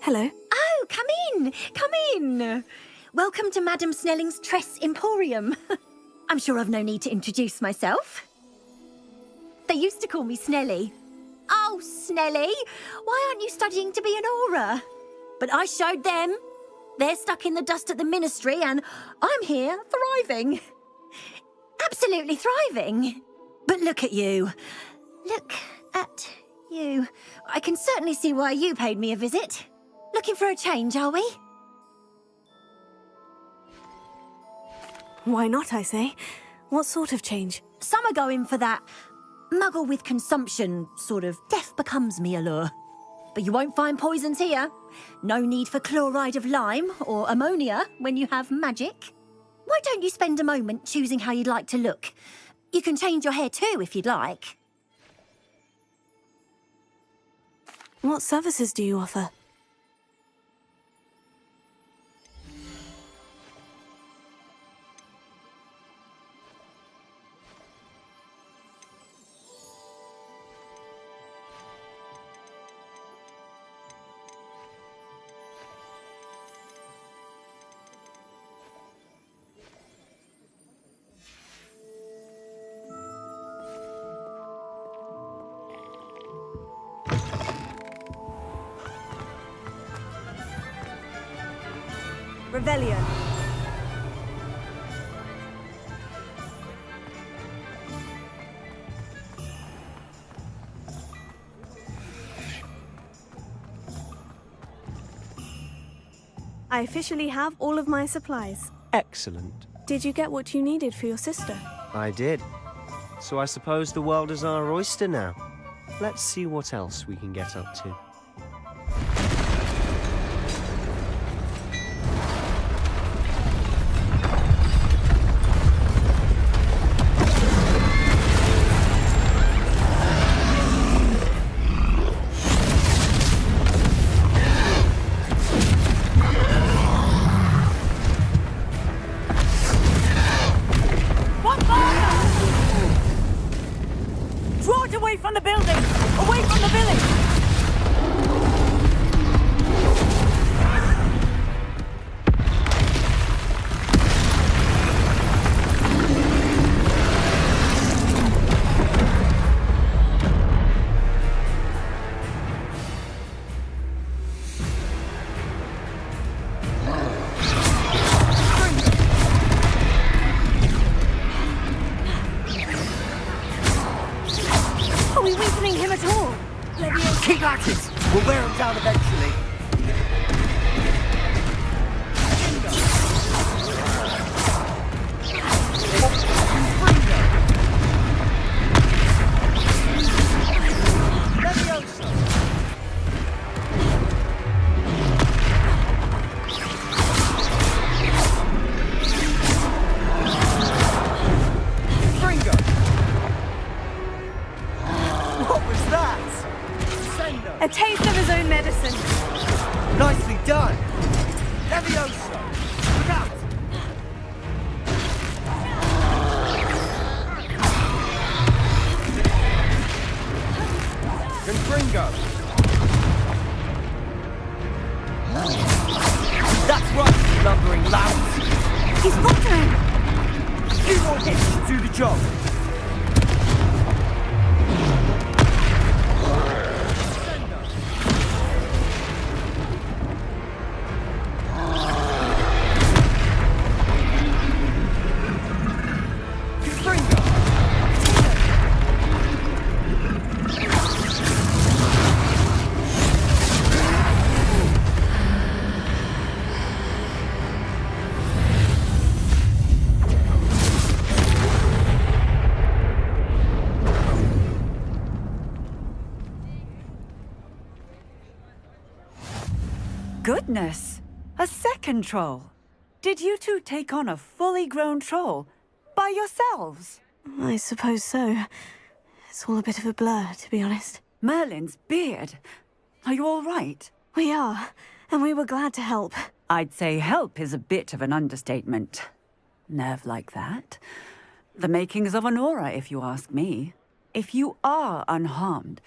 Hello. Oh, come in! Come in! Welcome to Madame Snelling's Tress Emporium. I'm sure I've no need to introduce myself. They used to call me Snelly. Oh, Snelly, why aren't you studying to be an Auror? But I showed them. They're stuck in the dust at the Ministry, and I'm here thriving. Absolutely thriving. But look at you. Look at you. I can certainly see why you paid me a visit. Looking for a change, are we? Why not, I say? What sort of change? Some are going for that muggle with consumption, sort of death becomes me allure. But you won't find poisons here. No need for chloride of lime or ammonia when you have magic. Why don't you spend a moment choosing how you'd like to look? You can change your hair too if you'd like. What services do you offer? Revelio. I officially have all of my supplies. Excellent. Did you get what you needed for your sister? I did. So I suppose the world is our oyster now. Let's see what else we can get up to. Keep at it! We'll wear them down eventually. A taste of his own medicine. Nicely done! Levioso! Look out! Confringo! That's right, you lumbering louts! He's faltering! You more hits to do the job! Goodness! A second troll! Did you two take on a fully grown troll by yourselves? I suppose so. It's all a bit of a blur, to be honest. Merlin's beard. Are you all right? We are, and we were glad to help. I'd say help is a bit of an understatement. Nerve like that. The makings of an aura, if you ask me. If you are unharmed,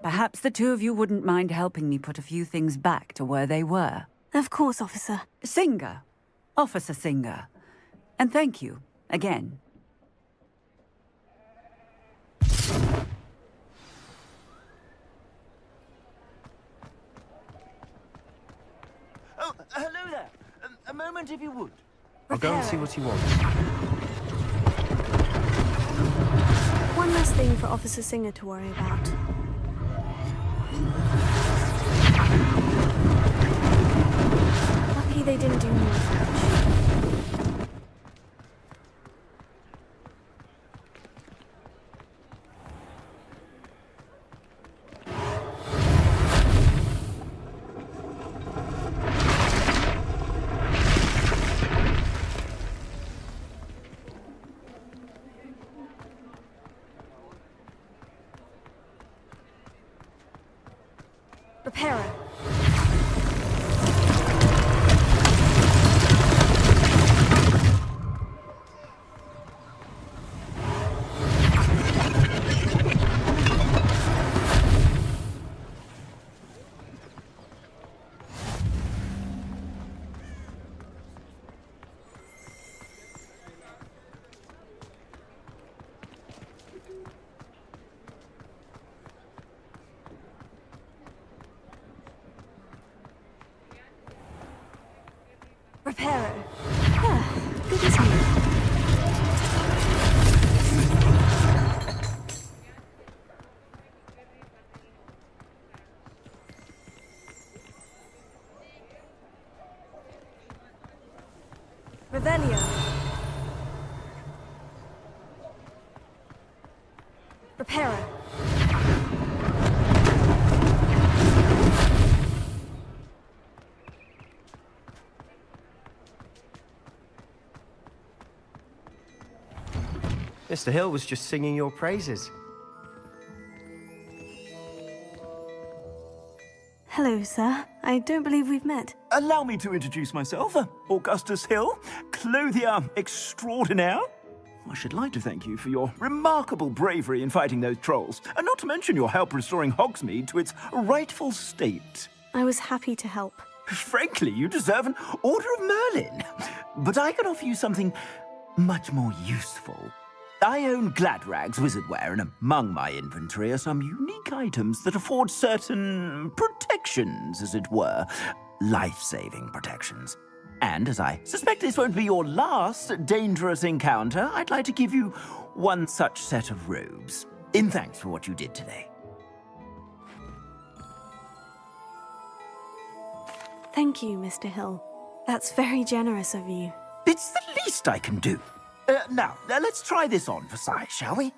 perhaps the two of you wouldn't mind helping me put a few things back to where they were. Of course, officer. Singer. Officer Singer. And thank you, again. Oh, hello there. A moment if you would. I'll go and see what you want. One less thing for Officer Singer to worry about. Lucky they didn't do more damage. Repairer. Repairer. Ah, good as new. Revelio. Repairer. Mr. Hill was just singing your praises. Hello, sir. I don't believe we've met. Allow me to introduce myself, Augustus Hill, clothier extraordinaire. I should like to thank you for your remarkable bravery in fighting those trolls, and not to mention your help restoring Hogsmeade to its rightful state. I was happy to help. Frankly, you deserve an Order of Merlin. But I can offer you something much more useful. I own Gladrag's wizardware, and among my inventory are some unique items that afford certain protections, as it were. Life-saving protections. And as I suspect this won't be your last dangerous encounter, I'd like to give you one such set of robes, in thanks for what you did today. Thank you, Mr. Hill. That's very generous of you. It's the least I can do. Now, let's try this on for size, shall we?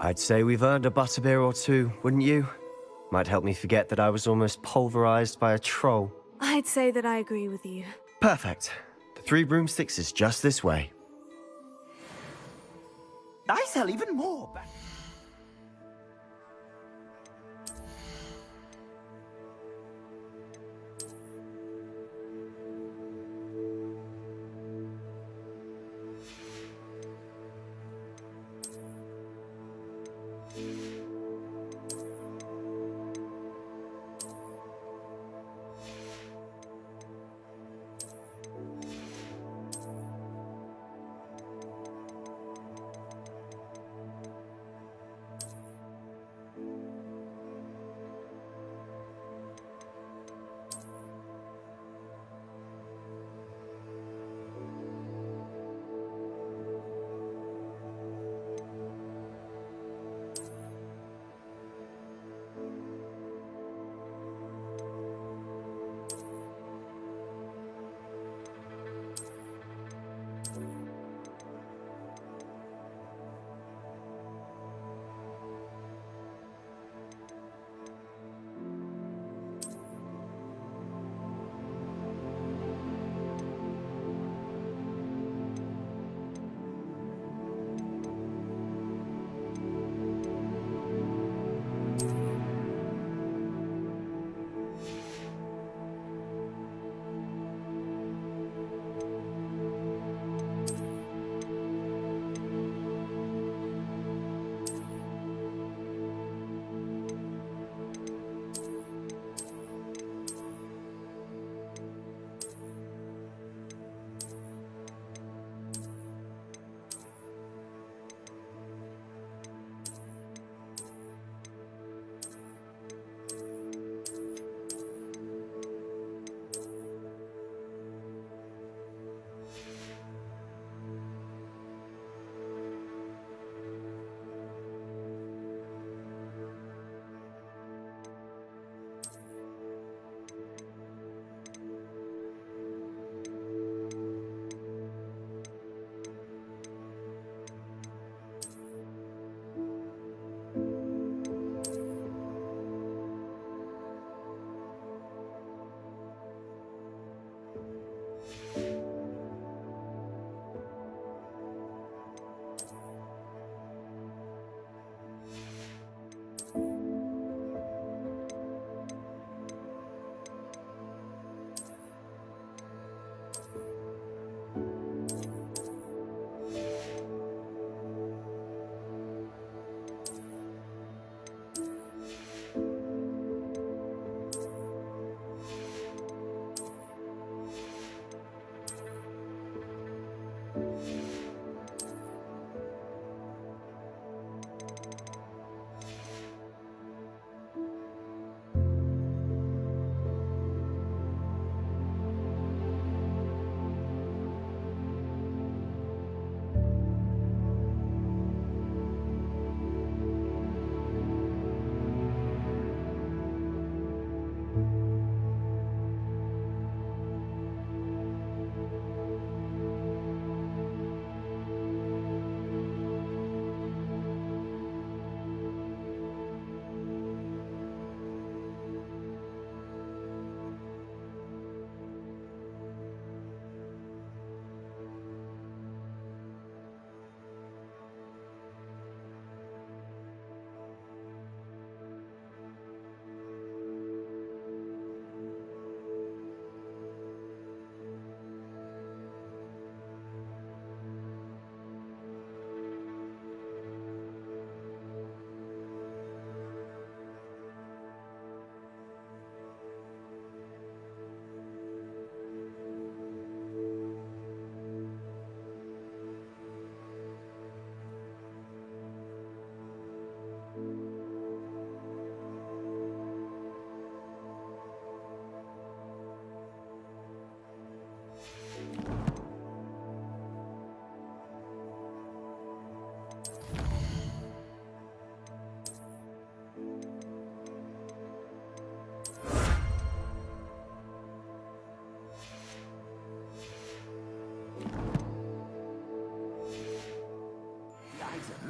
I'd say we've earned a butterbeer or two, wouldn't you? Might help me forget that I was almost pulverized by a troll. I'd say that I agree with you. Perfect. The Three Broomsticks is just this way. I sell even more.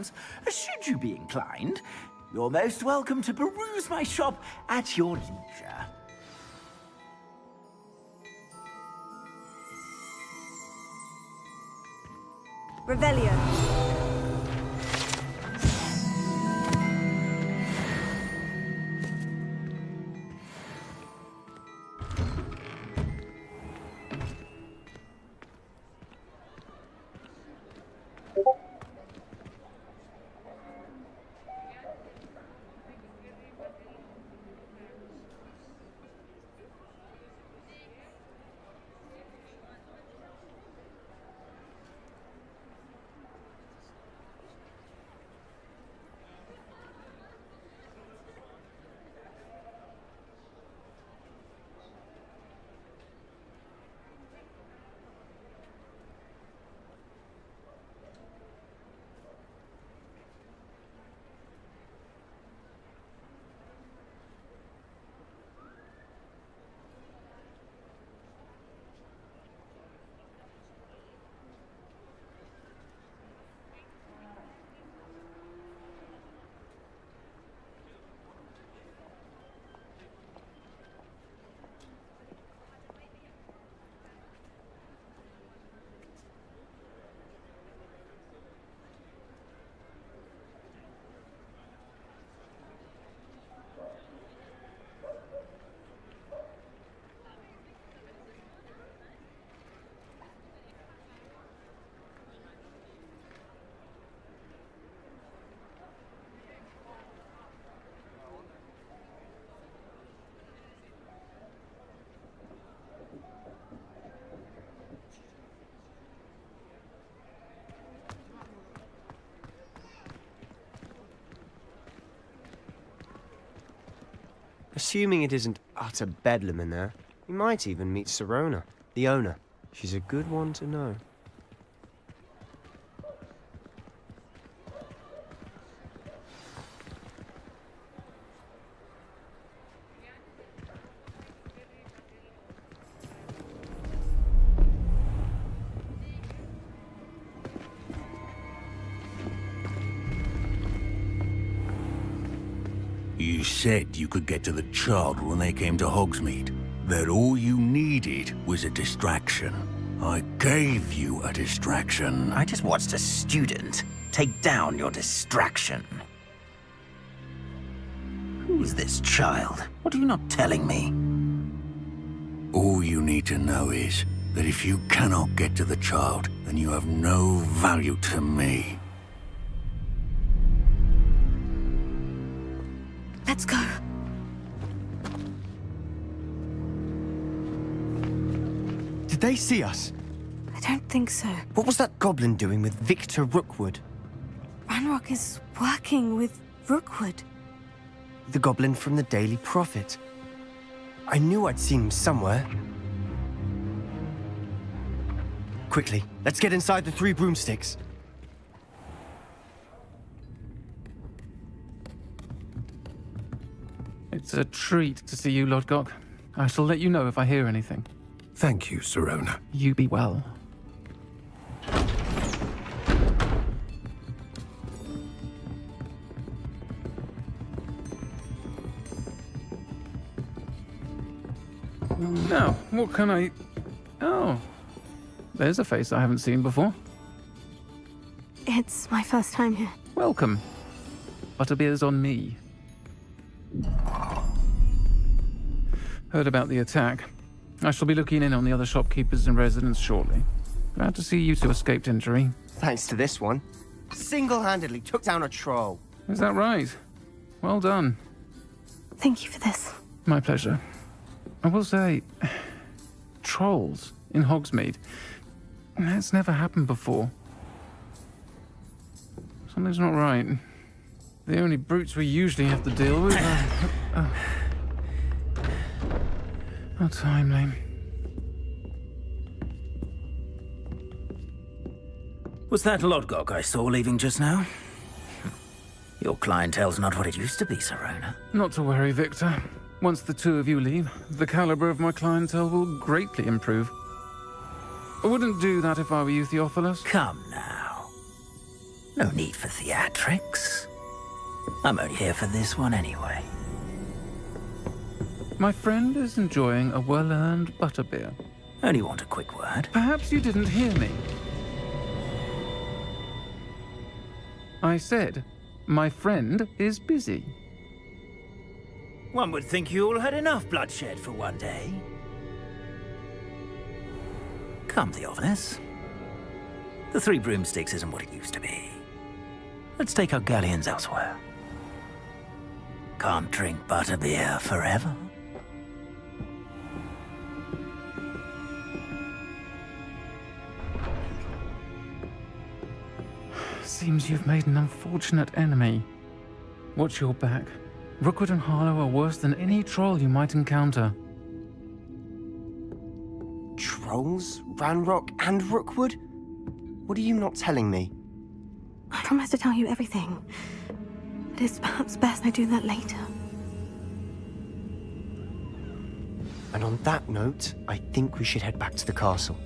potions, should you be inclined. You're most welcome to peruse my shop at your leisure. Revelio. Assuming it isn't utter bedlam in there, we might even meet Sirona, the owner. She's a good one to know. You said you could get to the child when they came to Hogsmeade. That all you needed was a distraction. I gave you a distraction. I just watched a student take down your distraction. Who is this child? What are you not telling me? All you need to know is that if you cannot get to the child, then you have no value to me. Let's go. Did they see us? I don't think so. What was that goblin doing with Victor Rookwood? Ranrock is working with Rookwood. The goblin from the Daily Prophet. I knew I'd seen him somewhere. Quickly, let's get inside the 3 broomsticks. It's a treat to see you, Lodgok. I shall let you know if I hear anything. Thank you, Sirona. You be well. Now, what can I... Oh, there's a face I haven't seen before. It's my first time here. Welcome. Butterbeer's on me. Heard about the attack. I shall be looking in on the other shopkeepers and residents shortly. Glad to see you two escaped injury. Thanks to this one. Single-handedly took down a troll. Is that right? Well done. Thank you for this. My pleasure. I will say, trolls in Hogsmeade. That's never happened before. Something's not right. The only brutes we usually have to deal with are timely. Was that Lodgok I saw leaving just now? Your clientele's not what it used to be, Sirona. Not to worry, Victor. Once the two of you leave, the caliber of my clientele will greatly improve. I wouldn't do that if I were you, Theophilus. Come now. No need for theatrics. I'm only here for this one anyway. My friend is enjoying a well-earned butterbeer. Only want a quick word. Perhaps you didn't hear me. I said, my friend is busy. One would think you all had enough bloodshed for one day. Come, Theophilus. The Three Broomsticks isn't what it used to be. Let's take our galleons elsewhere. Can't drink butterbeer forever. Seems you've made an unfortunate enemy. Watch your back. Rookwood and Harlow are worse than any troll you might encounter. Trolls? Ranrock and Rookwood? What are you not telling me? I promise to tell you everything. It is perhaps best I do that later. And on that note, I think we should head back to the castle.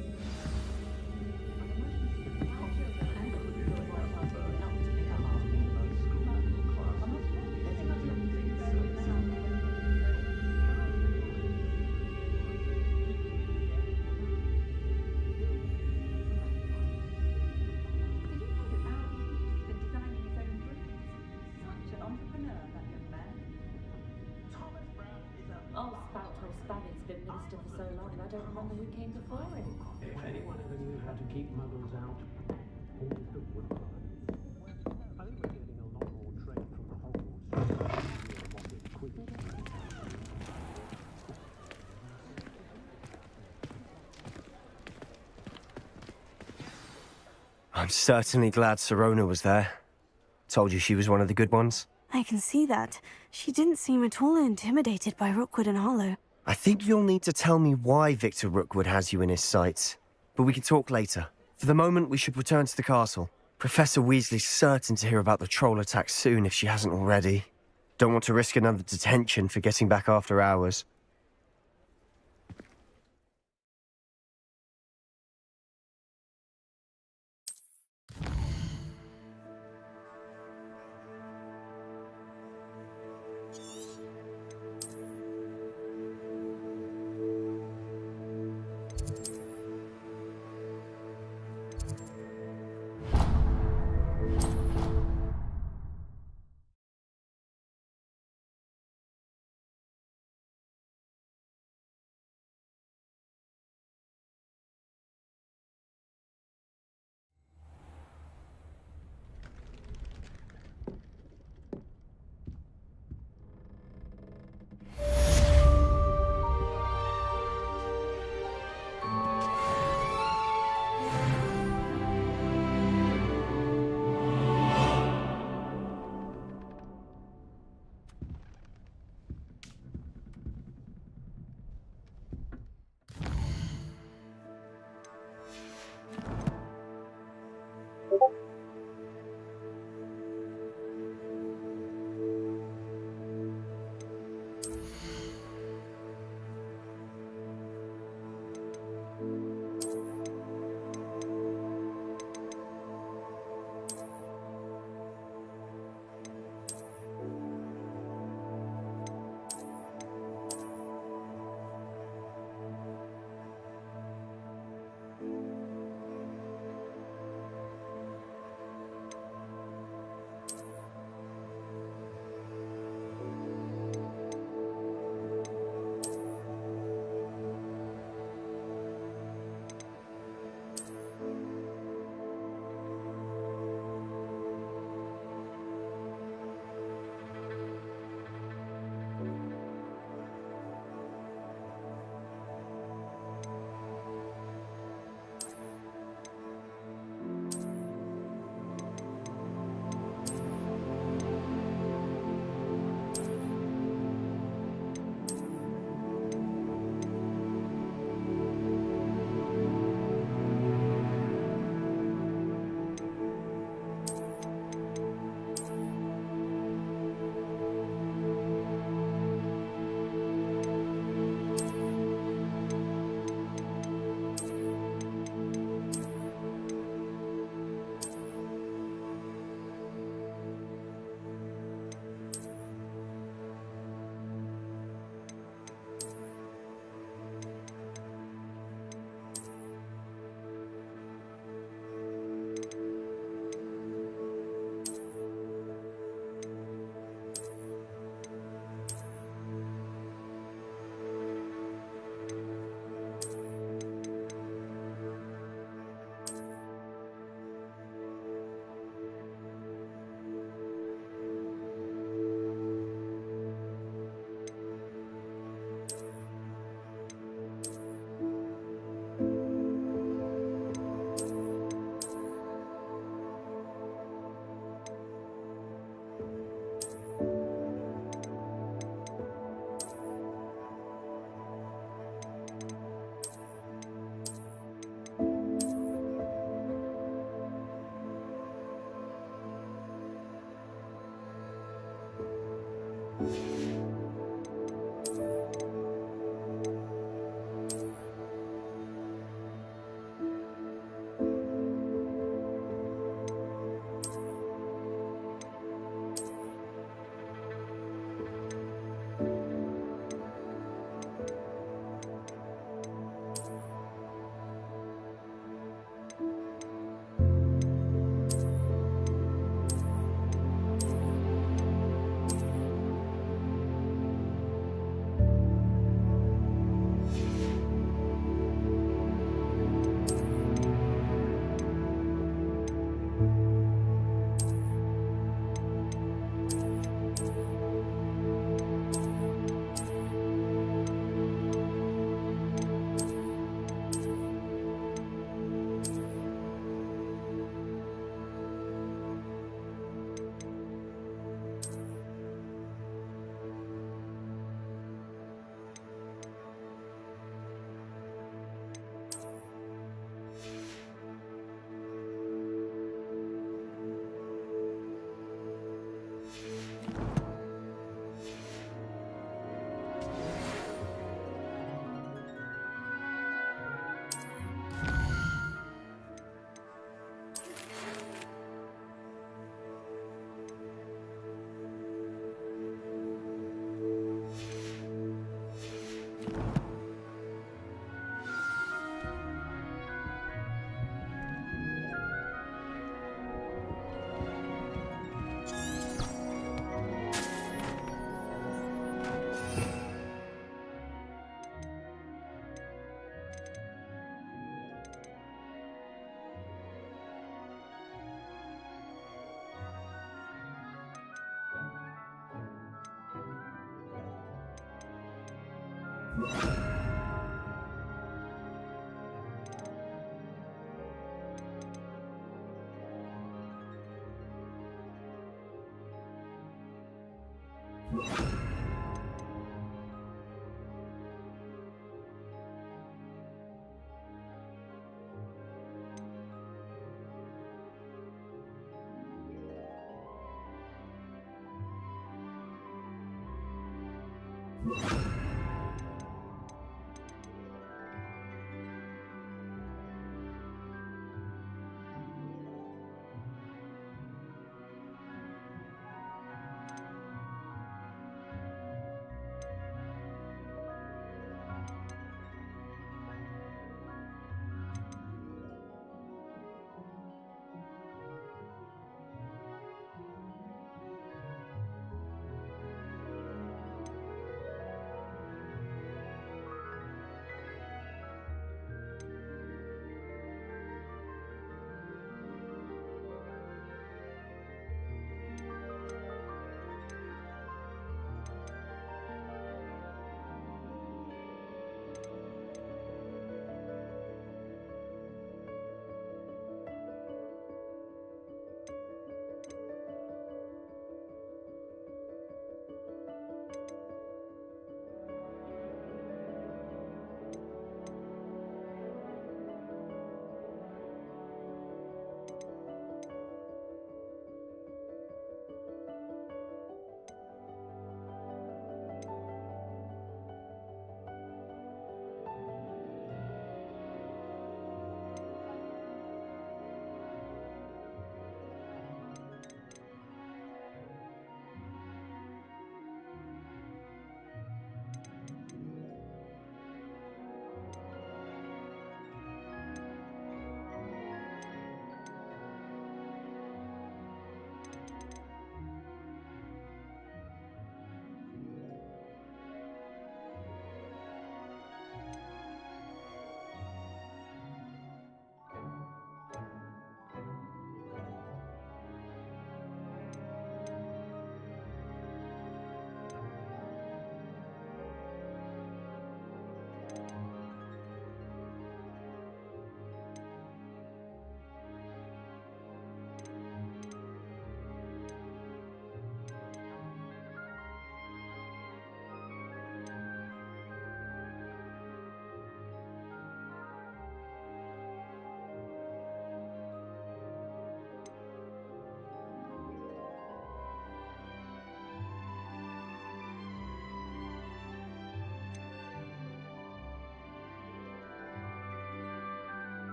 I'm certainly glad Sirona was there. Told you she was one of the good ones. I can see that. She didn't seem at all intimidated by Rookwood and Harlow. I think you'll need to tell me why Victor Rookwood has you in his sights. But we can talk later. For the moment, we should return to the castle. Professor Weasley's certain to hear about the troll attack soon if she hasn't already. Don't want to risk another detention for getting back after hours.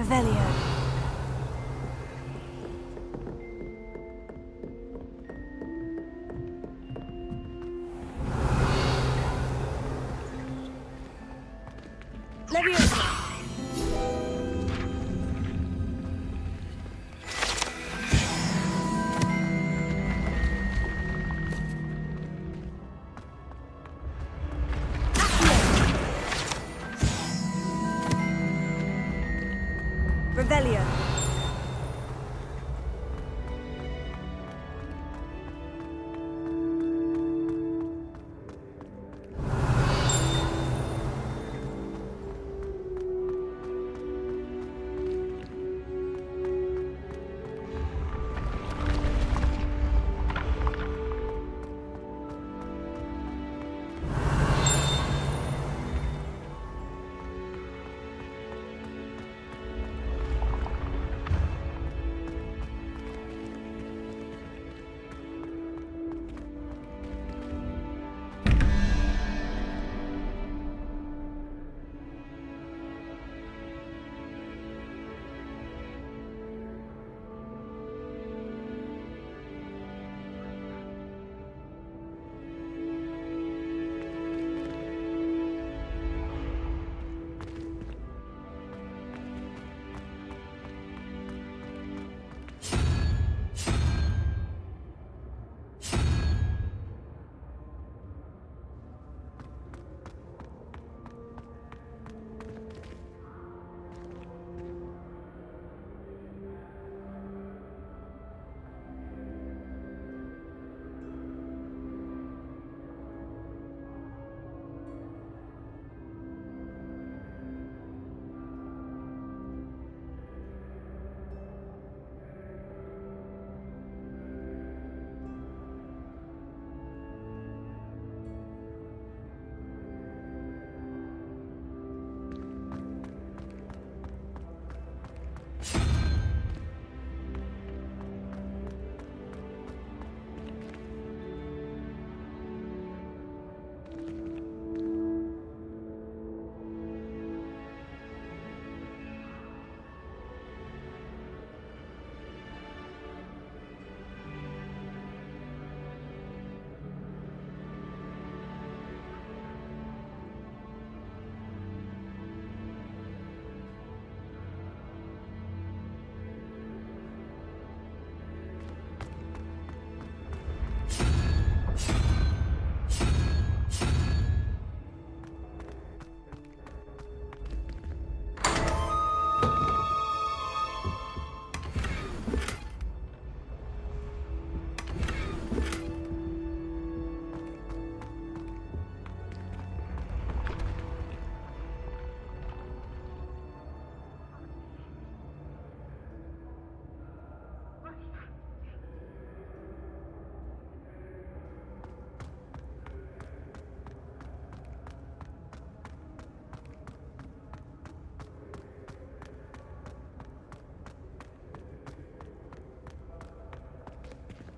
Revelio. Leviosa. Revelio.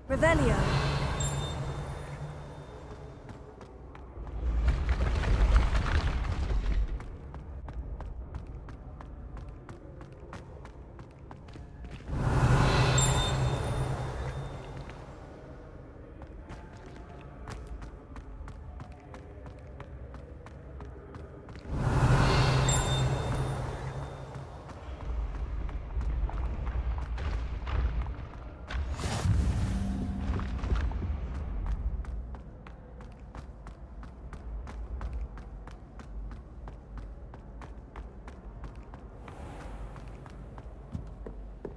Revelio.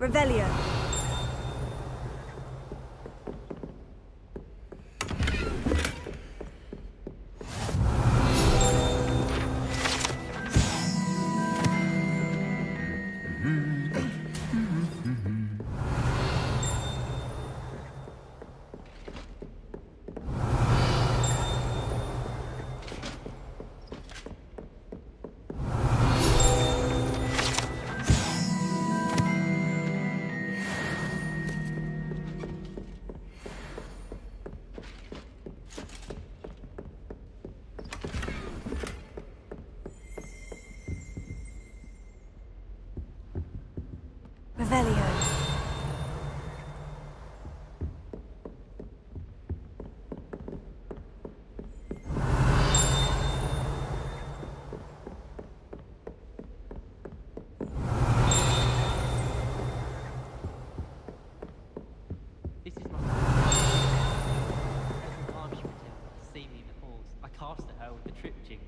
Revelio. Revelio. This is my every time she pretended to see me in the halls, I cast at her with the trip jinx.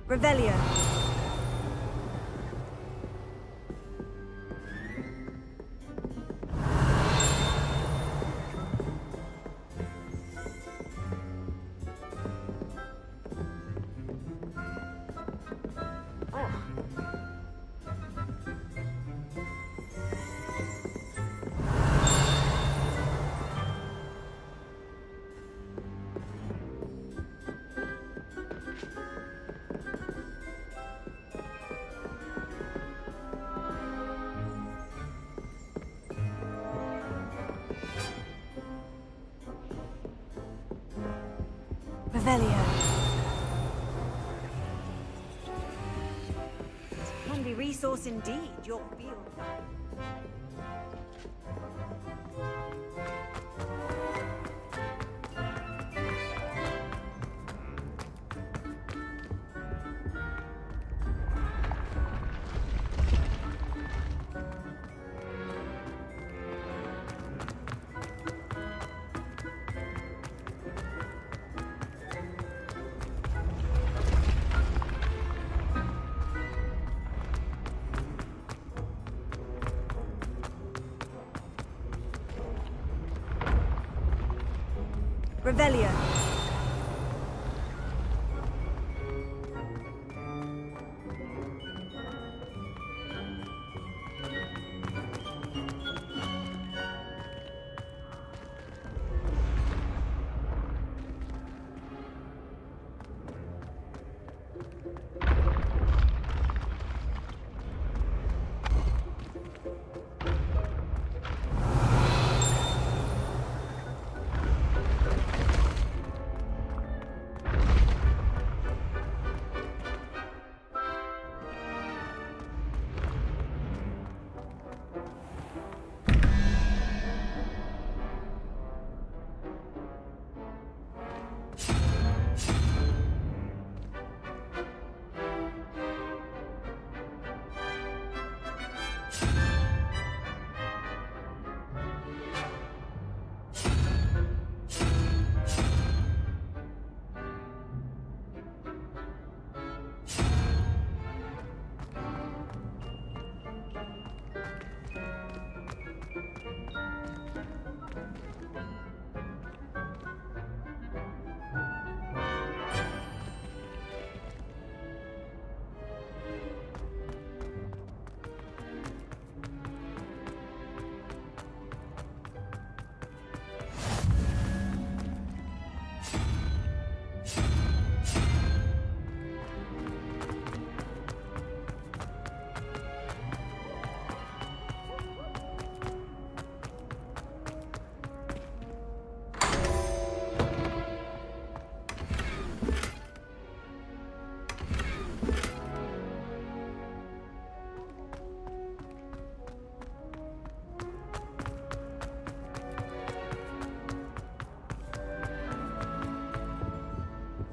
Revelio. Revelio. Handy resource indeed, your field guide. Revelio.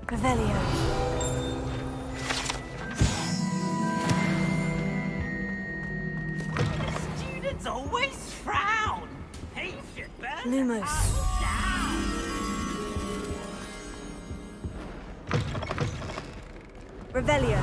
Revelio. Students always frown. He should burn Lumos. us down. Revelio.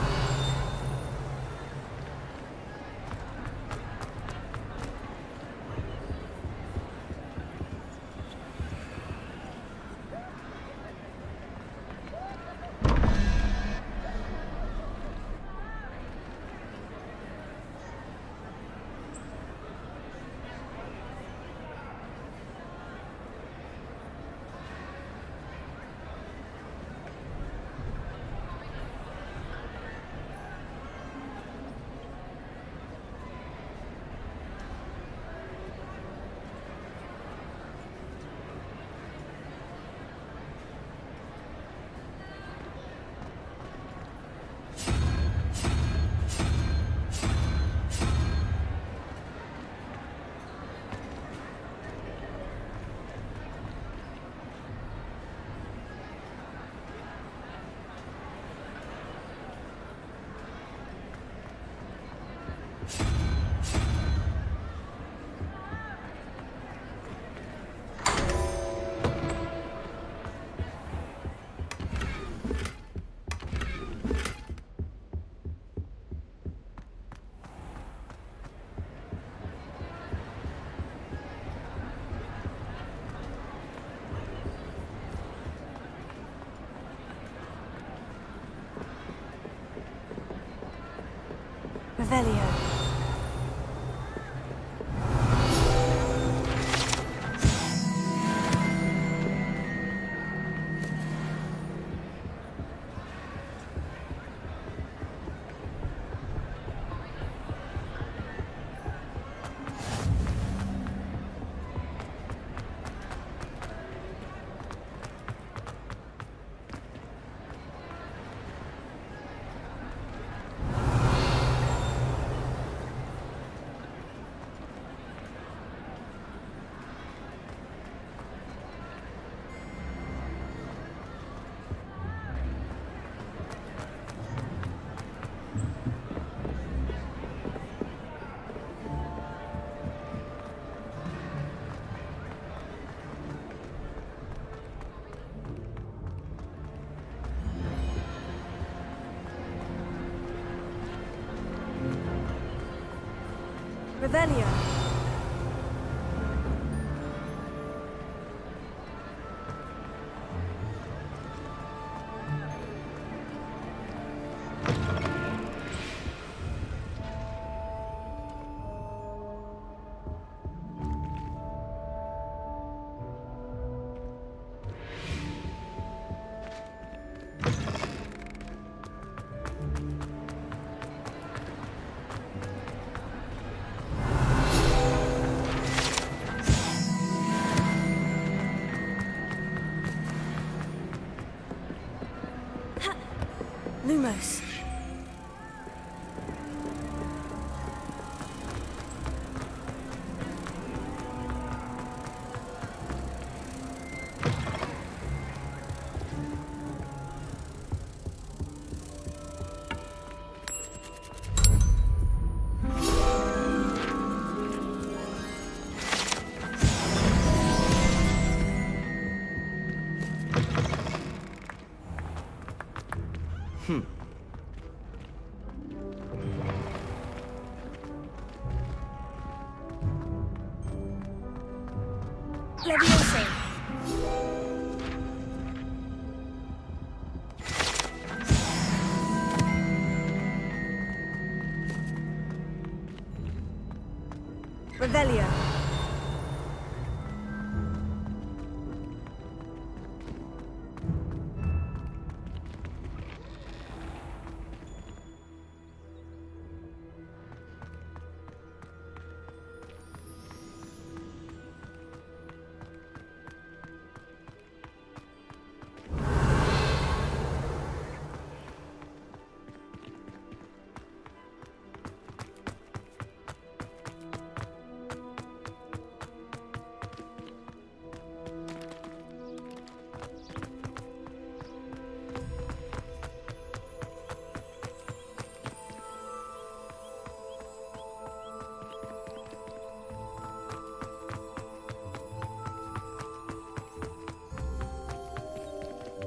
Revelio. Revelio. Lumos. Leviosa. Revelio.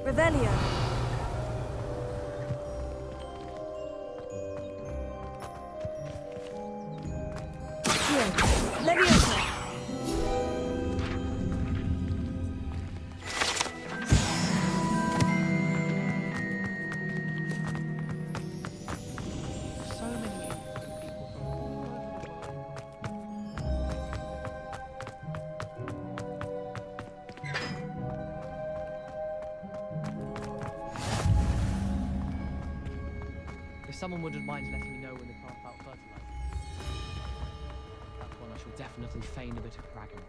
Revelio. Here. Leviosa. So many interesting people from all over the world. If someone wouldn't mind letting me know when the craft out fertilizer, that's one I shall definitely feign a bit of bragging.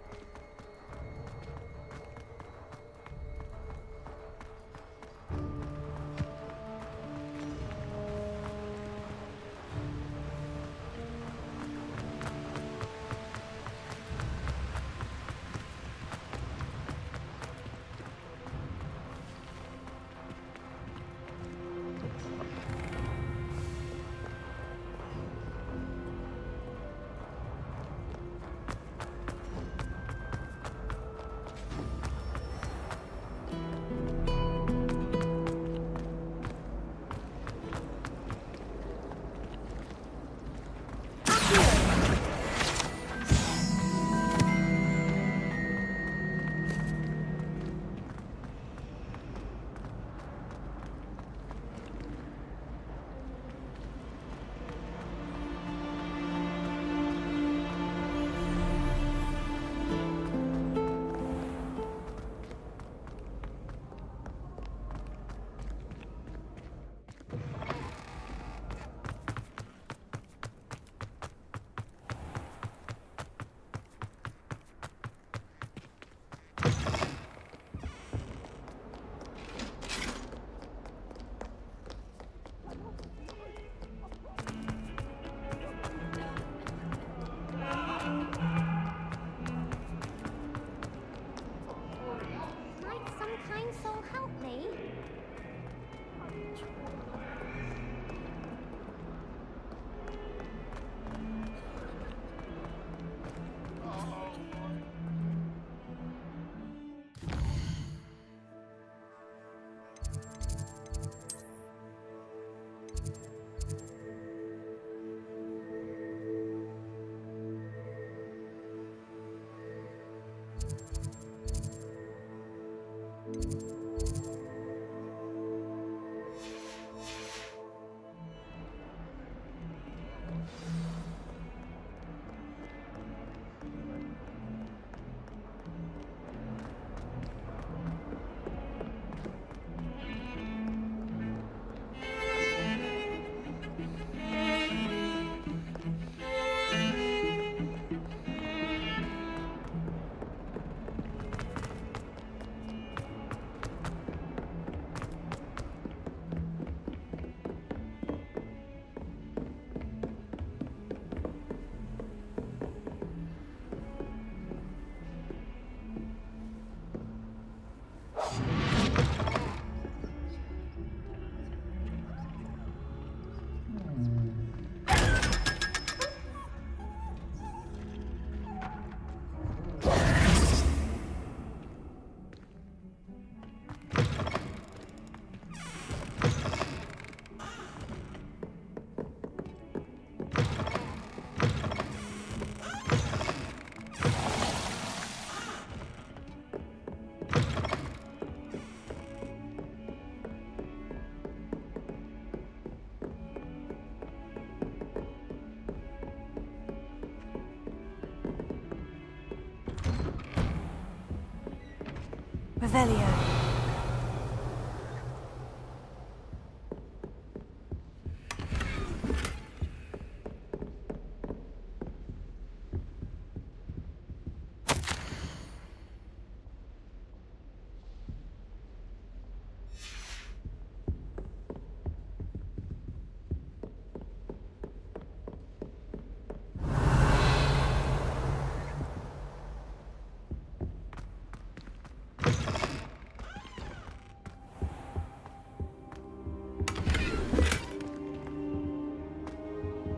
Revelio.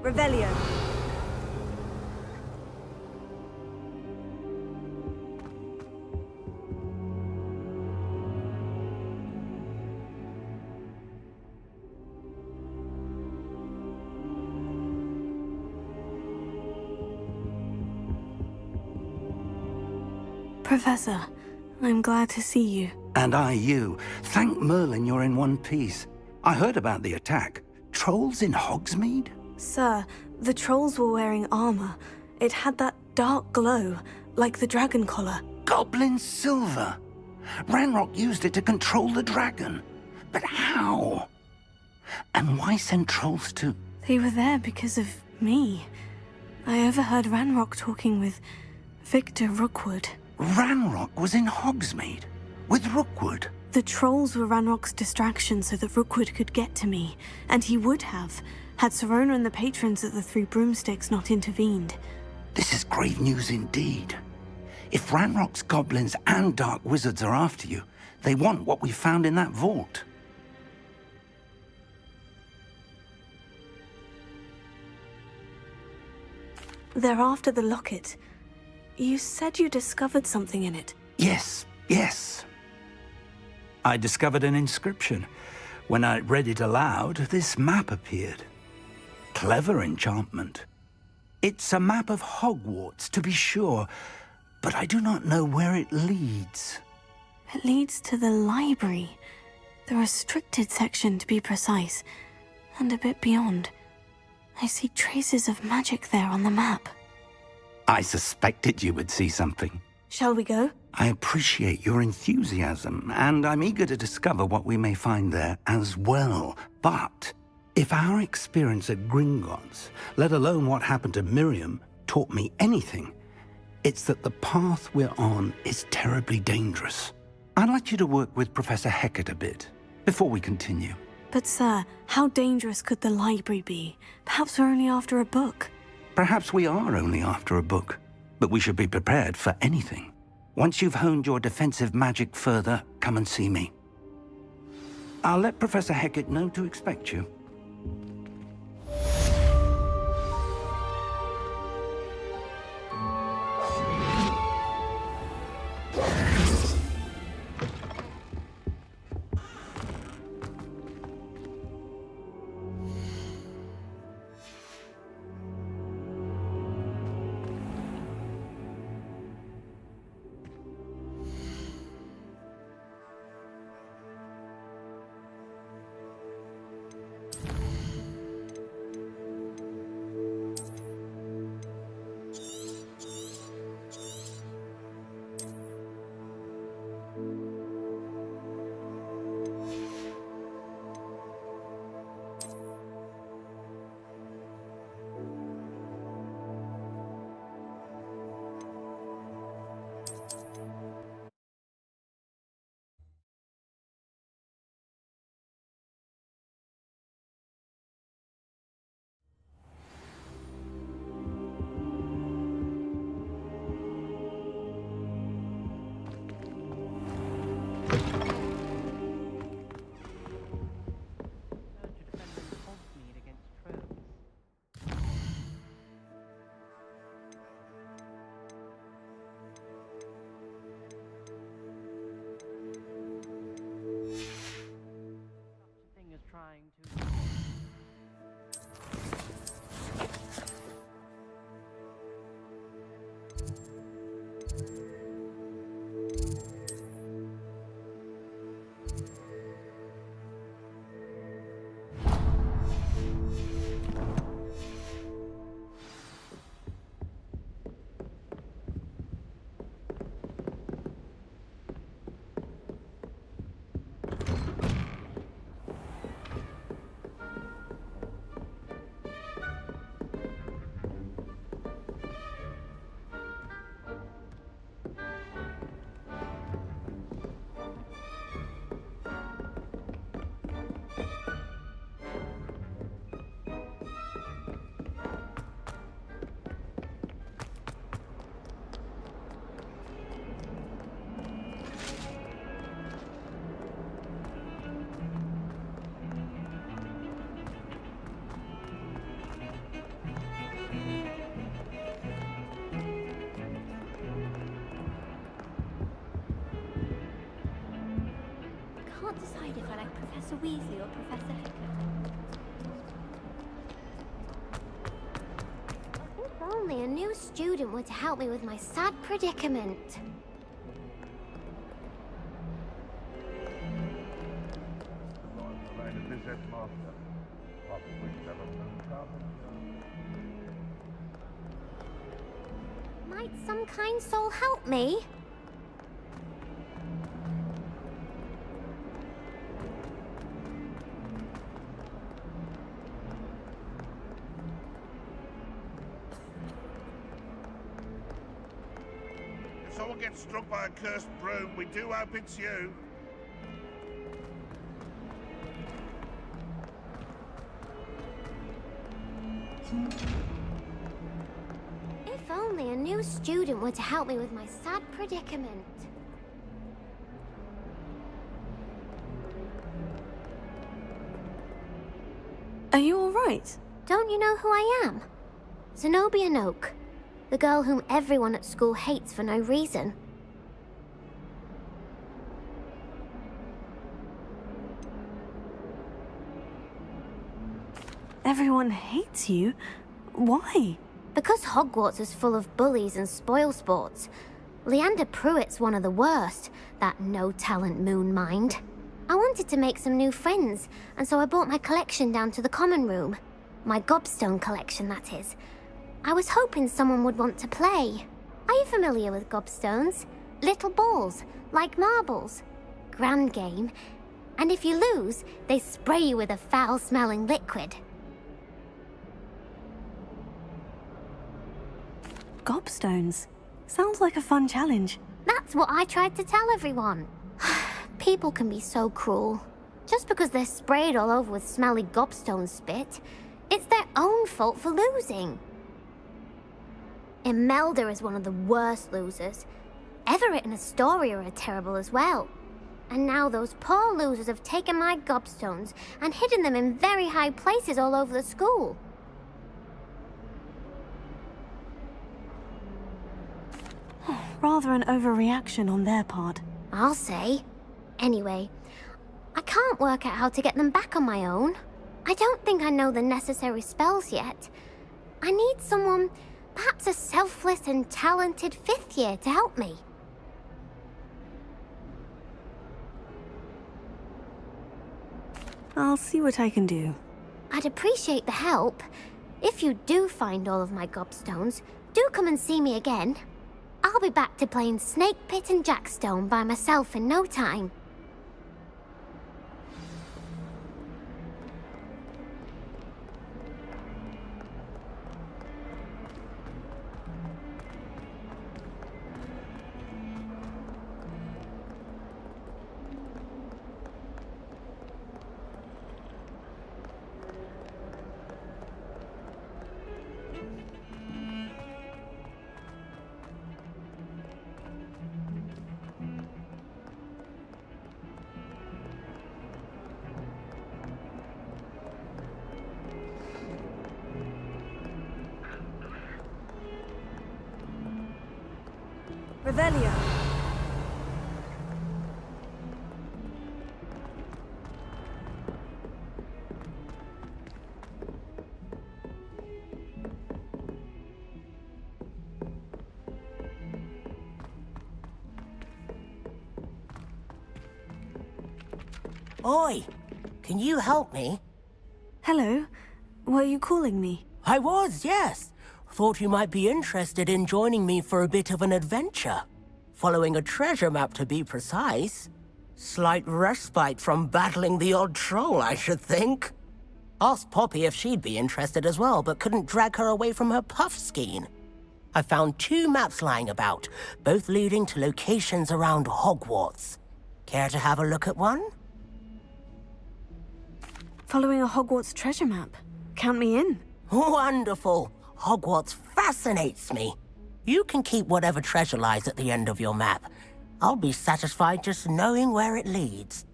Revelio. Professor, I'm glad to see you. And I you. Thank Merlin you're in one piece. I heard about the attack. Trolls in Hogsmeade? Sir, the trolls were wearing armor. It had that dark glow, like the dragon collar. Goblin silver! Ranrock used it to control the dragon. But how? And why send trolls to... They were there because of me. I overheard Ranrock talking with Victor Rookwood. Ranrock was in Hogsmeade? With Rookwood? The trolls were Ranrock's distraction so that Rookwood could get to me. And he would have, had Serona and the patrons at the Three Broomsticks not intervened. This is grave news indeed. If Ranrock's goblins and dark wizards are after you, they want what we found in that vault. They're after the locket. You said you discovered something in it. Yes, yes. I discovered an inscription. When I read it aloud, this map appeared. Clever enchantment. It's a map of Hogwarts, to be sure, but I do not know where it leads. It leads to the library. The restricted section, to be precise, and a bit beyond. I see traces of magic there on the map. I suspected you would see something. Shall we go? I appreciate your enthusiasm, and I'm eager to discover what we may find there as well. But if our experience at Gringotts, let alone what happened to Miriam, taught me anything, it's that the path we're on is terribly dangerous. I'd like you to work with Professor Hecat a bit before we continue. But sir, how dangerous could the library be? Perhaps we're only after a book. Perhaps we are only after a book, but we should be prepared for anything. Once you've honed your defensive magic further, come and see me. I'll let Professor Hecat know to expect you. not decide if I like Professor Weasley or Professor Hickman. If only a new student were to help me with my sad predicament. Might some kind soul help me? If someone gets struck by a cursed broom, we do hope it's you. If only a new student were to help me with my sad predicament. Are you all right? Don't you know who I am? Zenobia Noak, the girl whom everyone at school hates for no reason. Everyone hates you? Why? Because Hogwarts is full of bullies and spoilsports. Leander Pruitt's one of the worst, that no-talent moon mind. I wanted to make some new friends, and so I brought my collection down to the common room. My gobstone collection, that is. I was hoping someone would want to play. Are you familiar with gobstones? Little balls, like marbles. Grand game. And if you lose, they spray you with a foul-smelling liquid. Gobstones. Sounds like a fun challenge. That's what I tried to tell everyone. People can be so cruel. Just because they're sprayed all over with smelly gobstone spit, it's their own fault for losing. Imelda is one of the worst losers. Everett and Astoria are terrible as well. And now those poor losers have taken my gobstones and hidden them in very high places all over the school. Rather an overreaction on their part. I'll say. Anyway, I can't work out how to get them back on my own. I don't think I know the necessary spells yet. I need someone, perhaps a selfless and talented fifth year to help me. I'll see what I can do. I'd appreciate the help. If you do find all of my gobstones, do come and see me again. I'll be back to playing Snake Pit and Jackstone by myself in no time. Revelio. Oi! Can you help me? Hello. Were you calling me? I was, yes. Thought you might be interested in joining me for a bit of an adventure. Following a treasure map, to be precise. Slight respite from battling the odd troll, I should think. Asked Poppy if she'd be interested as well, but couldn't drag her away from her puff skein. I found 2 maps lying about, both leading to locations around Hogwarts. Care to have a look at one? Following a Hogwarts treasure map. Count me in. Wonderful. Hogwarts fascinates me. You can keep whatever treasure lies at the end of your map. I'll be satisfied just knowing where it leads.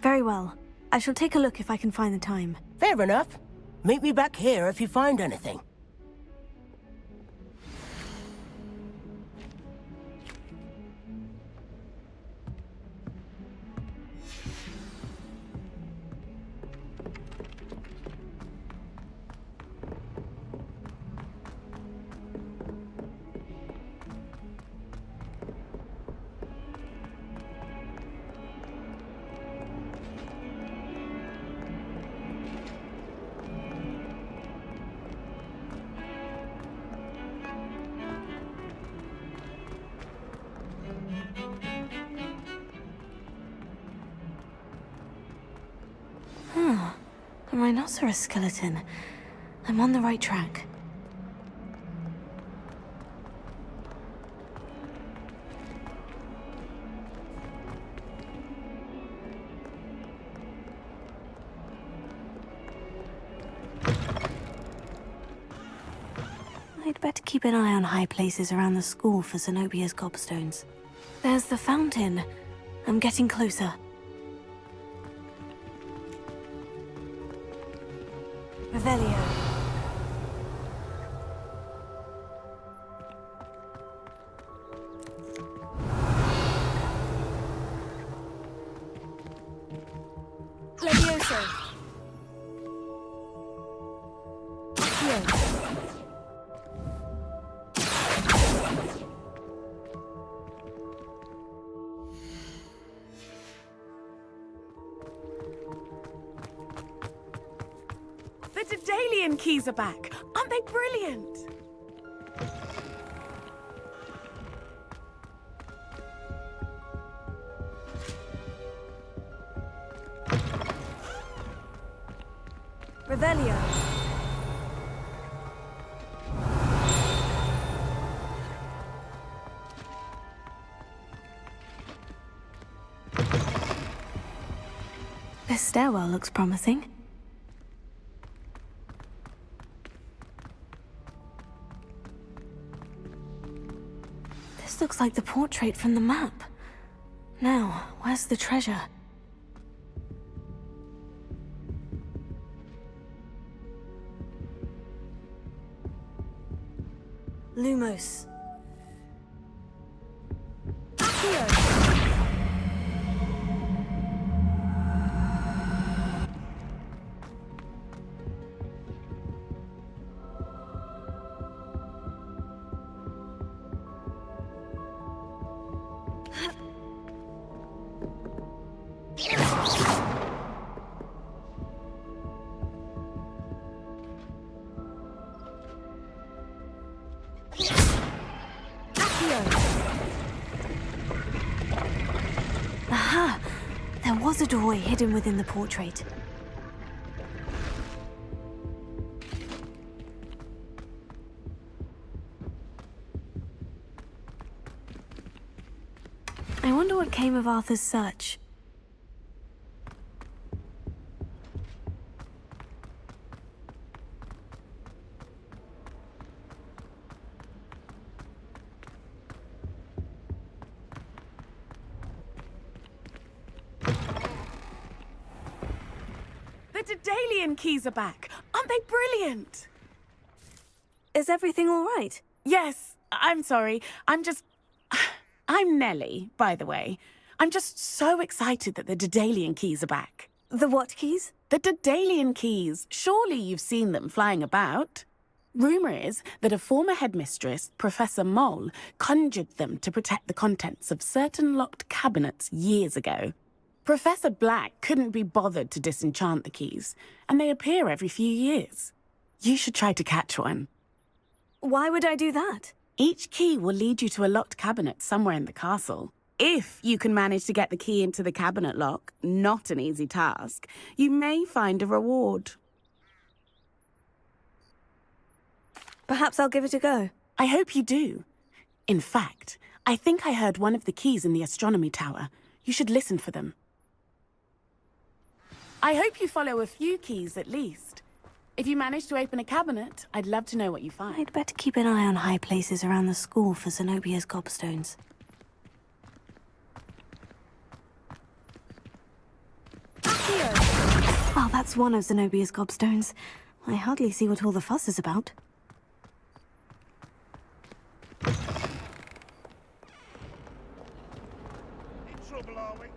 Very well. I shall take a look if I can find the time. Fair enough. Meet me back here if you find anything. A rhinoceros skeleton. I'm on the right track. I'd better keep an eye on high places around the school for Zenobia's gobstones. There's the fountain. I'm getting closer. Revelio. Levioso. Accio. The Daedalian keys are back. Aren't they brilliant? Revelio. This stairwell looks promising. This looks like the portrait from the map. Now, where's the treasure? Lumos. Aha! There was a doorway hidden within the portrait. I wonder what came of Arthur's search. The Daedalian keys are back. Aren't they brilliant? Is everything all right? Yes, I'm sorry. I'm Nellie, by the way. I'm just so excited that the Daedalian keys are back. The what keys? The Daedalian keys. Surely you've seen them flying about. Rumour is that a former headmistress, Professor Mole, conjured them to protect the contents of certain locked cabinets years ago. Professor Black couldn't be bothered to disenchant the keys, and they appear every few years. You should try to catch one. Why would I do that? Each key will lead you to a locked cabinet somewhere in the castle. If you can manage to get the key into the cabinet lock, not an easy task, you may find a reward. Perhaps I'll give it a go. I hope you do. In fact, I think I heard one of the keys in the astronomy tower. You should listen for them. I hope you follow a few keys at least. If you manage to open a cabinet, I'd love to know what you find. I'd better keep an eye on high places around the school for Zenobia's gobstones. Oh, that's one of Zenobia's gobstones. I hardly see what all the fuss is about. In trouble, are we?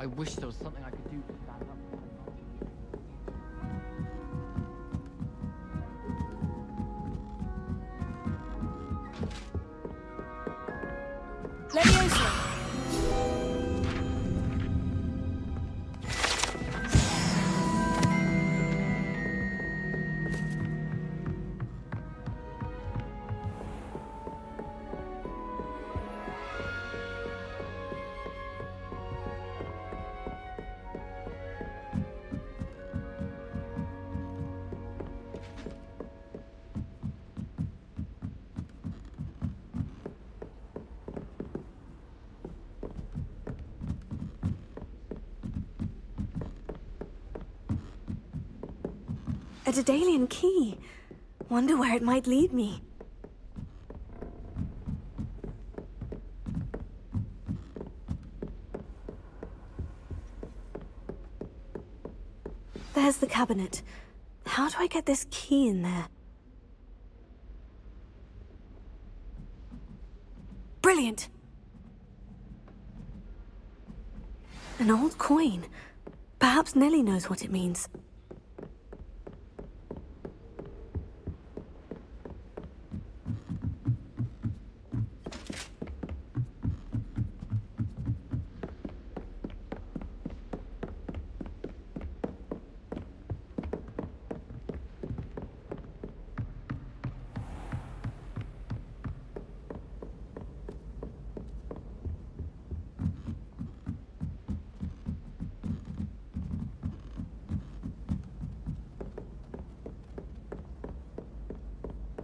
I wish there was something I could do to stand up for my mom. Leviosa! A Daedalian key. Wonder where it might lead me. There's the cabinet. How do I get this key in there? Brilliant! An old coin. Perhaps Nellie knows what it means.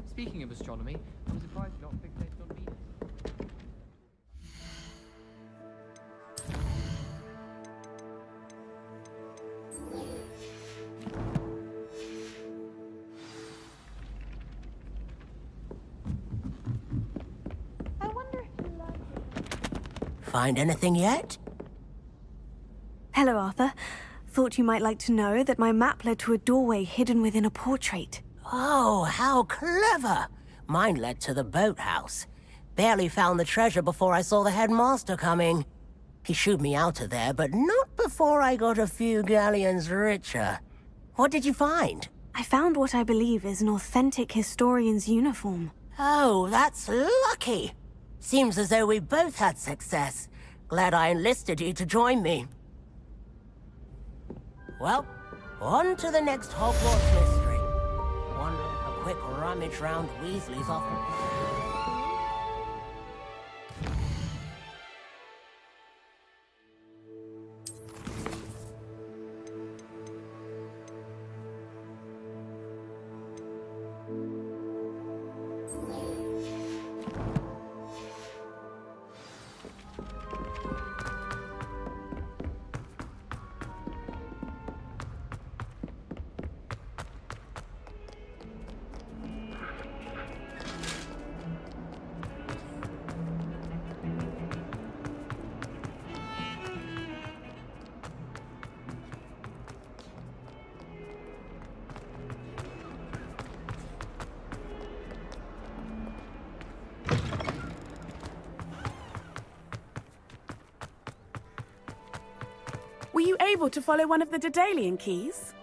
Speaking of astronomy, I'm surprised you got fixated on Venus. I wonder if you like it. Find anything yet? Hello, Arthur. Thought you might like to know that my map led to a doorway hidden within a portrait. Oh, how clever! Mine led to the boathouse. Barely found the treasure before I saw the headmaster coming. He shooed me out of there, but not before I got a few galleons richer. What did you find? I found what I believe is an authentic historian's uniform. Oh, that's lucky. Seems as though we both had success. Glad I enlisted you to join me. Well, on to the next Hogwarts mystery. Wonder if a quick rummage round Weasley's office. Were you able to follow one of the Daedalian keys?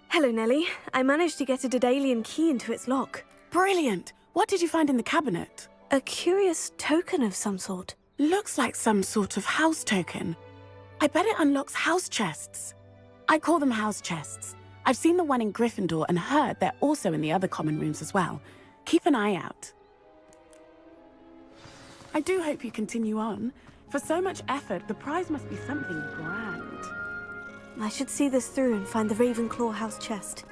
Hello, Nellie. I managed to get a Daedalian key into its lock. Brilliant! What did you find in the cabinet? A curious token of some sort. Looks like some sort of house token. I bet it unlocks house chests. I call them house chests. I've seen the one in Gryffindor and heard they're also in the other common rooms as well. Keep an eye out. I do hope you continue on. For so much effort, the prize must be something grand. I should see this through and find the Ravenclaw house chest.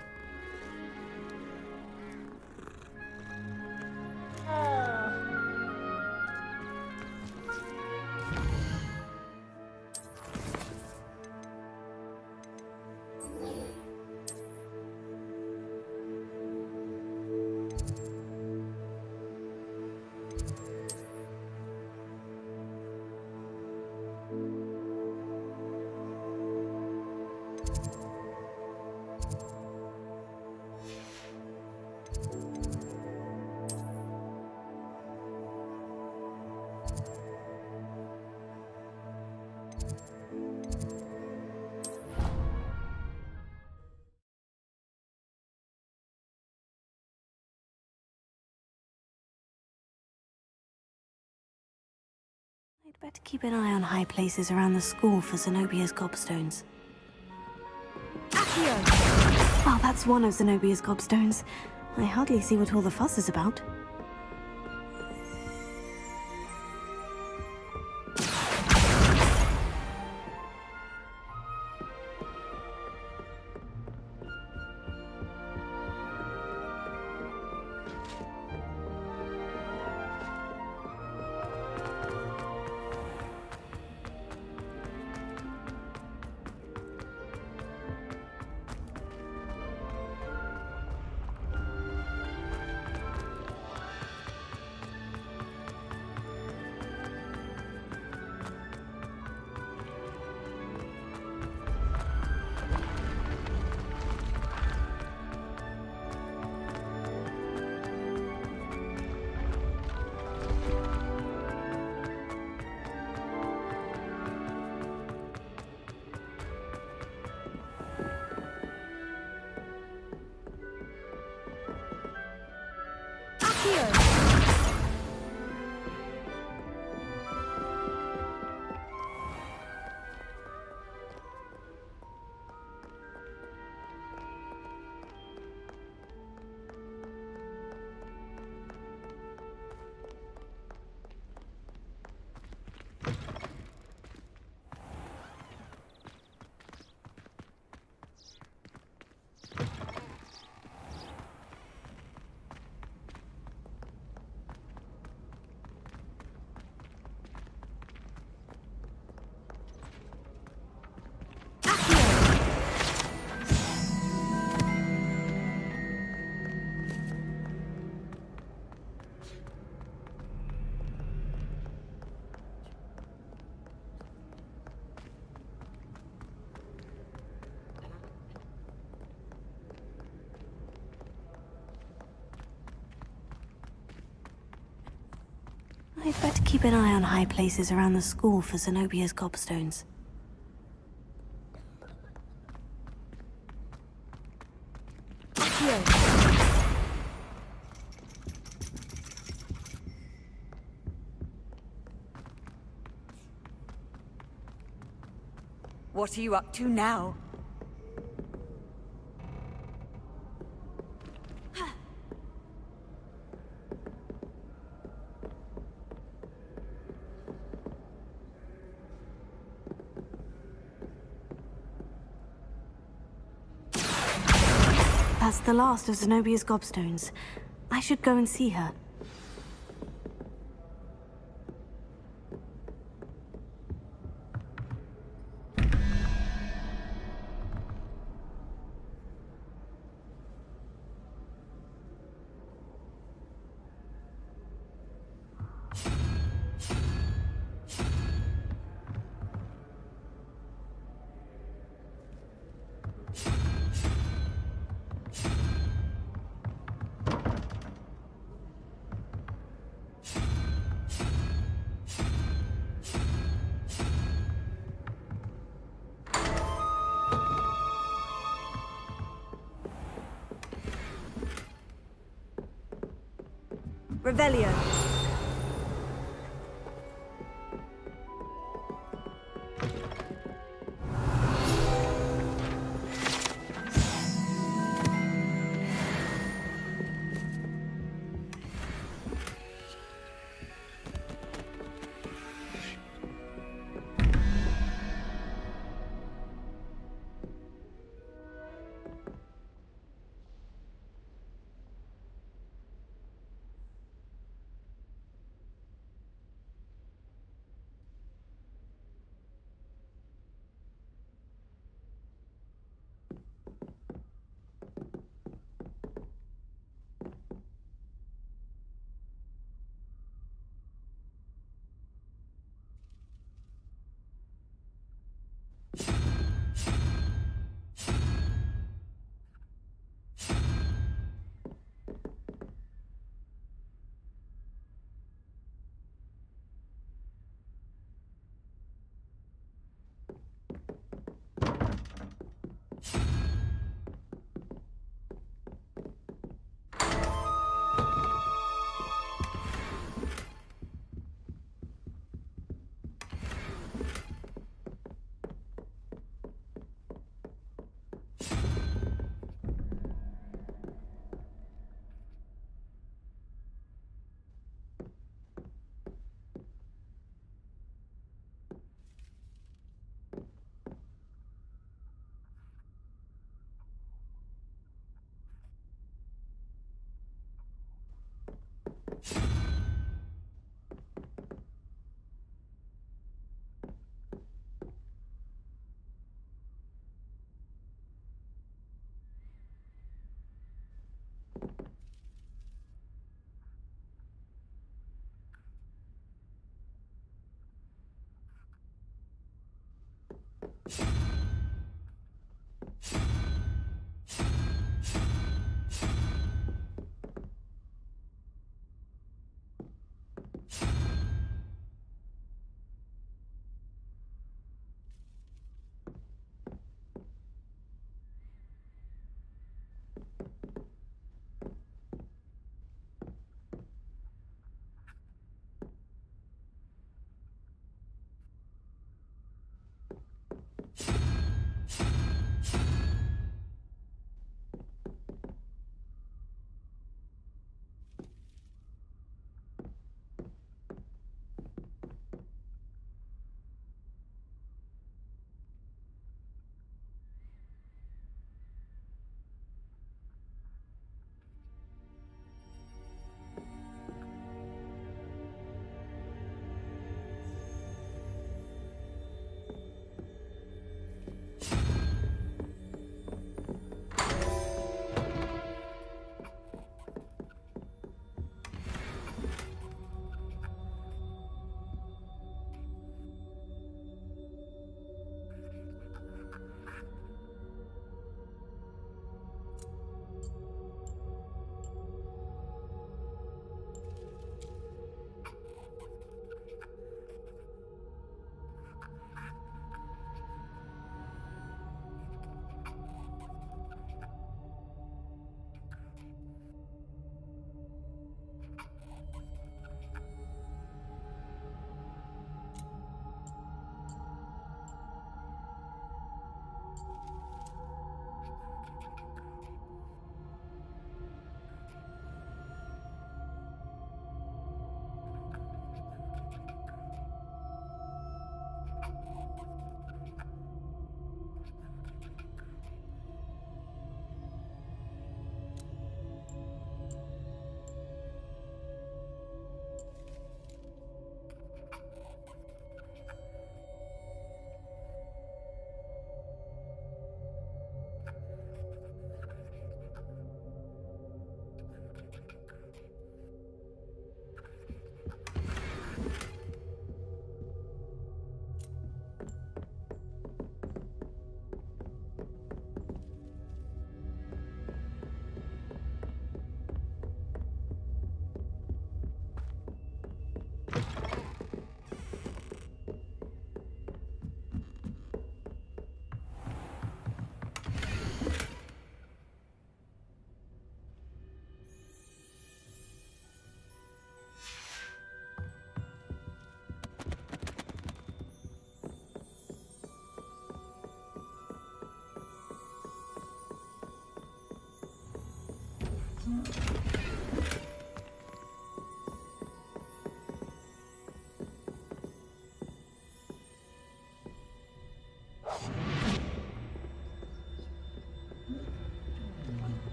I'd better keep an eye on high places around the school for Zenobia's gobstones. Accio! Well, that's one of Zenobia's gobstones. I hardly see what all the fuss is about. I'd better keep an eye on high places around the school for Zenobia's gobstones. What are you up to now? That's the last of Zenobia's gobstones. I should go and see her. Revelio.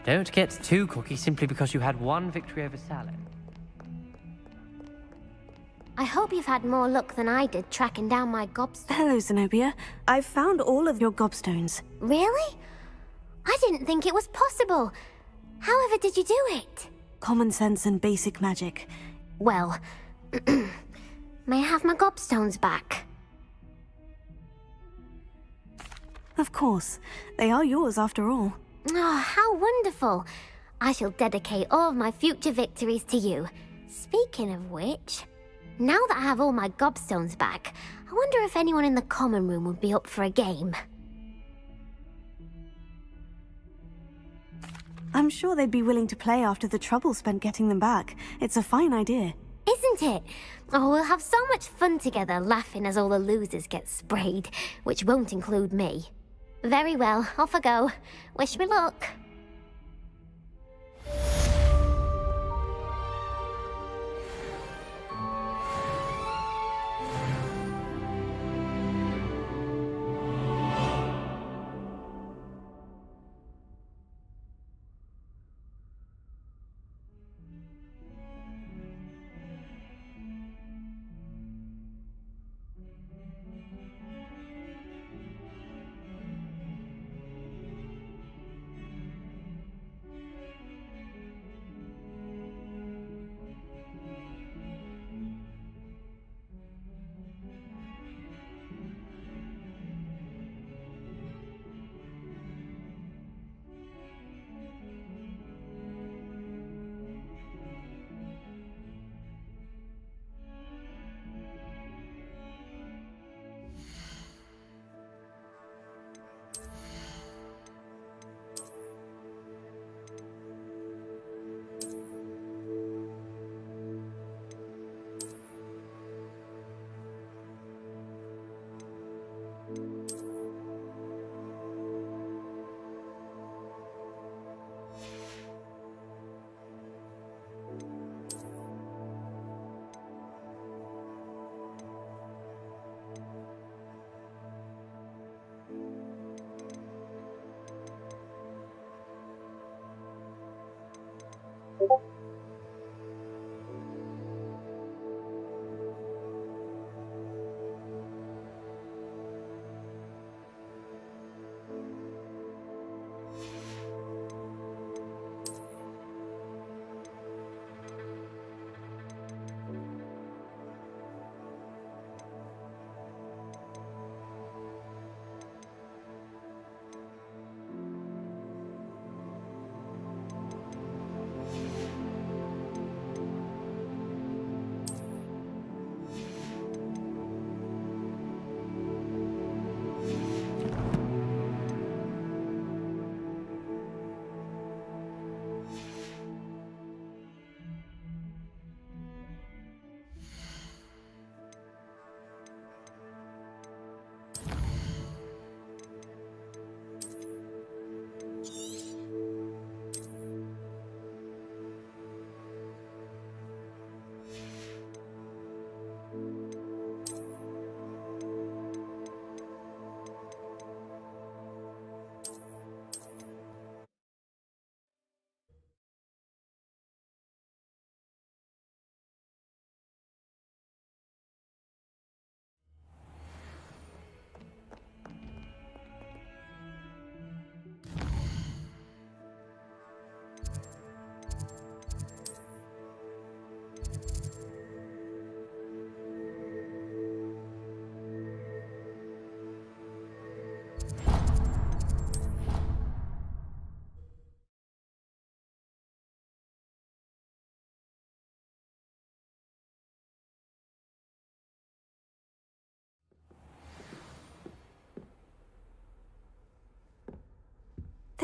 Don't get too cocky simply because you had one victory over Salad. I hope you've had more luck than I did tracking down my gobstones. Hello, Zenobia. I've found all of your gobstones. Really? I didn't think it was possible. However did you do it? Common sense and basic magic. Well, may I have my gobstones back? Of course. They are yours after all. Oh, how wonderful. I shall dedicate all of my future victories to you. Speaking of which, now that I have all my gobstones back, I wonder if anyone in the common room would be up for a game. I'm sure they'd be willing to play after the trouble spent getting them back. It's a fine idea. Isn't it? Oh, we'll have so much fun together laughing as all the losers get sprayed, which won't include me. Very well, off I go. Wish me luck.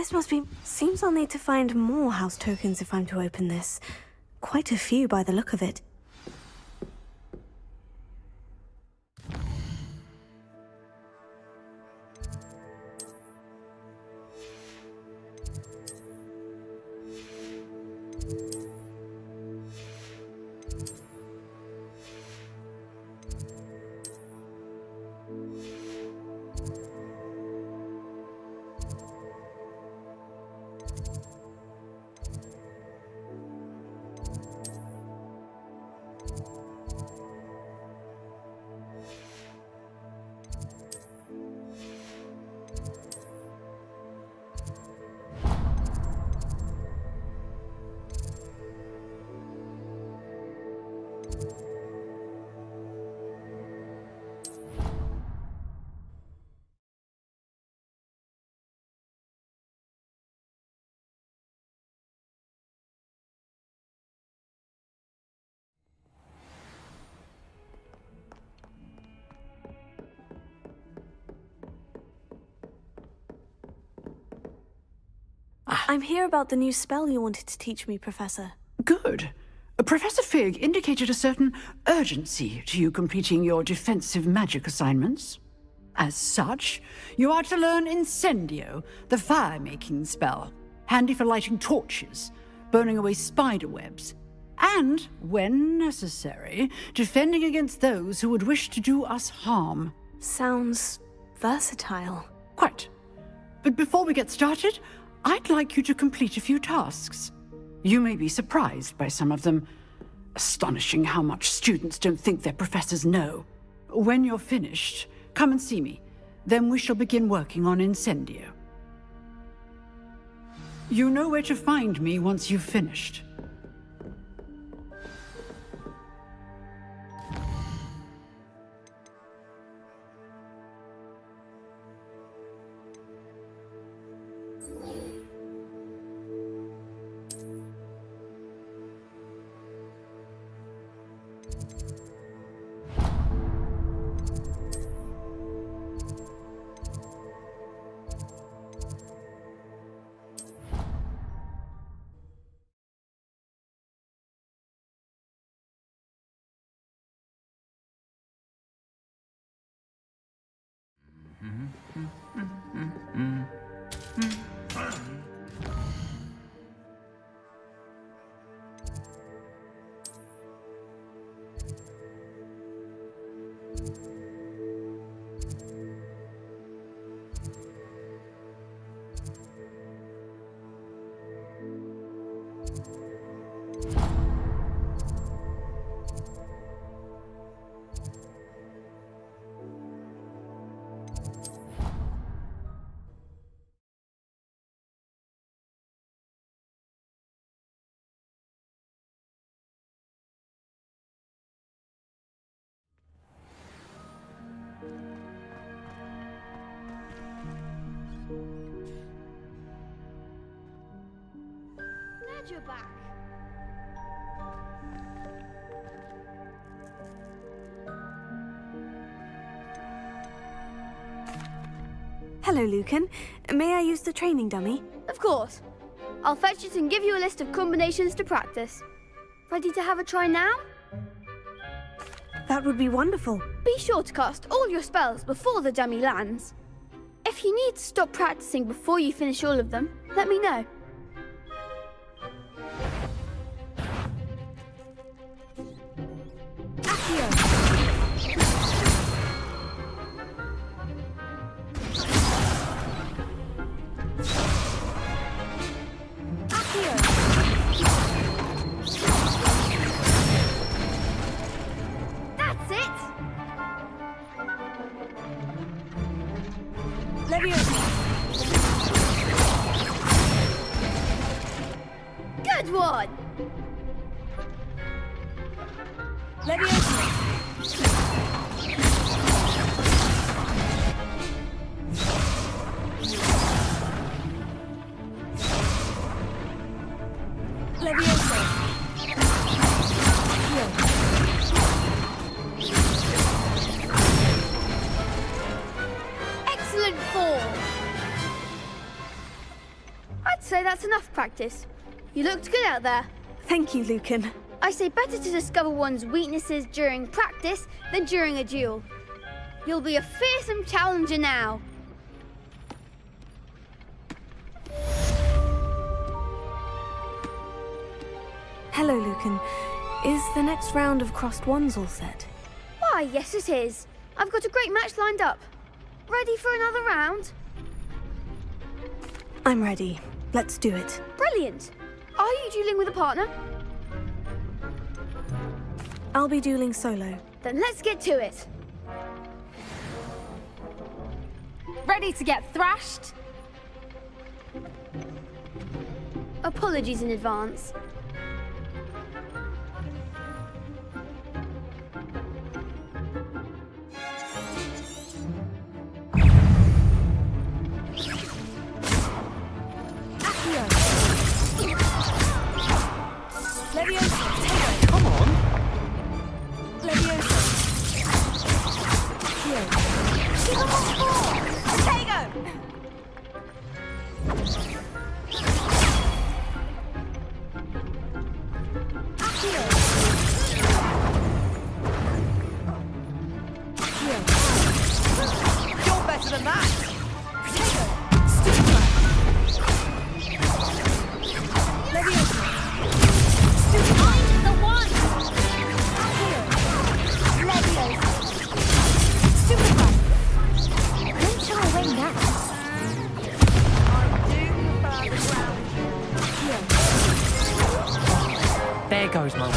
This must be... Seems I'll need to find more house tokens if I'm to open this. Quite a few by the look of it. I'm here about the new spell you wanted to teach me, Professor. Good. Professor Fig indicated a certain urgency to you completing your defensive magic assignments. As such, you are to learn Incendio, the fire-making spell, handy for lighting torches, burning away spider webs, and, when necessary, defending against those who would wish to do us harm. Sounds versatile. Quite. But before we get started, I'd like you to complete a few tasks. You may be surprised by some of them. Astonishing how much students don't think their professors know. When you're finished, come and see me. Then we shall begin working on Incendio. You know where to find me once you've finished. Glad you're back. Hello, Lucan. May I use the training dummy? Of course. I'll fetch it and give you a list of combinations to practice. Ready to have a try now? That would be wonderful. Be sure to cast all your spells before the dummy lands. If you need to stop practicing before you finish all of them, let me know. That's it! Good one! Excellent form! That's enough practice. You looked good out there. Thank you, Lucan. I say better to discover one's weaknesses during practice than during a duel. You'll be a fearsome challenger now. Hello, Lucan. Is the next round of crossed wands all set? Why, yes it is. I've got a great match lined up. Ready for another round? I'm ready. Let's do it. Brilliant. Are you dueling with a partner? I'll be dueling solo. Then let's get to it. Ready to get thrashed? Apologies in advance. Come on. You're better than that. I'm the one. Don't shy away now. There goes my way.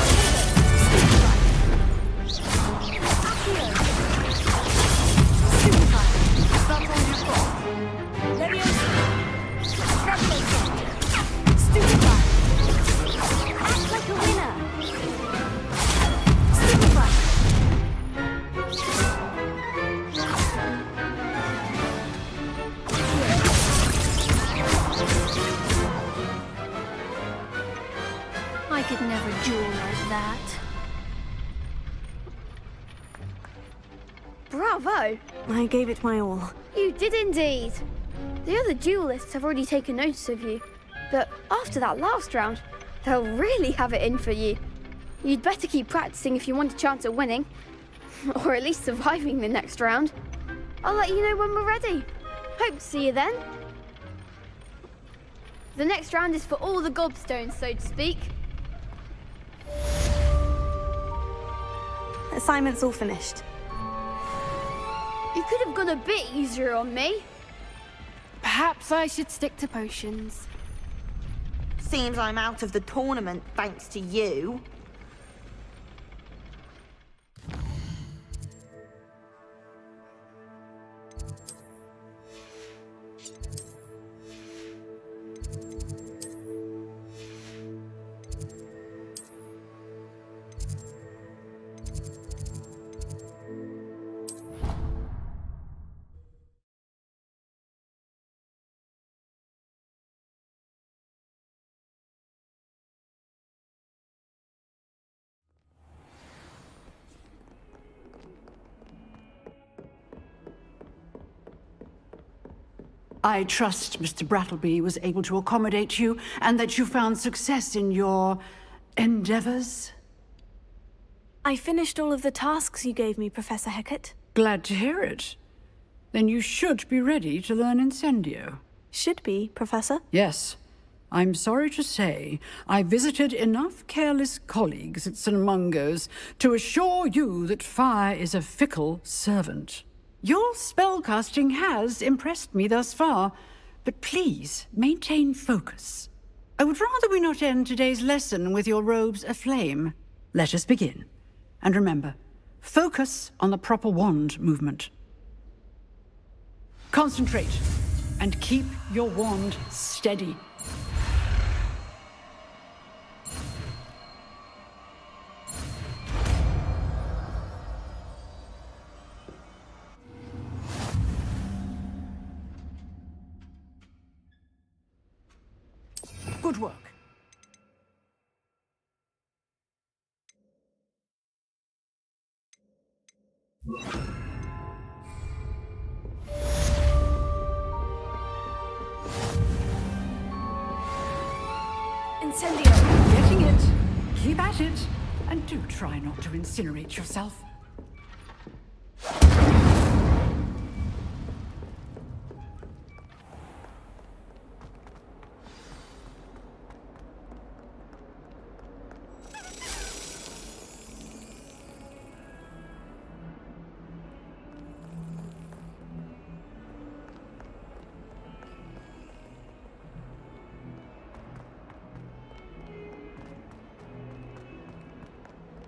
Act like a winner. I could never duel like that. Bravo! I gave it my all. You did indeed. The other duelists have already taken notice of you, but after that last round, they'll really have it in for you. You'd better keep practicing if you want a chance at winning, or at least surviving the next round. I'll let you know when we're ready. Hope to see you then. The next round is for all the gobstones, so to speak. Assignment's all finished. You could have gone a bit easier on me. Perhaps I should stick to potions. Seems I'm out of the tournament thanks to you. I trust Mr. Brattleby was able to accommodate you and that you found success in your endeavors. I finished all of the tasks you gave me, Professor Hecat. Glad to hear it. Then you should be ready to learn Incendio. Should be, Professor. Yes. I'm sorry to say, I visited enough careless colleagues at St. Mungo's to assure you that fire is a fickle servant. Your spellcasting has impressed me thus far, but please maintain focus. I would rather we not end today's lesson with your robes aflame. Let us begin. And remember, focus on the proper wand movement. Concentrate, and keep your wand steady. Good work. Incendio! Getting it. Keep at it. And do try not to incinerate yourself.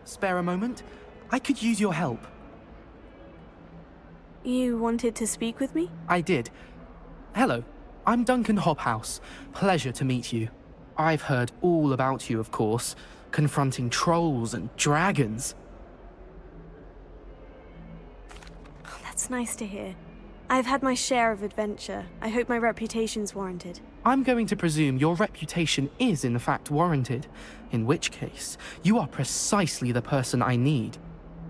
Spare a moment? I could use your help. You wanted to speak with me? I did. Hello, I'm Duncan Hobhouse. Pleasure to meet you. I've heard all about you, of course, confronting trolls and dragons. Oh, that's nice to hear. I've had my share of adventure. I hope my reputation's warranted. I'm going to presume your reputation is in fact warranted, in which case, you are precisely the person I need.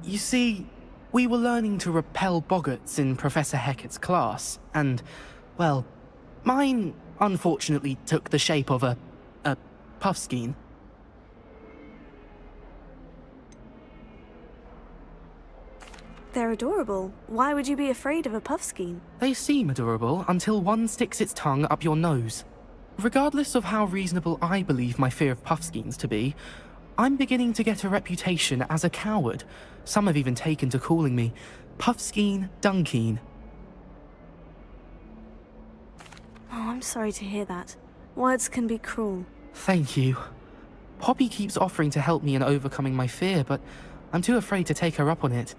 You see, we were learning to repel boggarts in Professor Hecat's class, and, well, mine unfortunately took the shape of a puffskein. They're adorable. Why would you be afraid of a puffskein? They seem adorable until one sticks its tongue up your nose. Regardless of how reasonable I believe my fear of puffskeins to be, I'm beginning to get a reputation as a coward. Some have even taken to calling me Puffskein Dunkeen. Oh, I'm sorry to hear that. Words can be cruel. Thank you. Poppy keeps offering to help me in overcoming my fear, but I'm too afraid to take her up on it.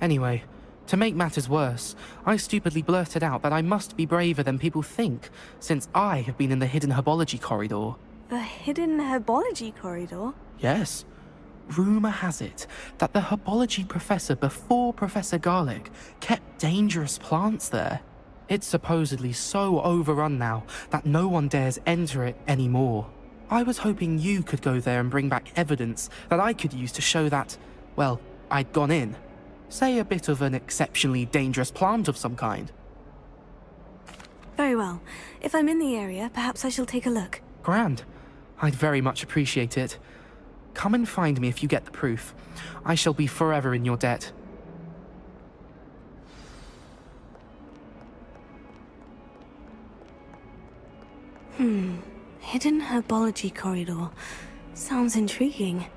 Anyway, to make matters worse, I stupidly blurted out that I must be braver than people think, since I have been in the hidden herbology corridor. The hidden herbology corridor? Yes. Rumour has it that the herbology professor before Professor Garlic kept dangerous plants there. It's supposedly so overrun now that no one dares enter it anymore. I was hoping you could go there and bring back evidence that I could use to show that, well, I'd gone in. Say a bit of an exceptionally dangerous plant of some kind. Very well. If I'm in the area, perhaps I shall take a look. Grand. I'd very much appreciate it. Come and find me if you get the proof. I shall be forever in your debt. Hidden herbology corridor. Sounds intriguing.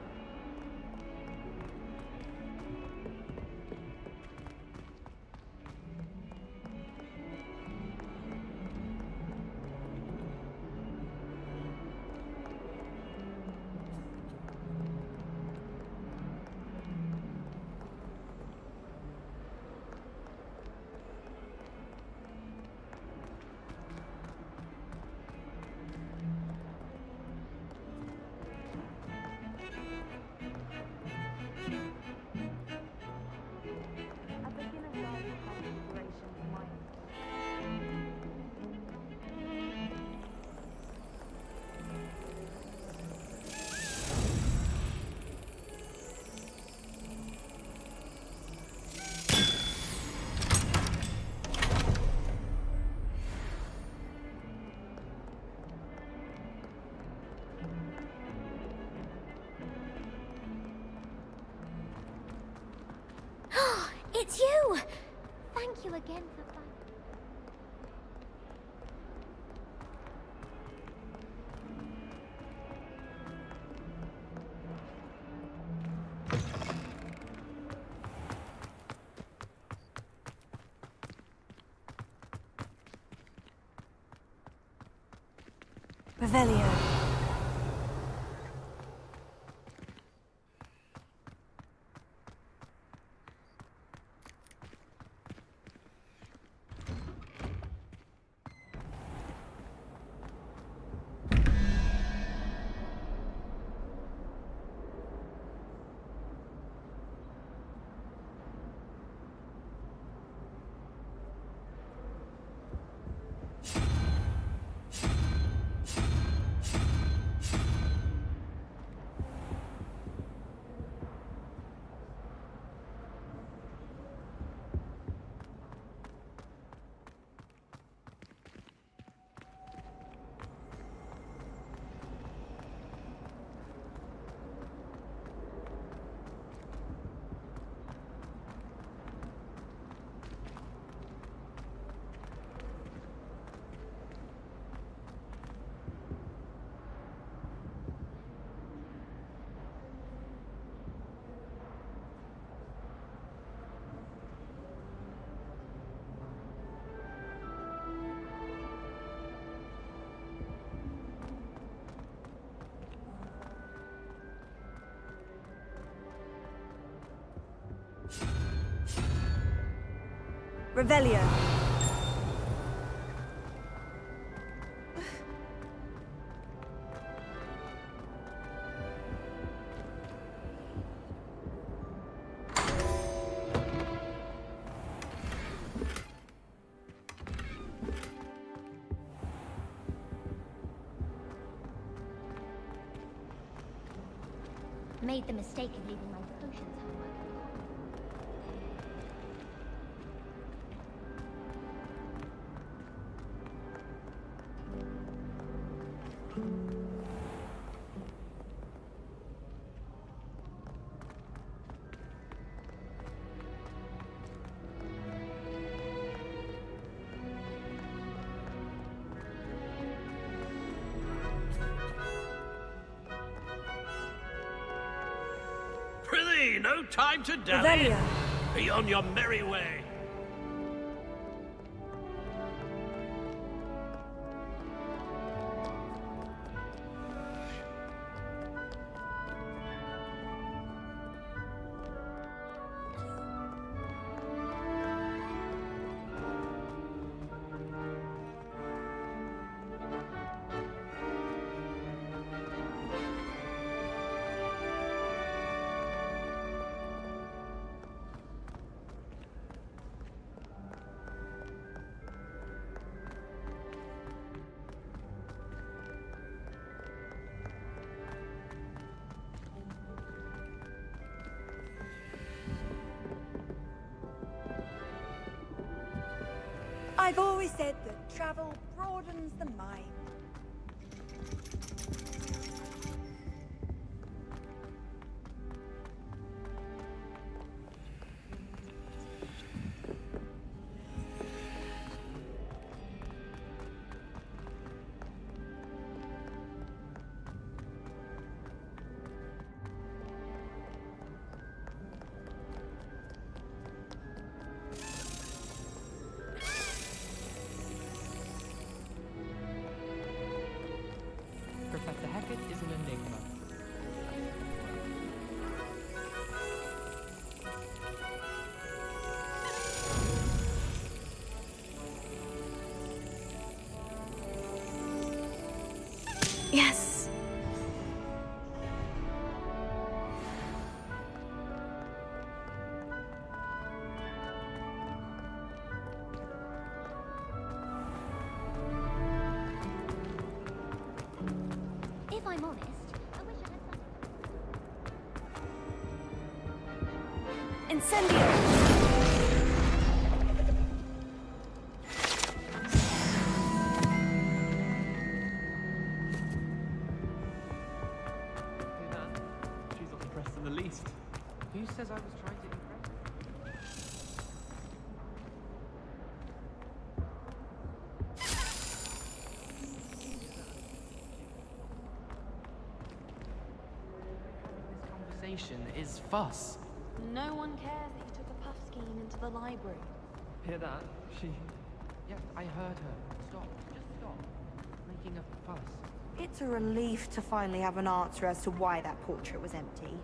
It's you! Thank you again for finding... Revelio. Revelio. Made the mistake of leaving my potions homework. Prithee, no time to dally. Revelio. Be on your merry way. I've always said that travel broadens the mind. Professor Hackett is an enigma. Yes. If I'm honest, I wish I had some. Incendio. She's not impressed in the least. Who says I was trying to impress? This conversation is fuss. No one cares that you took a puff scheme into the library. Hear that? She... Yeah, I heard her. Stop. Just stop. Making a fuss. It's a relief to finally have an answer as to why that portrait was empty.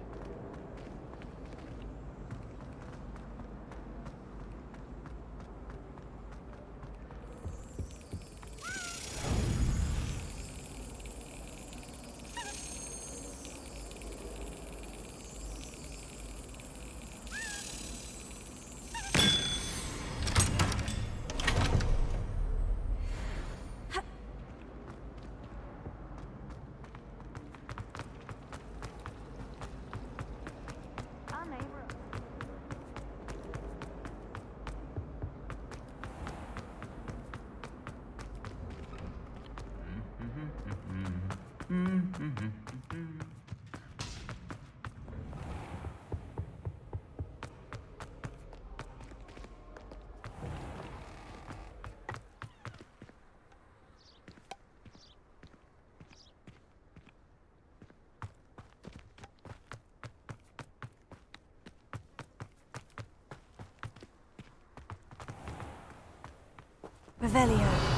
Revelio.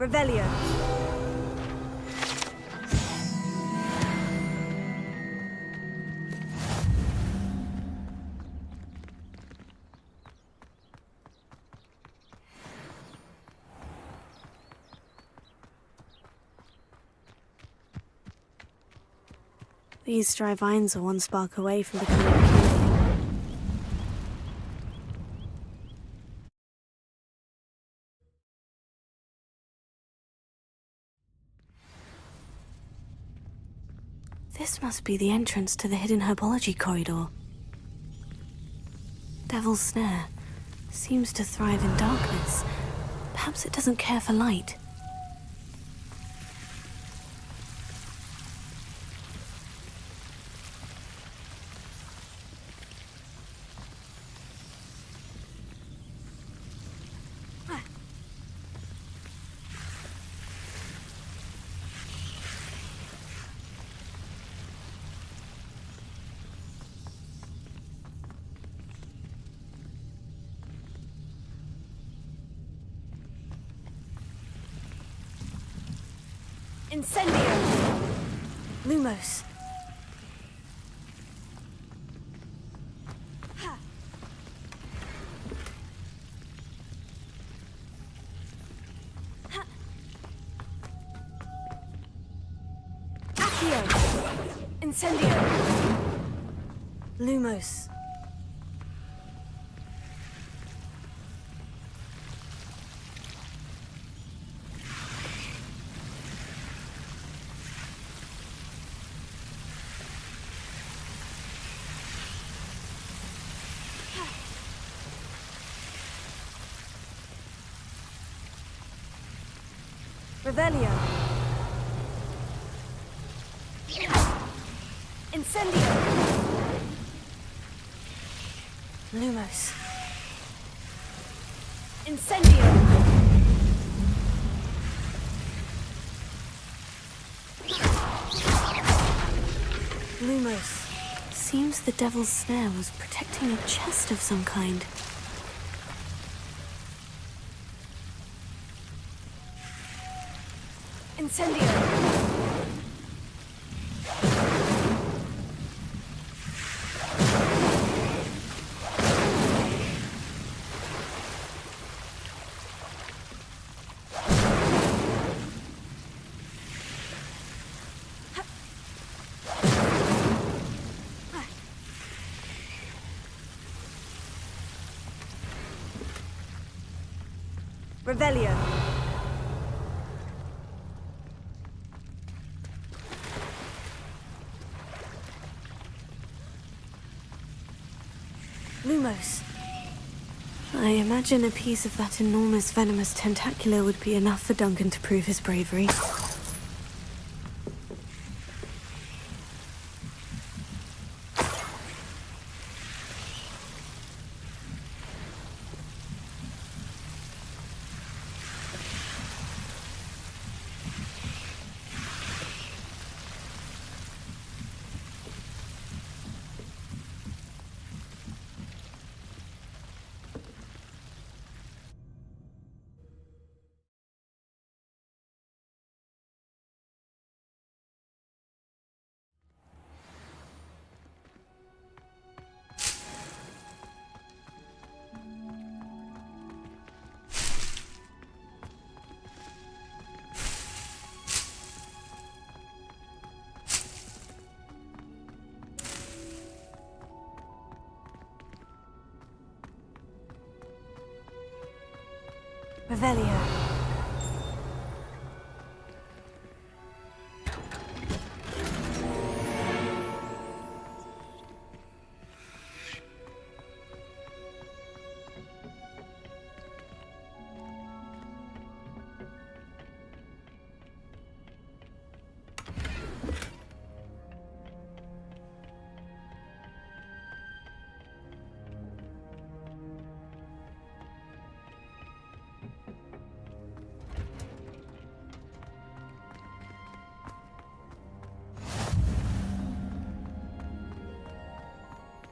Revelio. These dry vines are one spark away from becoming a kindling. This must be the entrance to the hidden herbology corridor. Devil's Snare seems to thrive in darkness. Perhaps it doesn't care for light. Incendio! Lumos. Accio! Incendio! Lumos. Revelio. Incendio. Lumos. Incendio. Lumos. Seems the Devil's Snare was protecting a chest of some kind. Incendio! Revelio. Lumos. I imagine a piece of that enormous venomous tentacular would be enough for Duncan to prove his bravery. Revelio.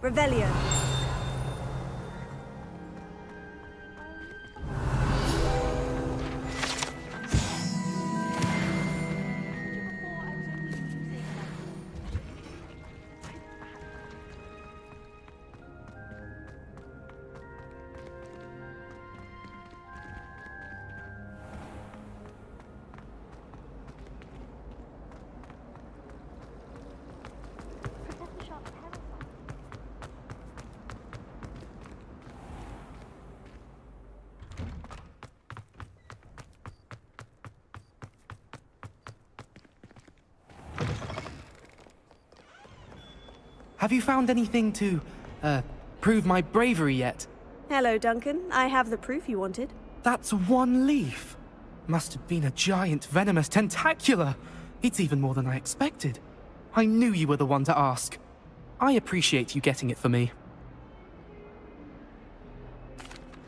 Revelio. Have you found anything to, prove my bravery yet? Hello, Duncan. I have the proof you wanted. That's one leaf. Must have been a giant venomous tentacula. It's even more than I expected. I knew you were the one to ask. I appreciate you getting it for me.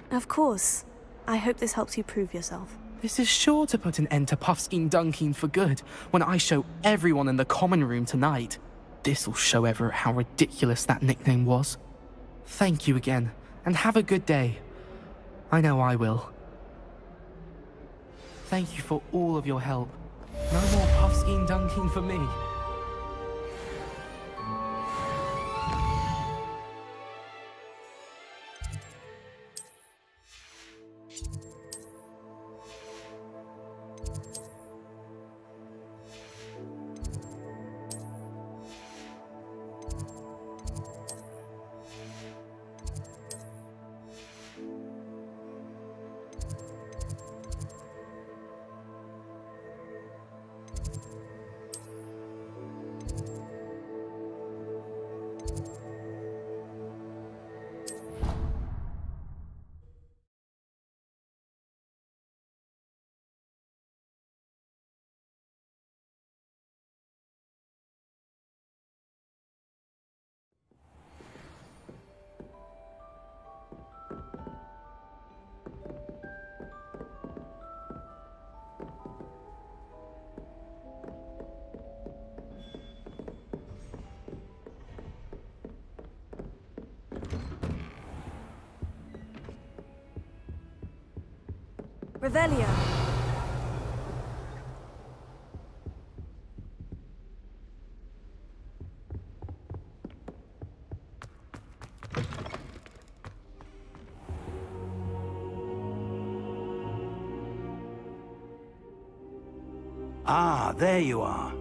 Of course. I hope this helps you prove yourself. This is sure to put an end to Puffskein Dunkeen for good when I show everyone in the common room tonight. This'll show Everett how ridiculous that nickname was. Thank you again, and have a good day. I know I will. Thank you for all of your help. No more Puffskein Dunkeen for me. Revelio. Ah, there you are.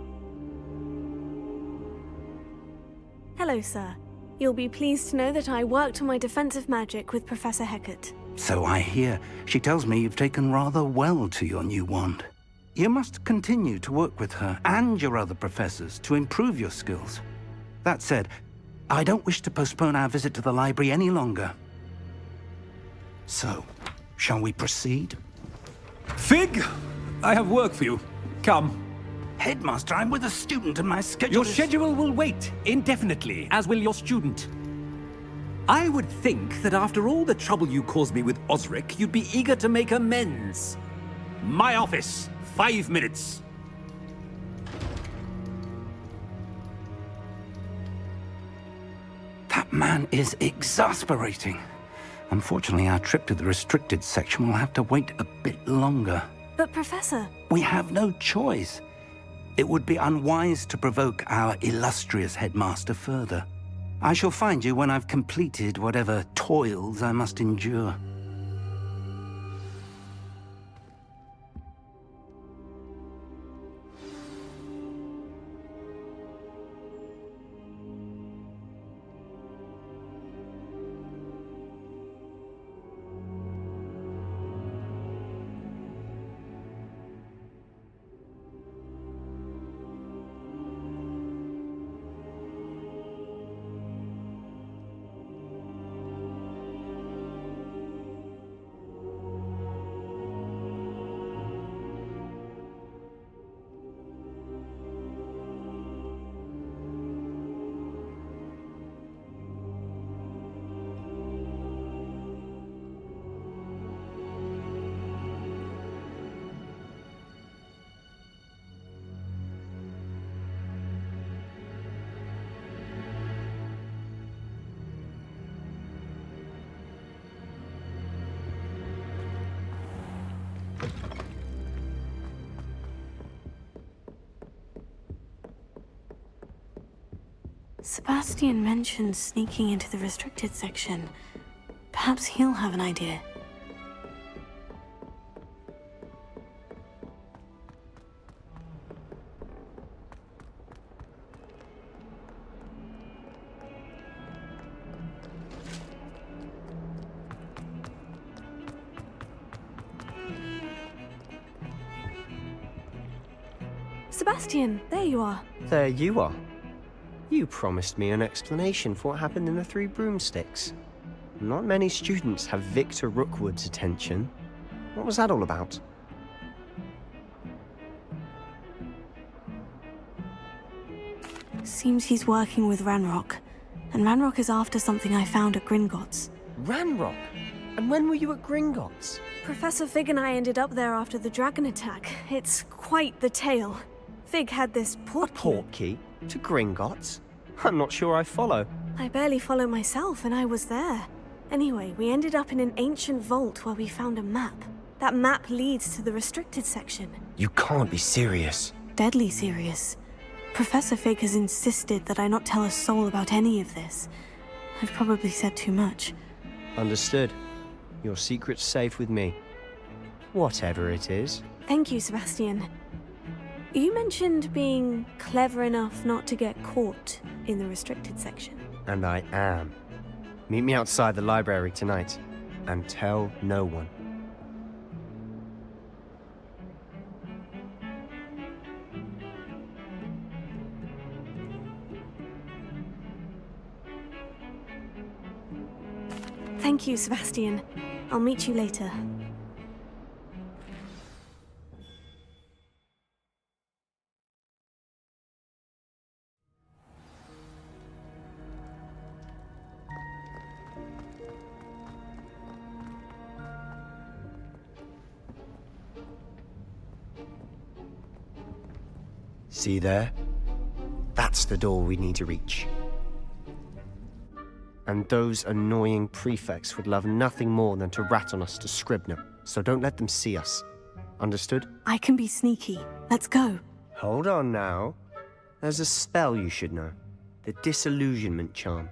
Hello, sir. You'll be pleased to know that I worked on my defensive magic with Professor Hecat. So I hear. She tells me you've taken rather well to your new wand. You must continue to work with her and your other professors to improve your skills. That said, I don't wish to postpone our visit to the library any longer. So, shall we proceed? Fig! I have work for you. Come. Headmaster, I'm with a student and my schedule Your schedule will wait indefinitely, as will your student. I would think that after all the trouble you caused me with Osric, you'd be eager to make amends. My office, 5 minutes. That man is exasperating. Unfortunately, our trip to the restricted section will have to wait a bit longer. But, Professor... We have no choice. It would be unwise to provoke our illustrious headmaster further. I shall find you when I've completed whatever toils I must endure. Sebastian mentioned sneaking into the restricted section. Perhaps he'll have an idea. Sebastian, there you are. There you are. You promised me an explanation for what happened in the Three Broomsticks. Not many students have Victor Rookwood's attention. What was that all about? Seems he's working with Ranrock. And Ranrock is after something I found at Gringotts. Ranrock? And when were you at Gringotts? Professor Fig and I ended up there after the dragon attack. It's quite the tale. Fig had this portkey. A portkey? To Gringotts? I'm not sure I follow. I barely follow myself, and I was there. Anyway, we ended up in an ancient vault where we found a map. That map leads to the restricted section. You can't be serious. Deadly serious. Professor Fig has insisted that I not tell a soul about any of this. I've probably said too much. Understood. Your secret's safe with me. Whatever it is. Thank you, Sebastian. You mentioned being clever enough not to get caught in the restricted section. And I am. Meet me outside the library tonight. And tell no one. Thank you, Sebastian. I'll meet you later. See there? That's the door we need to reach. And those annoying prefects would love nothing more than to rat on us to Scribner, so don't let them see us. Understood? I can be sneaky. Let's go. Hold on now. There's a spell you should know. The Disillusionment Charm.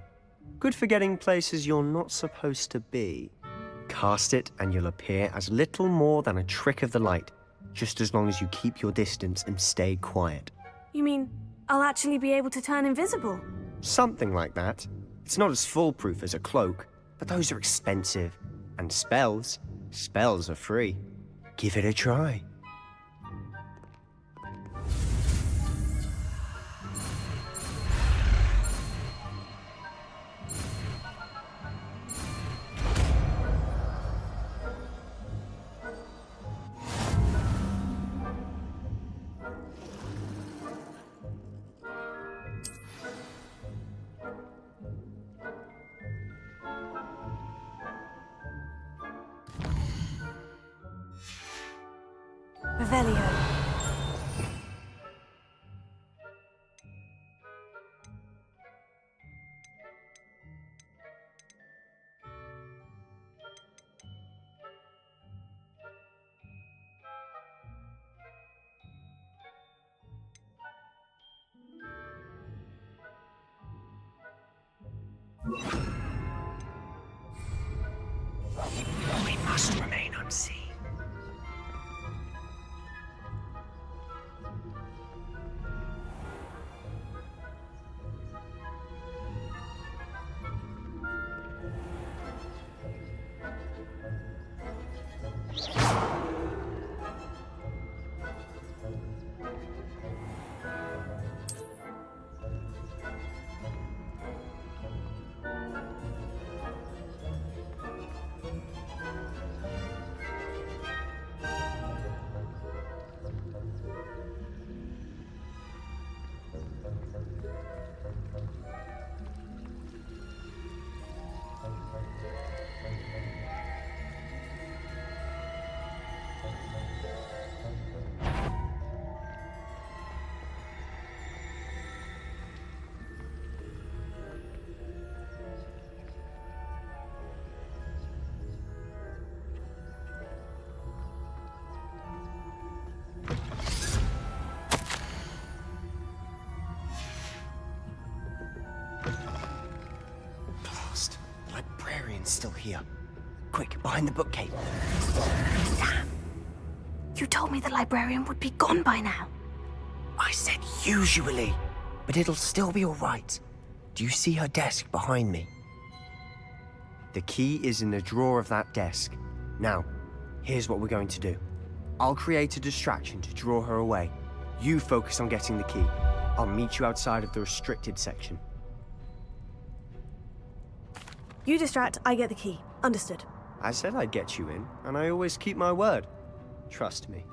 Good for getting places you're not supposed to be. Cast it and you'll appear as little more than a trick of the light, just as long as you keep your distance and stay quiet. You mean I'll actually be able to turn invisible? Something like that. It's not as foolproof as a cloak, but those are expensive. And spells are free. Give it a try. Revelio. We must remain unseen. Still here. Quick, behind the bookcase. Damn. You told me the librarian would be gone by now. I said usually, but it'll still be all right. Do you see her desk behind me? The key is in the drawer of that desk. Now, here's what we're going to do. I'll create a distraction to draw her away. You focus on getting the key. I'll meet you outside of the restricted section. You distract, I get the key. Understood. I said I'd get you in, and I always keep my word. Trust me.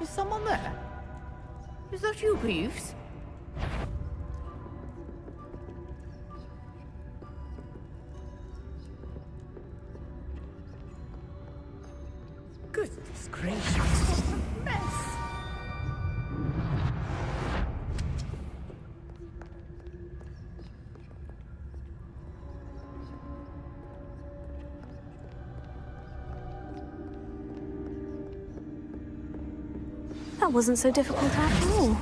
Is someone there? Is that you, Peeves? Goodness gracious, what a mess! That wasn't so difficult after all.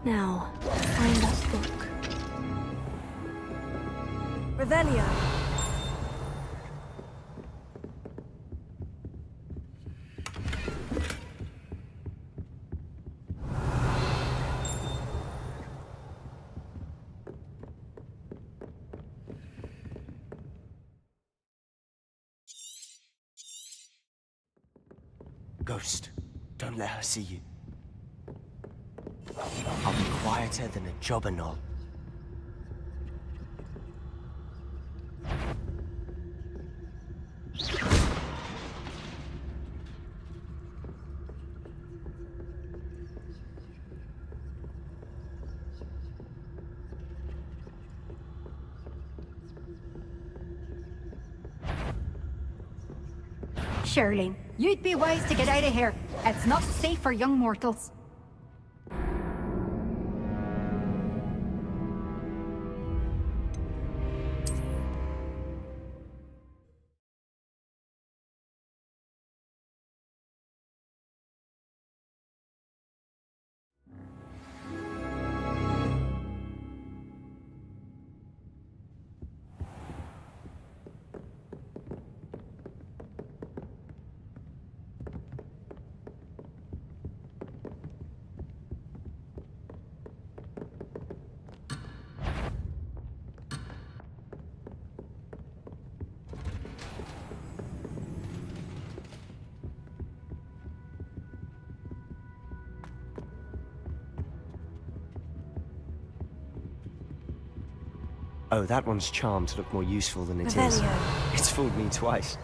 Now, find that book. Revelio. Ghost, don't let her see you. I'll be quieter than a jobberknoll. Surely, you'd be wise to get out of here. It's not safe for young mortals. Oh, that one's charmed to look more useful than it is. It's fooled me twice.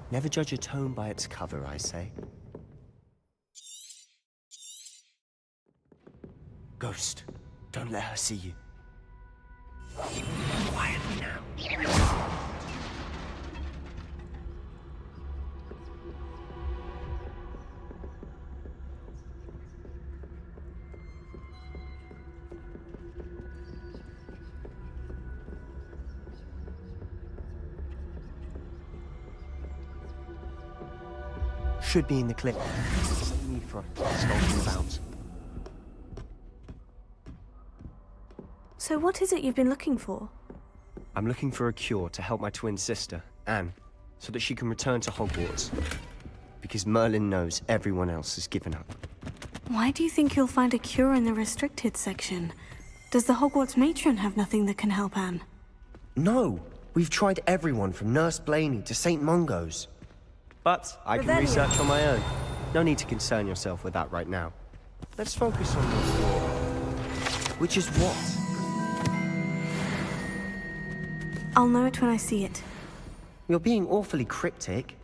Never judge a tome by its cover, I say. Ghost, don't let her see you. Quietly now. Should be in the clip. No need for a skulking about. So what is it you've been looking for? I'm looking for a cure to help my twin sister, Anne, so that she can return to Hogwarts. Because Merlin knows everyone else has given up. Why do you think you'll find a cure in the restricted section? Does the Hogwarts matron have nothing that can help Anne? No! We've tried everyone from Nurse Blaney to St. Mungo's. But I can research on my own. No need to concern yourself with that right now. Let's focus on the cure. Which is what? I'll know it when I see it. You're being awfully cryptic.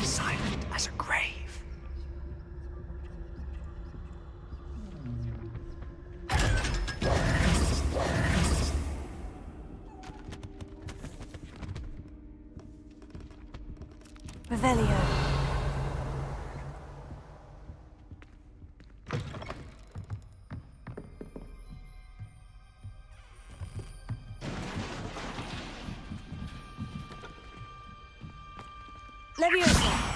Silent as a grave. Revelio. Leviosa!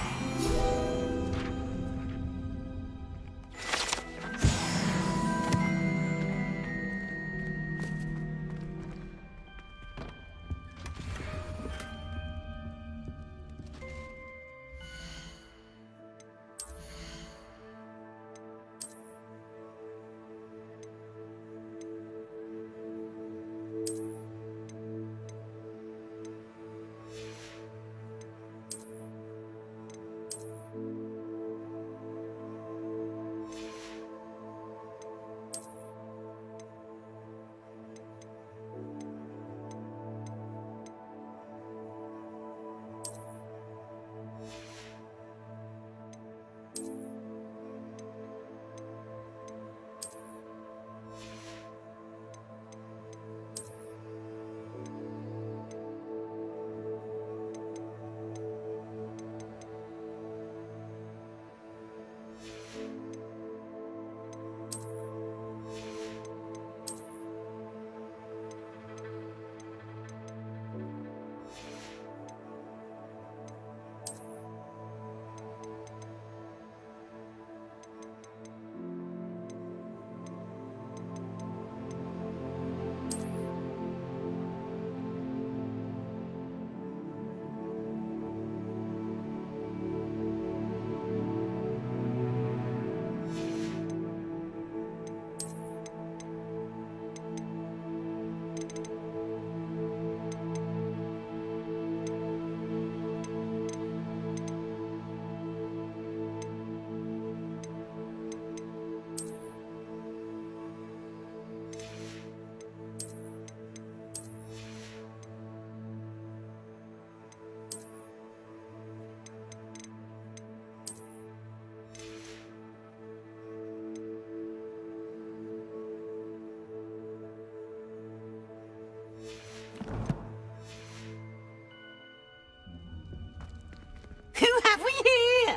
Who have we here?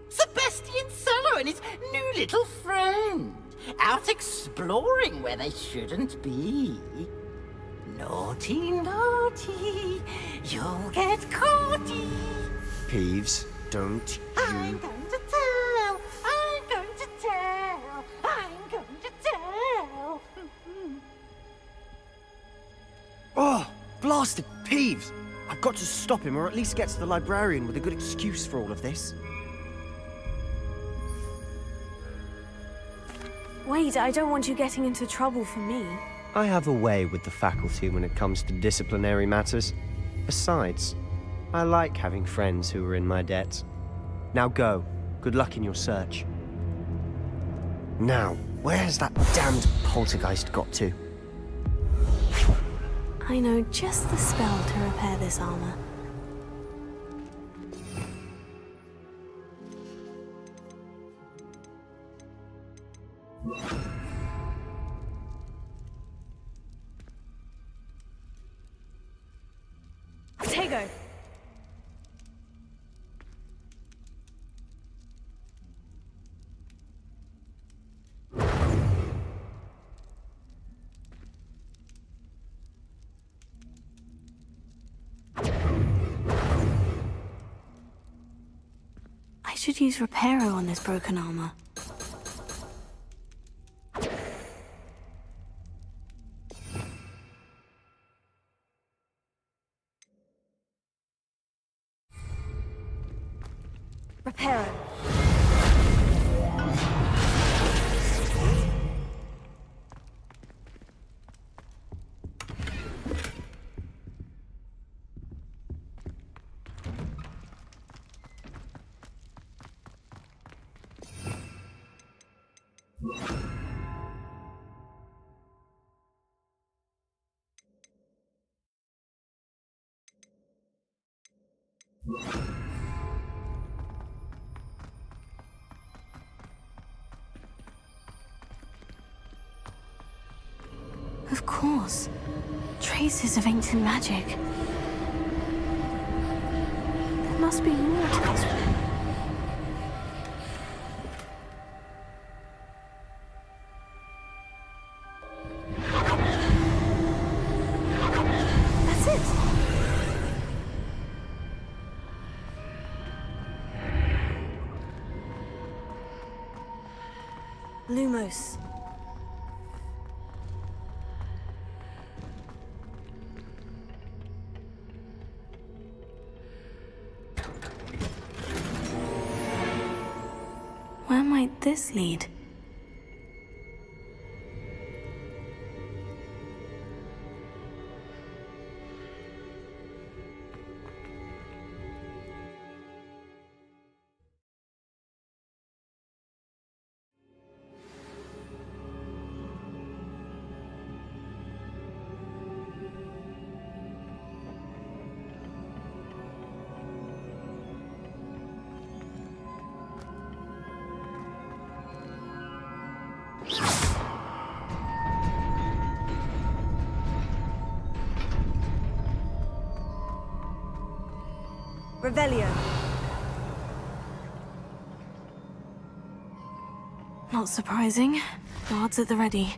Sebastian Cello and his new little friend. Out exploring where they shouldn't be. Naughty, naughty, you'll get caughty. Peeves, don't you... I'm going to tell, I'm going to tell, I'm going to tell. Oh, blasted Peeves! I've got to stop him, or at least get to the librarian with a good excuse for all of this. Wait, I don't want you getting into trouble for me. I have a way with the faculty when it comes to disciplinary matters. Besides, I like having friends who are in my debt. Now go. Good luck in your search. Now, where's that damned poltergeist got to? I know just the spell to repair this armor. Tego! I should use Reparo on this broken armor. Reparo. Of course. Traces of ancient magic. There must be more to this room. That's it! Lumos. Where might this lead? Revelio. Not surprising. Guards at the ready.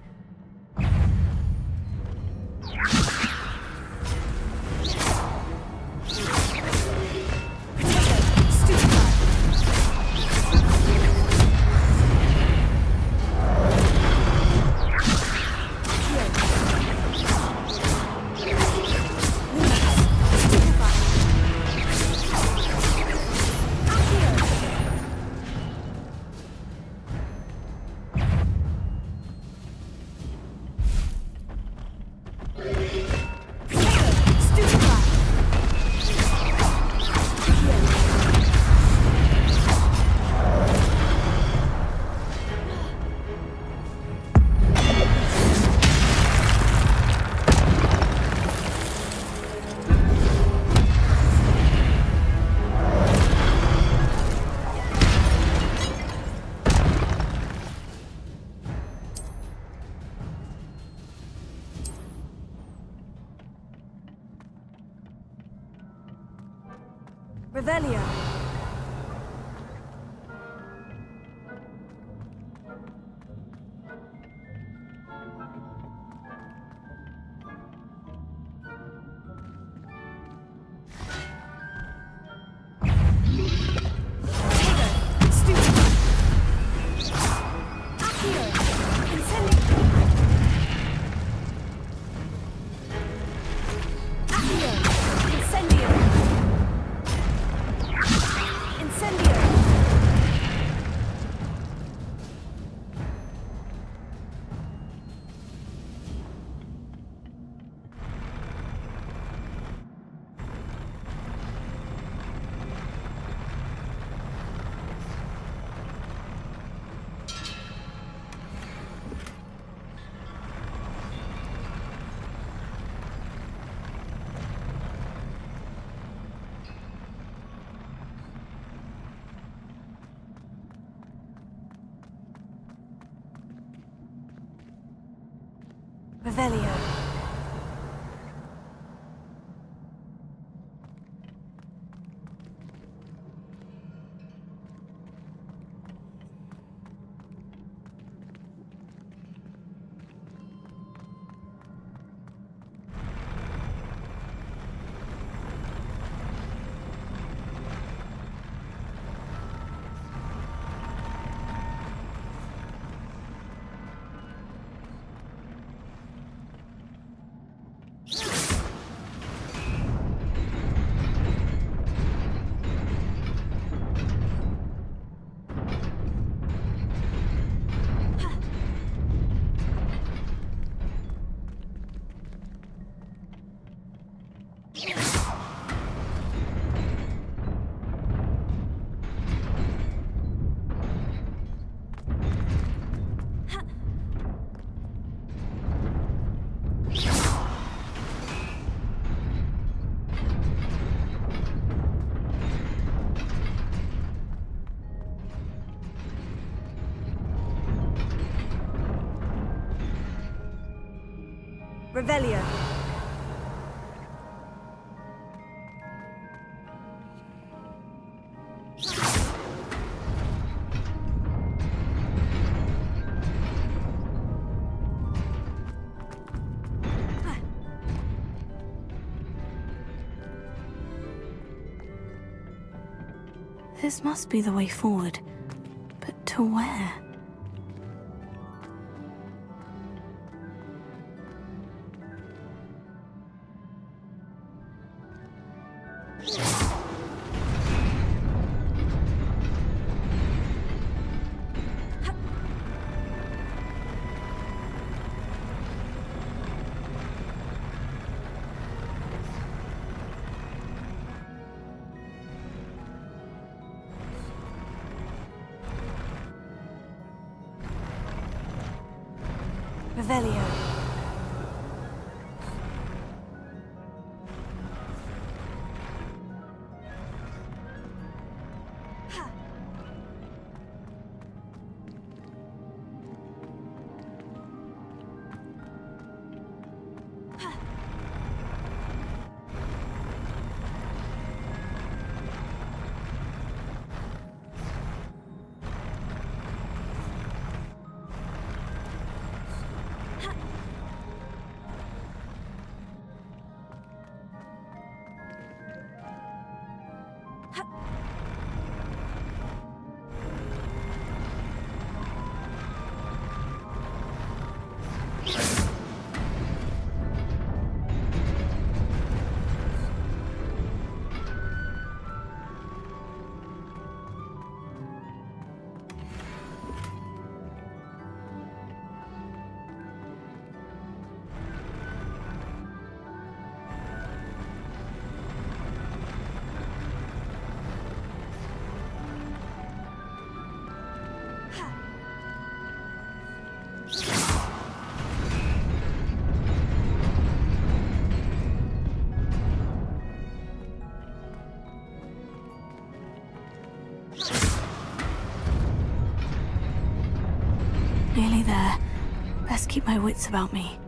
Revelio. Revelio. Revelio. This must be the way forward. But to where? Revelio. Nearly there. Best keep my wits about me.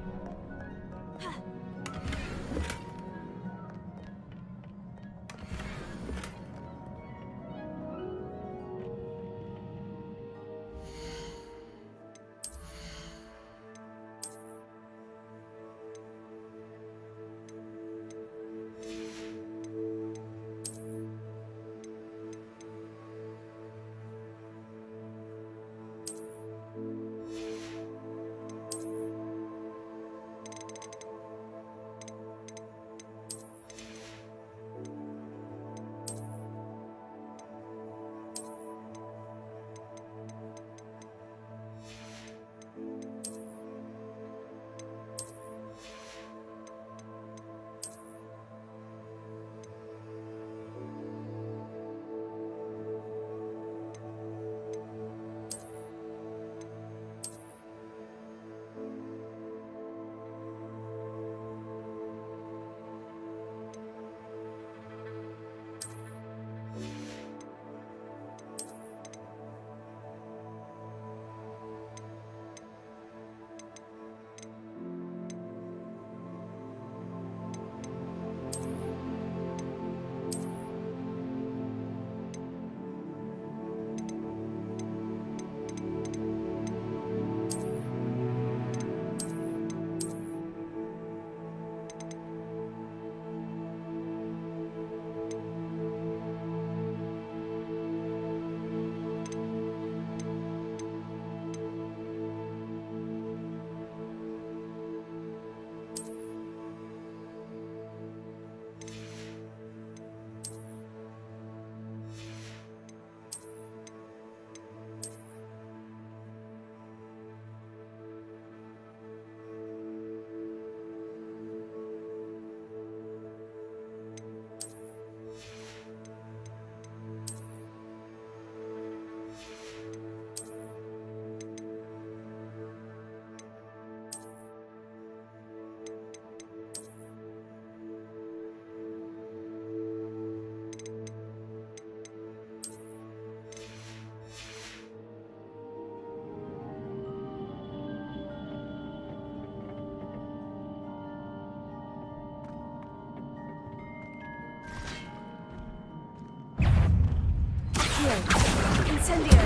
Incendio!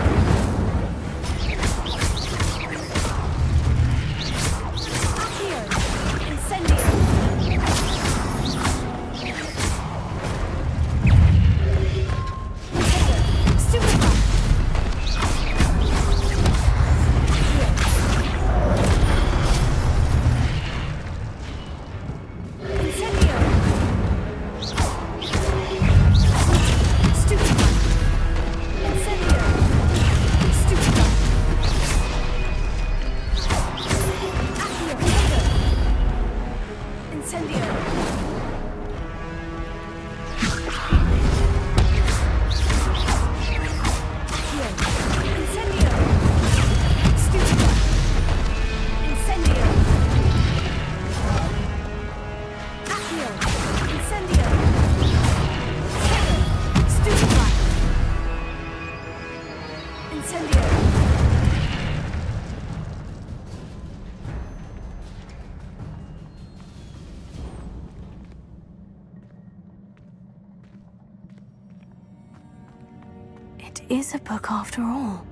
Accio! Incendio! Stupefy! Incendio! It is a book after all.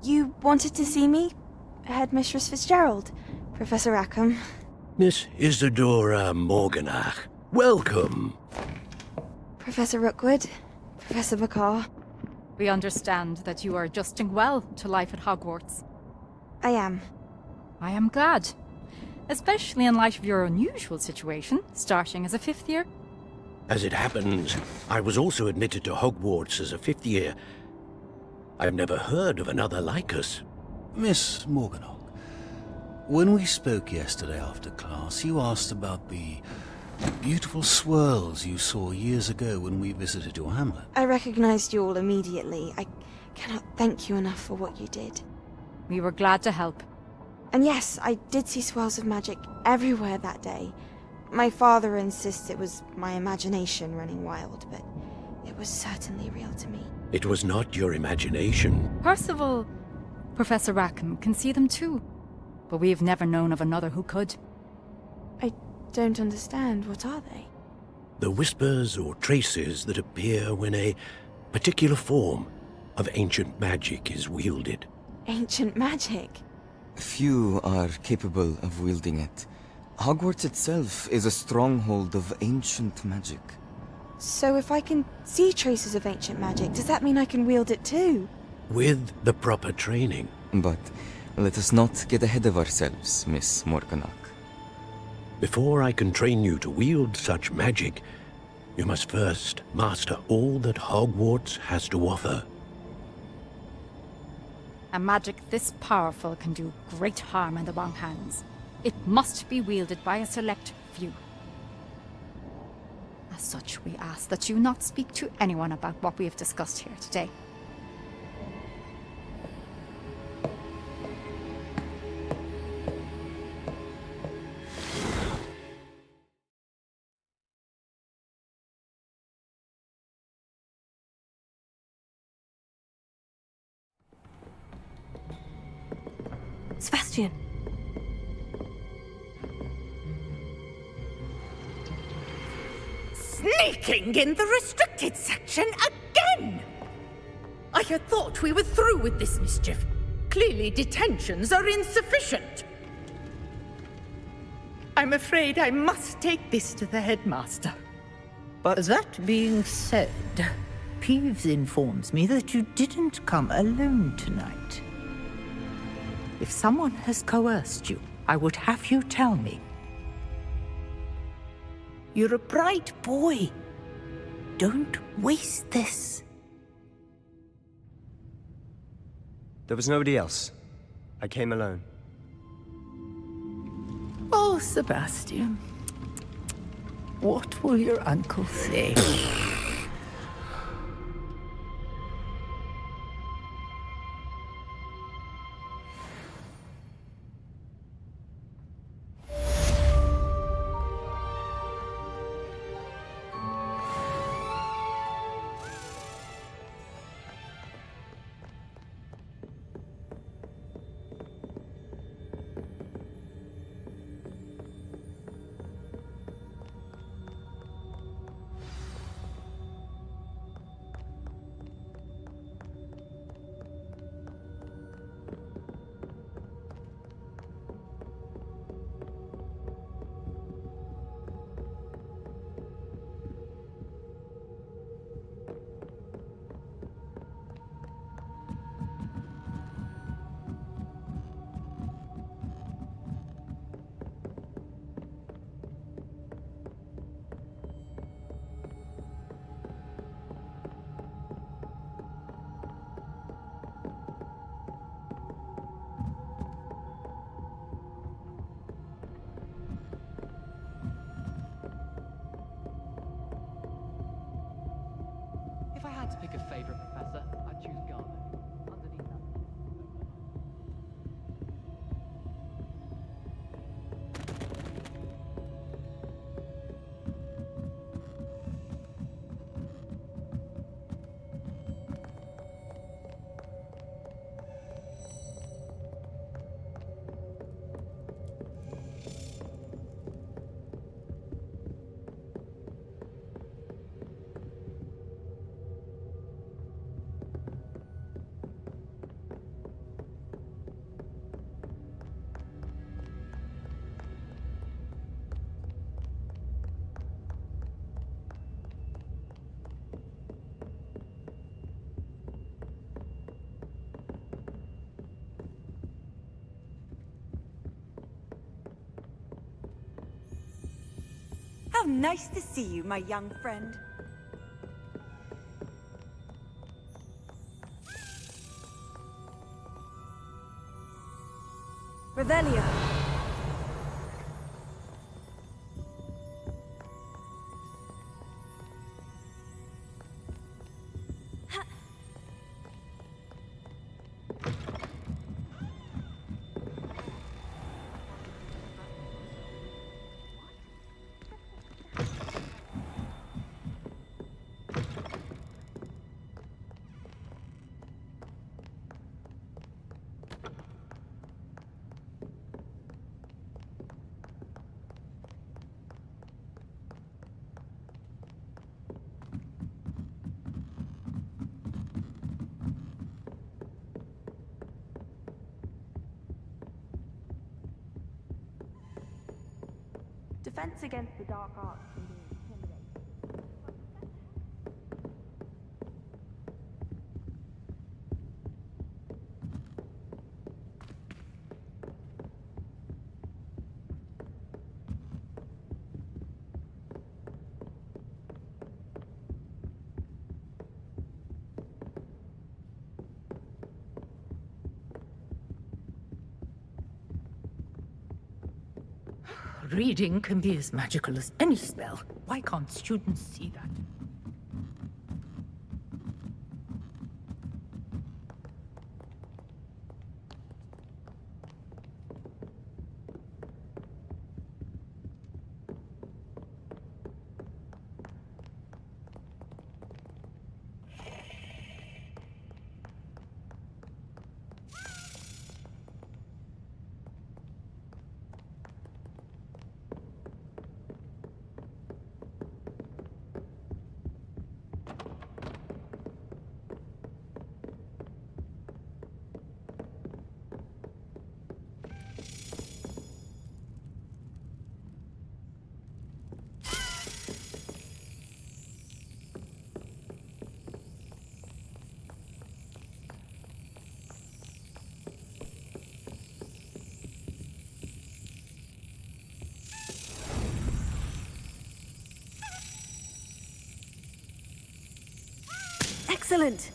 You wanted to see me? Headmistress Fitzgerald? Professor Rackham? Miss Isadora Morganach, welcome. Professor Rookwood? Professor Bakar? We understand that you are adjusting well to life at Hogwarts. I am. I am glad. Especially in light of your unusual situation, starting as a 5th year. As it happens, I was also admitted to Hogwarts as a 5th year. I've never heard of another like us. Miss Morganach, when we spoke yesterday after class, you asked about the beautiful swirls you saw years ago when we visited your hamlet. I recognized you all immediately. I cannot thank you enough for what you did. We were glad to help. And yes, I did see swirls of magic everywhere that day. My father insists it was my imagination running wild, but it was certainly real to me. It was not your imagination. Percival, Professor Rackham can see them too. But we've never known of another who could. I don't understand. What are they? The whispers or traces that appear when a particular form of ancient magic is wielded. Ancient magic? Few are capable of wielding it. Hogwarts itself is a stronghold of ancient magic. So if I can see traces of ancient magic, does that mean I can wield it too? With the proper training. But let us not get ahead of ourselves, Miss Morganach. Before I can train you to wield such magic, you must first master all that Hogwarts has to offer. A magic this powerful can do great harm in the wrong hands. It must be wielded by a select few. As such, we ask that you not speak to anyone about what we have discussed here today. Sebastian. Sneaking in the restricted section again! I had thought we were through with this mischief. Clearly detentions are insufficient. I'm afraid I must take this to the headmaster. But that being said, Peeves informs me that you didn't come alone tonight. If someone has coerced you, I would have you tell me. You're a bright boy. Don't waste this. There was nobody else. I came alone. Oh, Sebastian. What will your uncle say? If I had to pick a favorite professor, I'd choose Garlic. Underneath that. How nice to see you, my young friend. Revelio. Defense against the dark arts can be intimidating. Reading can be as magical as any spell. Why can't students see that? Excellent!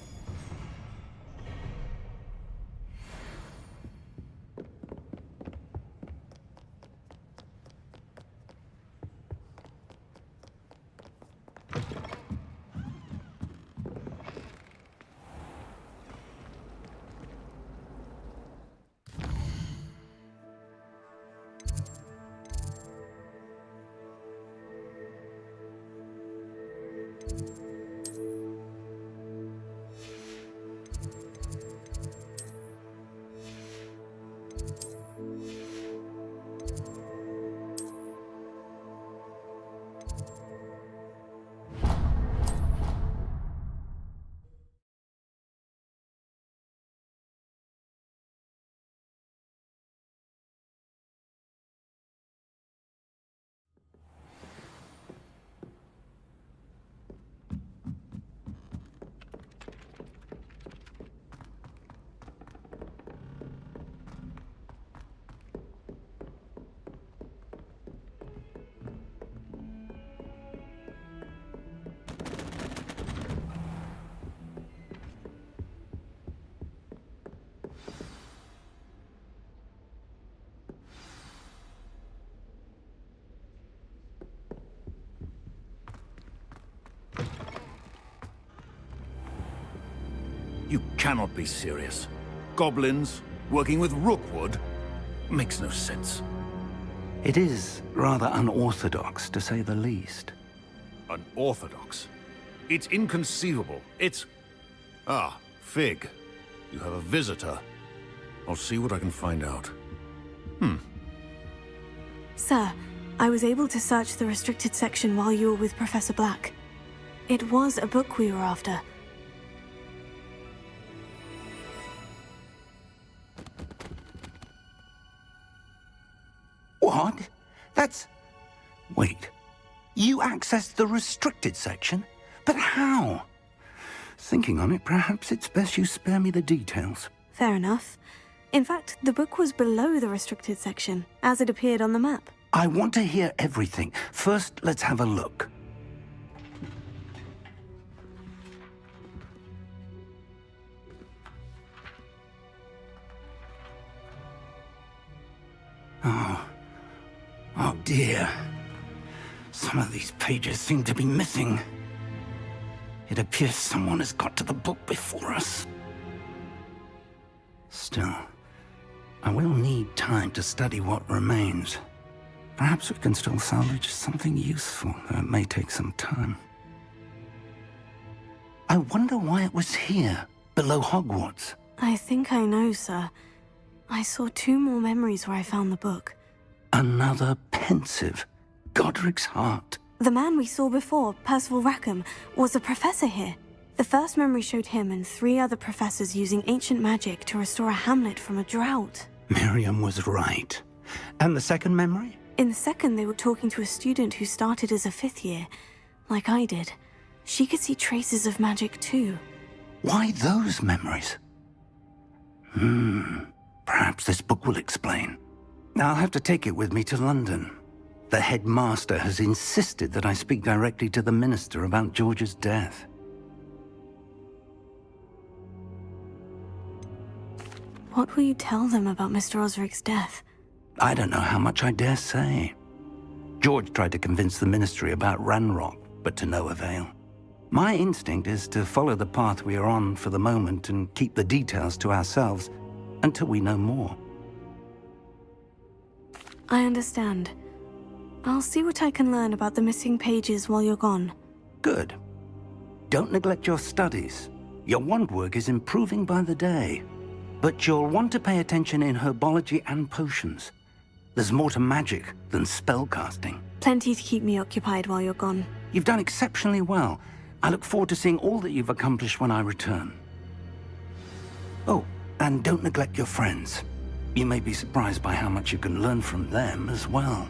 You cannot be serious. Goblins working with Rookwood? Makes no sense. It is rather unorthodox, to say the least. Unorthodox? It's inconceivable. It's... Ah, Fig. You have a visitor. I'll see what I can find out. Sir, I was able to search the restricted section while you were with Professor Black. It was a book we were after. What? That's... Wait. You accessed the restricted section? But how? Thinking on it, perhaps it's best you spare me the details. Fair enough. In fact, the book was below the restricted section, as it appeared on the map. I want to hear everything. First, let's have a look. Oh dear. Some of these pages seem to be missing. It appears someone has got to the book before us. Still, I will need time to study what remains. Perhaps we can still salvage something useful, though it may take some time. I wonder why it was here, below Hogwarts. I think I know, sir. I saw 2 more memories where I found the book. Another pensive. Godric's heart. The man we saw before, Percival Rackham, was a professor here. The first memory showed him and 3 other professors using ancient magic to restore a hamlet from a drought. Miriam was right. And the second memory? In the second, they were talking to a student who started as a 5th year, like I did. She could see traces of magic too. Why those memories? Perhaps this book will explain. I'll have to take it with me to London. The headmaster has insisted that I speak directly to the minister about George's death. What will you tell them about Mr. Osric's death? I don't know how much I dare say. George tried to convince the ministry about Ranrock, but to no avail. My instinct is to follow the path we are on for the moment and keep the details to ourselves until we know more. I understand. I'll see what I can learn about the missing pages while you're gone. Good. Don't neglect your studies. Your wand work is improving by the day. But you'll want to pay attention in herbology and potions. There's more to magic than spellcasting. Plenty to keep me occupied while you're gone. You've done exceptionally well. I look forward to seeing all that you've accomplished when I return. Oh, and don't neglect your friends. You may be surprised by how much you can learn from them as well.